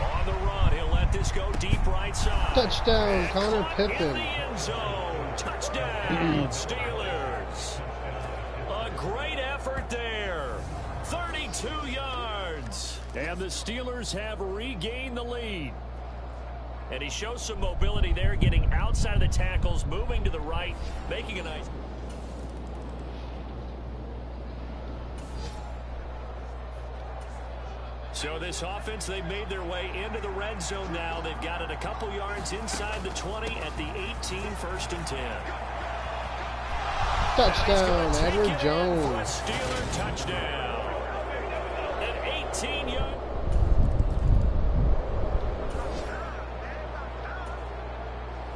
On the run, he'll let this go deep right side. Touchdown, Connor Pippen. In the end zone. Touchdown, Steelers. A great effort there. 32 yards. And the Steelers have regained the lead. And he shows some mobility there, getting outside of the tackles, moving to the right, making a nice... So this offense, they've made their way into the red zone now. They've got it a couple yards inside the 20 at the 18, 1st and 10. Touchdown, Edward Jones. Steeler touchdown. An 18-yard.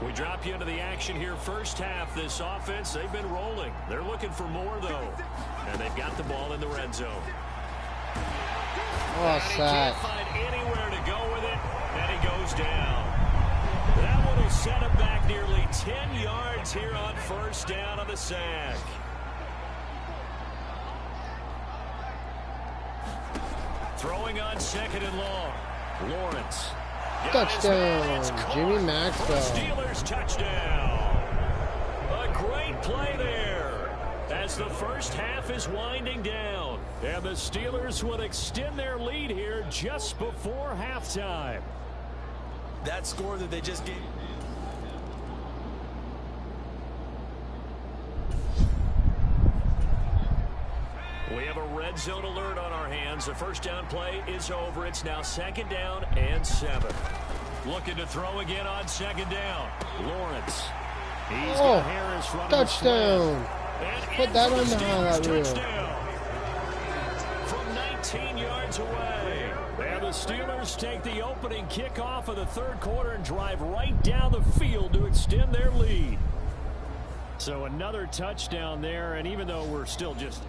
We drop you into the action here first half. This offense, they've been rolling. They're looking for more, though. And they've got the ball in the red zone. Oh, And he sack. can't find anywhere to go with it, and he goes down. That one will set him back nearly 10 yards here on first down on the sack. Throwing on second and long. Lawrence. Touchdown, Jimmy Maxwell. Steelers touchdown. A great play there as the first half is winding down. And the Steelers will extend their lead here just before halftime. That score that they just gave. We have a red zone alert on our hands. The first down play is over. It's now second down and 7. Looking to throw again on second down. Lawrence. He's Oh, got Harris running touchdown. And Put in that for on the Steelers highlight reel. touchdown. From 19 yards away. And the Steelers take the opening kickoff of the third quarter and drive right down the field to extend their lead. So another touchdown there, and even though we're still just...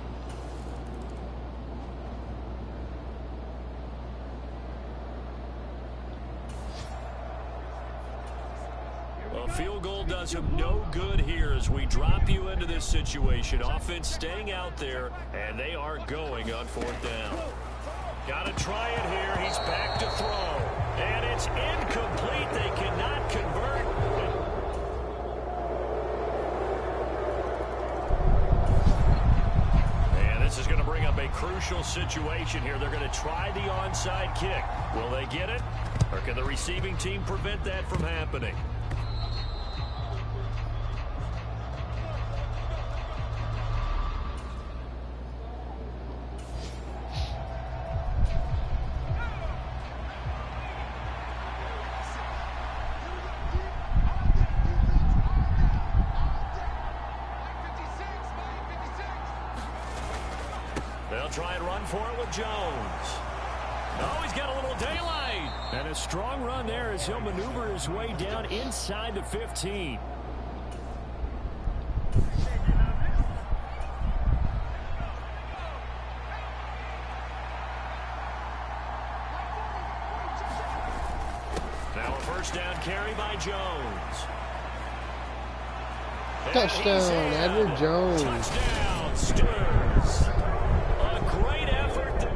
A field goal does him no good here as we drop you into this situation. Offense staying out there, and they are going on fourth down. Got to try it here. He's back to throw. And it's incomplete. They cannot convert. And this is going to bring up a crucial situation here. They're going to try the onside kick. Will they get it? Or can the receiving team prevent that from happening? They'll try and run for it with Jones. Oh, he's got a little daylight. And a strong run there as he'll maneuver his way down inside the 15. Now a first down carry by Jones. Touchdown, Edward Jones. Touchdown, Steelers. A great effort.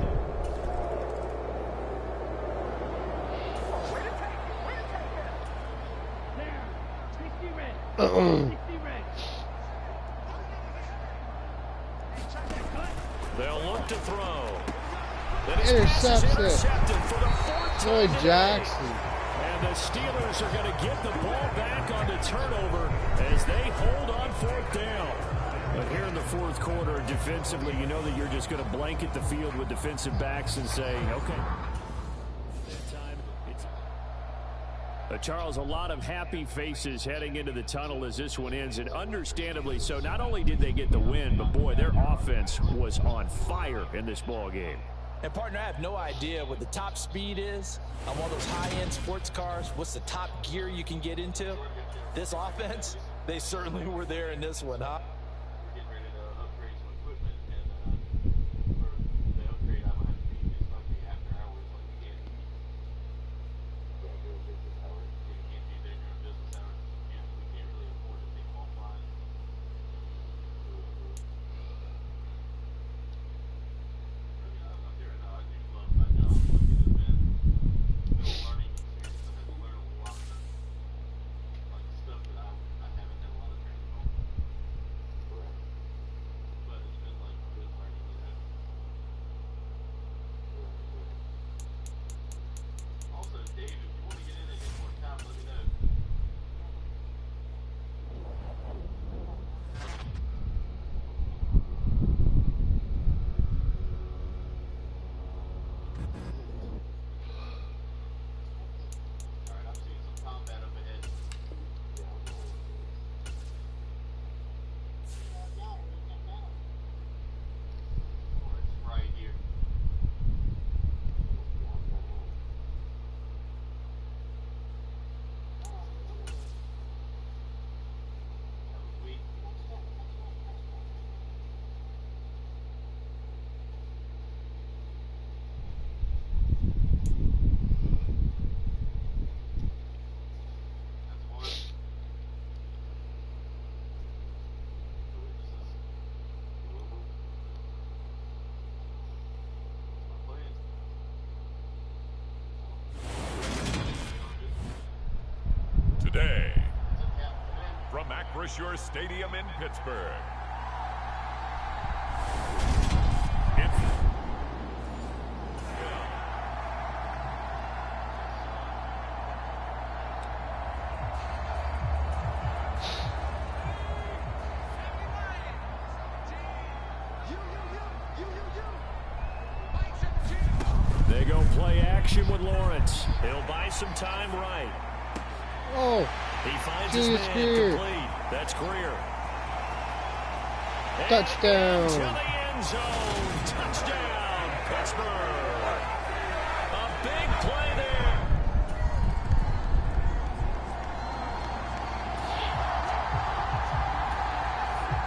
They'll look to throw. Intercepted. For the 14th Roy today. Jackson. And the Steelers are going to get the ball back on the turnover as they hold on fourth down. But here in the fourth quarter, defensively, you know that you're just going to blanket the field with defensive backs and say, okay. That time, Charles, a lot of happy faces heading into the tunnel as this one ends, and understandably so. Not only did they get the win, but boy, their offense was on fire in this ball game. And partner, I have no idea what the top speed is on one of those high-end sports cars. What's the top gear you can get into? This offense, they certainly were there in this one, huh? We're getting ready to upgrade some equipment, and for the upgrade, I'm gonna have to be it's gonna be after hours, like we can't. We can't do business hours. We can't be there during business hours. We can't really afford to take them offline. I'm there now. I do love my job. It has been a learning experience. I had to learn a lot of like stuff that I haven't had a lot of training on. Acrisure Stadium in Pittsburgh. They go play action with Lawrence. He'll buy some time right. Oh, He finds his man complete. That's Greer. touchdown. To the end zone. Touchdown, Pittsburgh. A big play there.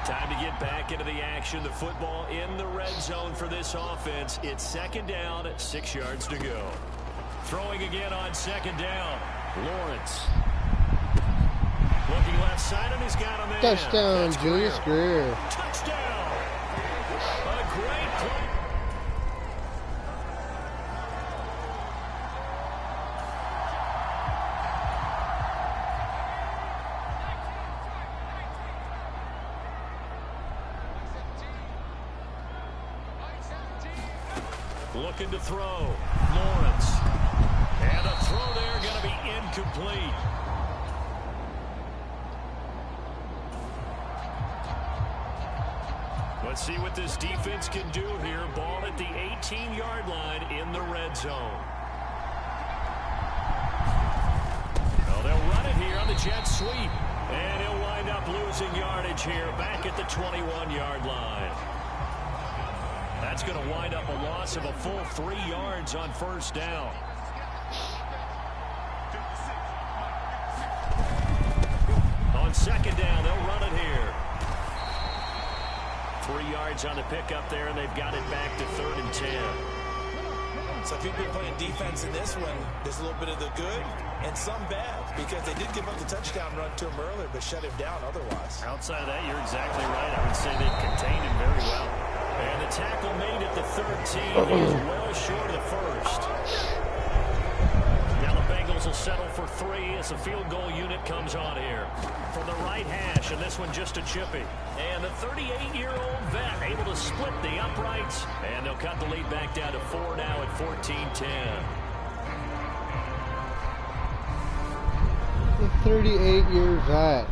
Time to get back into the action. The football in the red zone for this offense. It's second down, 6 yards to go. Throwing again on second down. Lawrence. Looking left side, and he's got a man. Touchdown, That's Julius Greer. Touchdown. A great play. Looking to throw. Lawrence. And a throw there going to be incomplete. Let's see what this defense can do here. Ball at the 18-yard line in the red zone. Oh, they'll run it here on the jet sweep. And he'll wind up losing yardage here back at the 21-yard line. That's going to wind up a loss of a full 3 yards on first down. On second down, they'll run it here. 3 yards on the pickup there, and they've got it back to 3rd and 10. So if you've been playing defense in this one, there's a little bit of the good and some bad, because they did give up the touchdown run to him earlier, but shut him down otherwise. Outside of that, you're exactly right. I would say they've contained him very well. And the tackle made at the 13. He is well short of the first. Now the Bengals will settle for 3 as the field goal unit comes on here. From the right hash, and this one just a chippy. And the 38-year-old vet able to split the uprights. And they'll cut the lead back down to 4 now at 14-10. The 38-year vet.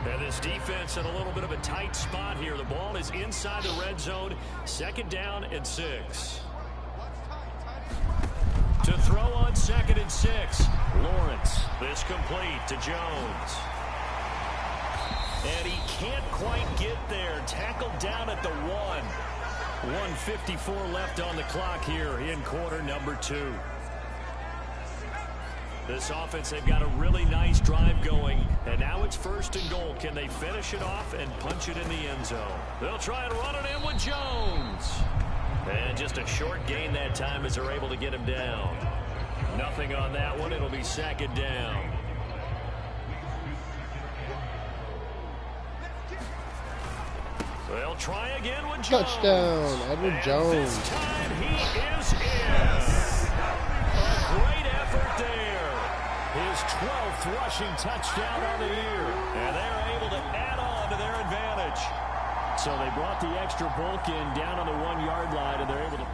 And this defense in a little bit of a tight spot here. The ball is inside the red zone. 2nd down and 6. To throw on 2nd and 6. Lawrence. This complete to Jones. And he can't quite get there. Tackled down at the 1. 1:54 left on the clock here in quarter number 2. This offense, they've got a really nice drive going, and now it's 1st and goal. Can they finish it off and punch it in the end zone? They'll try and run it in with Jones. And just a short gain that time as they're able to get him down. Nothing on that one. It'll be 2nd down. They'll try again with Jones. Touchdown, Edward And Jones. this time he is in. A great effort there. His 12th rushing touchdown on the year. And they're able to add on to their advantage. So they brought the extra bulk in down on the 1-yard line, and they're able to.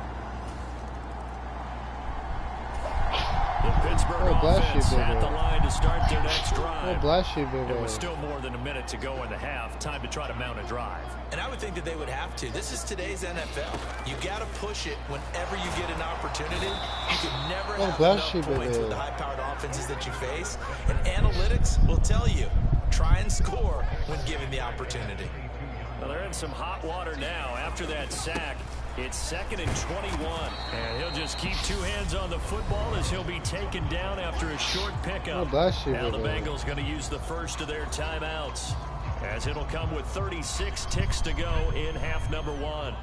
The Pittsburgh offense at the line to start their next drive. Oh, bless you, baby. It was still more than a minute to go in the half. Time to try to mount a drive. And I would think that they would have to. This is today's NFL. You got to push it whenever you get an opportunity. You can never have enough points with the high-powered offenses that you face. And analytics will tell you, try and score when given the opportunity. Well, they're in some hot water now after that sack. It's 2nd and 21. And he'll just keep 2 hands on the football as he'll be taken down after a short pickup. Oh, bless you, now the baby. Bengals going to use the first of their timeouts, as it'll come with 36 ticks to go in half number 1.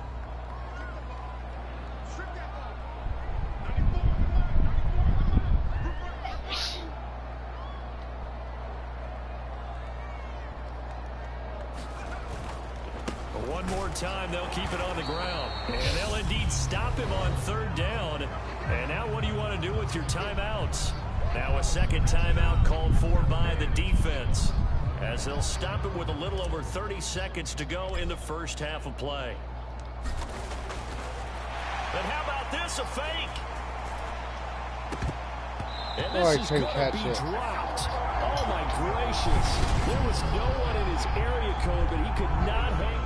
One more time, they'll keep it on the ground. And they'll indeed stop him on third down. And now what do you want to do with your timeouts? Now a second timeout called for by the defense, as they'll stop it with a little over 30 seconds to go in the first half of play. And how about this, a fake? And this is going to be dropped. Oh, my gracious. There was no one in his area code, but he could not hang.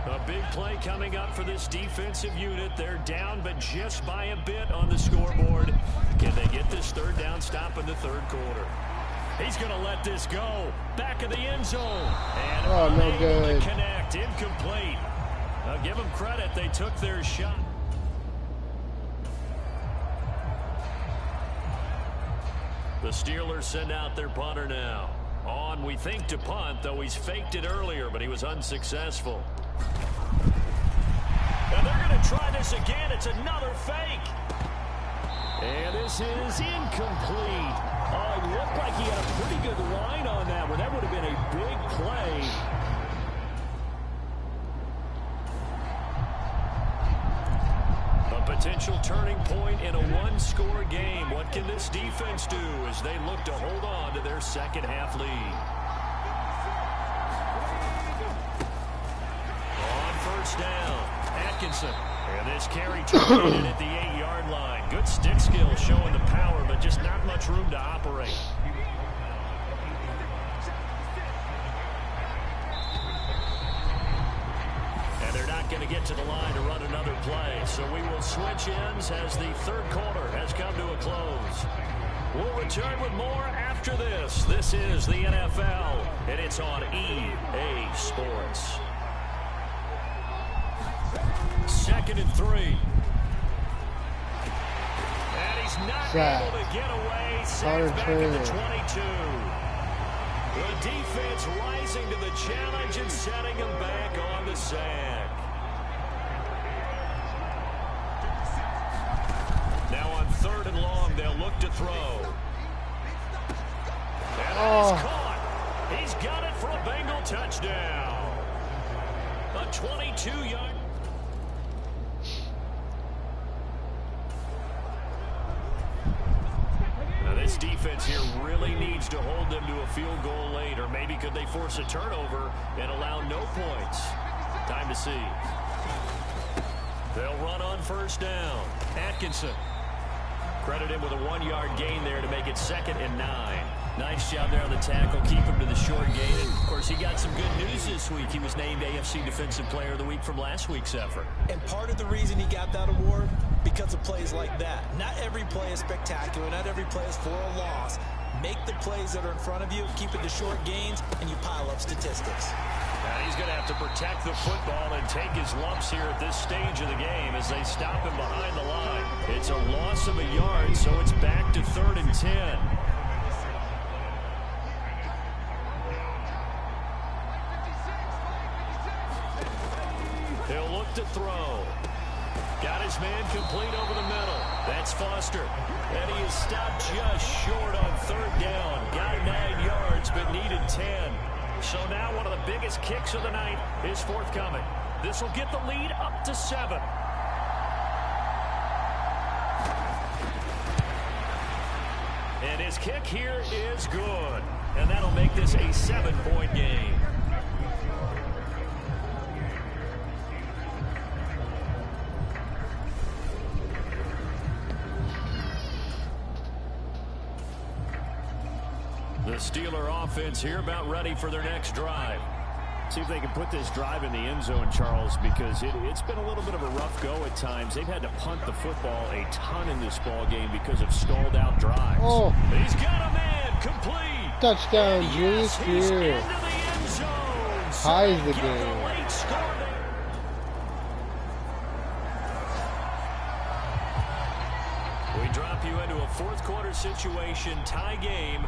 A big play coming up for this defensive unit. They're down, but just by a bit on the scoreboard. Can they get this third down stop in the third quarter? He's going to let this go. Back of the end zone. And no good. To connect. Incomplete. Now give them credit. They took their shot. The Steelers send out their punter now. On, we think, to punt, though he's faked it earlier, but he was unsuccessful. And they're going to try this again. It's another fake. And this is incomplete. Oh, it looked like he had a pretty good line on that one. That would have been a big play. A potential turning point in a one-score game. What can this defense do as they look to hold on to their second half lead? On first down, Atkinson. And this carry terminated at the 8-yard line. Good stick skill showing the power, but just not much room to operate. And they're not going to get to the line to run another play. So we will switch ends as the third quarter has come to a close. We'll return with more after this. This is the NFL, and it's on EA Sports. 2nd and 3. And he's not able to get away. Sacked back at the 22. The defense rising to the challenge and setting him back on the sack. Now on 3rd and long, they'll look to throw. And that is caught. He's got it for a Bengal touchdown. A 22-yard. This defense here really needs to hold them to a field goal late, or maybe could they force a turnover and allow no points? Time to see. They'll run on first down. Atkinson. Credit him with a 1-yard gain there to make it 2nd and 9. Nice job there on the tackle. Keep him to the short gain. And, of course, he got some good news this week. He was named AFC Defensive Player of the Week from last week's effort. And part of the reason he got that award, because of plays like that. Not every play is spectacular. Not every play is for a loss. Make the plays that are in front of you, keep it to short gains, and you pile up statistics. Now he's going to have to protect the football and take his lumps here at this stage of the game as they stop him behind the line. It's a loss of a yard, so it's back to 3rd and 10. He'll look to throw. Got his man complete over the middle. That's Foster. And he is stopped just short on 3rd down. Got 9 yards, but needed 10. So now one of the biggest kicks of the night is forthcoming. This will get the lead up to 7. And his kick here is good. And that'll make this a 7-point game. The Steeler offense here about ready for their next drive. See if they can put this drive in the end zone, Charles, because it's been a little bit of a rough go at times. They've had to punt the football a ton in this ball game because of stalled out drives. Oh. He's got a man complete. Touchdown, Julius Spear. Ties the game. We drop you into a fourth quarter situation, tie game.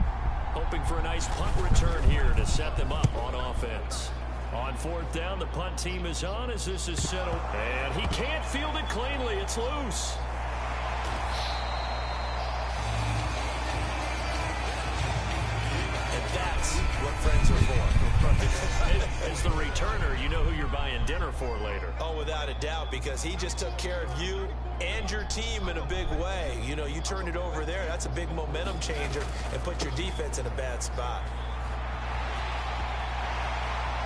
Hoping for a nice punt return here to set them up on offense. On 4th down, the punt team is on as this is settled. And he can't field it cleanly. It's loose. As the returner, you know who you're buying dinner for later. Oh, without a doubt, because he just took care of you and your team in a big way. You know, you turned it over there. That's a big momentum changer and put your defense in a bad spot.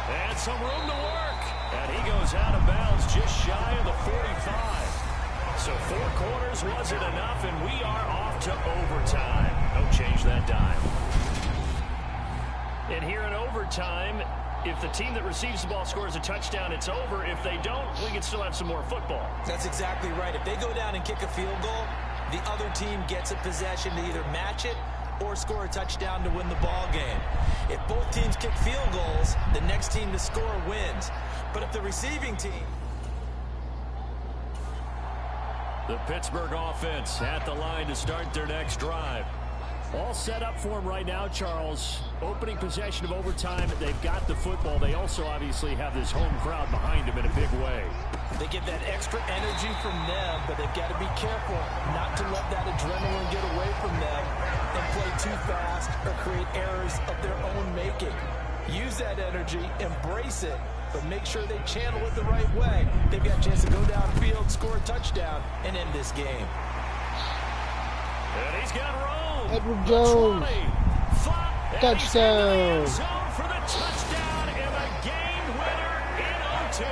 And some room to work. And he goes out of bounds just shy of the 45. So 4 quarters wasn't enough, and we are off to overtime. Don't change that dime. And here in overtime, if the team that receives the ball scores a touchdown, it's over. If they don't, we can still have some more football. That's exactly right. If they go down and kick a field goal, the other team gets a possession to either match it or score a touchdown to win the ball game. If both teams kick field goals, the next team to score wins. But if the receiving team... The Pittsburgh offense at the line to start their next drive. All set up for them right now, Charles. Opening possession of overtime. They've got the football. They also obviously have this home crowd behind them in a big way. They get that extra energy from them, but they've got to be careful not to let that adrenaline get away from them and play too fast or create errors of their own making. Use that energy, embrace it, but make sure they channel it the right way. They've got a chance to go downfield, score a touchdown, and end this game. And he's got room. Edward Jones. 20, touchdown. For the touchdown and a game winner in OT.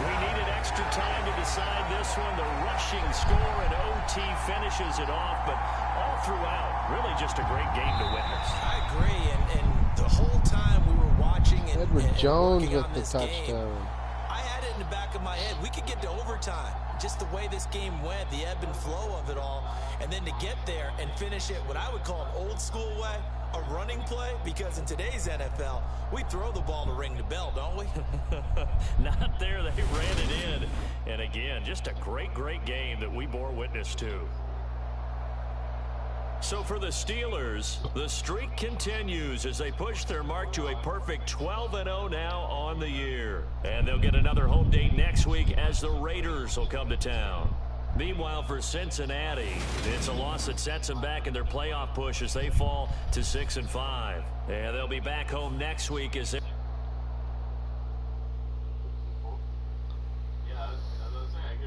We needed extra time to decide this one. The rushing score in OT finishes it off, but all throughout, really just a great game to witness. I agree, and the whole time we were watching and Edward Jones working with on the this touchdown. game, I had it in the back of my head. We could get to overtime. Just the way this game went, the ebb and flow of it all, and then to get there and finish it what I would call an old school way, a running play, because in today's NFL, we throw the ball to ring the bell, don't we? Not there. They ran it in. And again, just a great, great game that we bore witness to. So for the Steelers, the streak continues as they push their mark to a perfect 12-0 now on the year. And they'll get another home date next week as the Raiders will come to town. Meanwhile, for Cincinnati, it's a loss that sets them back in their playoff push as they fall to 6-5. And they'll be back home next week as they... Yeah, I was saying,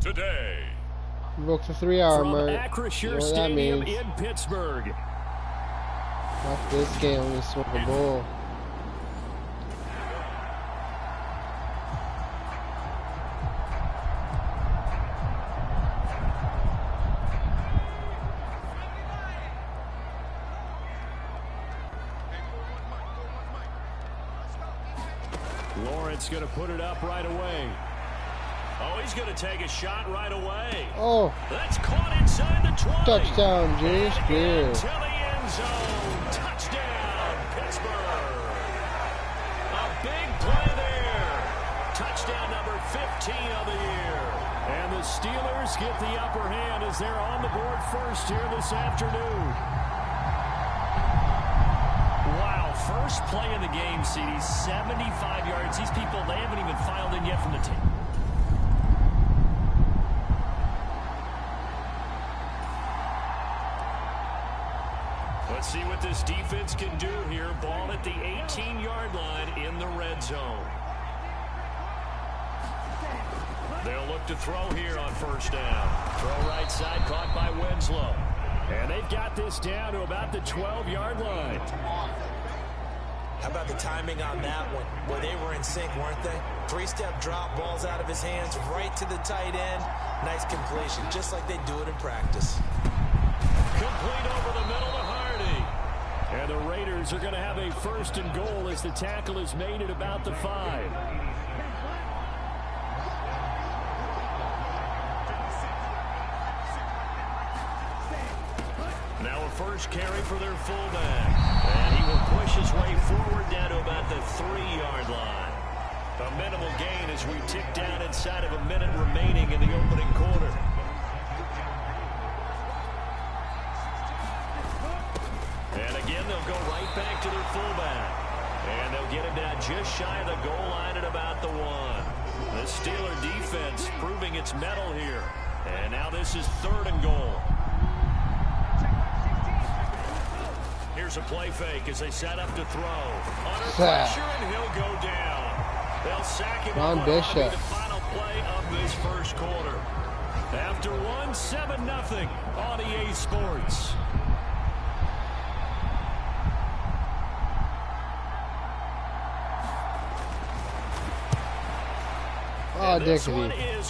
Today, Broke the 3-hour From mark. Acrisure You know what that Stadium means. in Pittsburgh. After this game, we swept the bowl. Lawrence going to put it up right away. Oh, he's going to take a shot right away. Oh, That's caught inside the 20. touchdown, James And Spear. into the end zone. Touchdown, Pittsburgh. A big play there. Touchdown number 15 of the year. And the Steelers get the upper hand as they're on the board first here this afternoon. Wow, first play of the game, CD, 75 yards. These people, they haven't even filed in yet from the team. Let's see what this defense can do here. Ball at the 18-yard line in the red zone. They'll look to throw here on first down. Throw right side, caught by Winslow. And they've got this down to about the 12-yard line. How about the timing on that one? Well, they were in sync, weren't they? Three-step drop, balls out of his hands, right to the tight end. Nice completion, just like they do it in practice. Complete over the middle to Hardy. And the Raiders are going to have a first and goal as the tackle is made at about the 5. Now a first carry for their fullback. And he will push his way forward down to about the 3-yard line. A minimal gain as we tick down inside of a minute remaining in the opening quarter. And again, they'll go right back to their fullback. And they'll get him down just shy of the goal line at about the 1. The Steeler defense proving its mettle here. And now this is 3rd and goal. Here's a play fake as they set up to throw. Under pressure, and he'll go down. They'll sack him Ron on Bishop. the final play of this first quarter. After 7-0 on EA Sports. Oh, And this Dickity. one is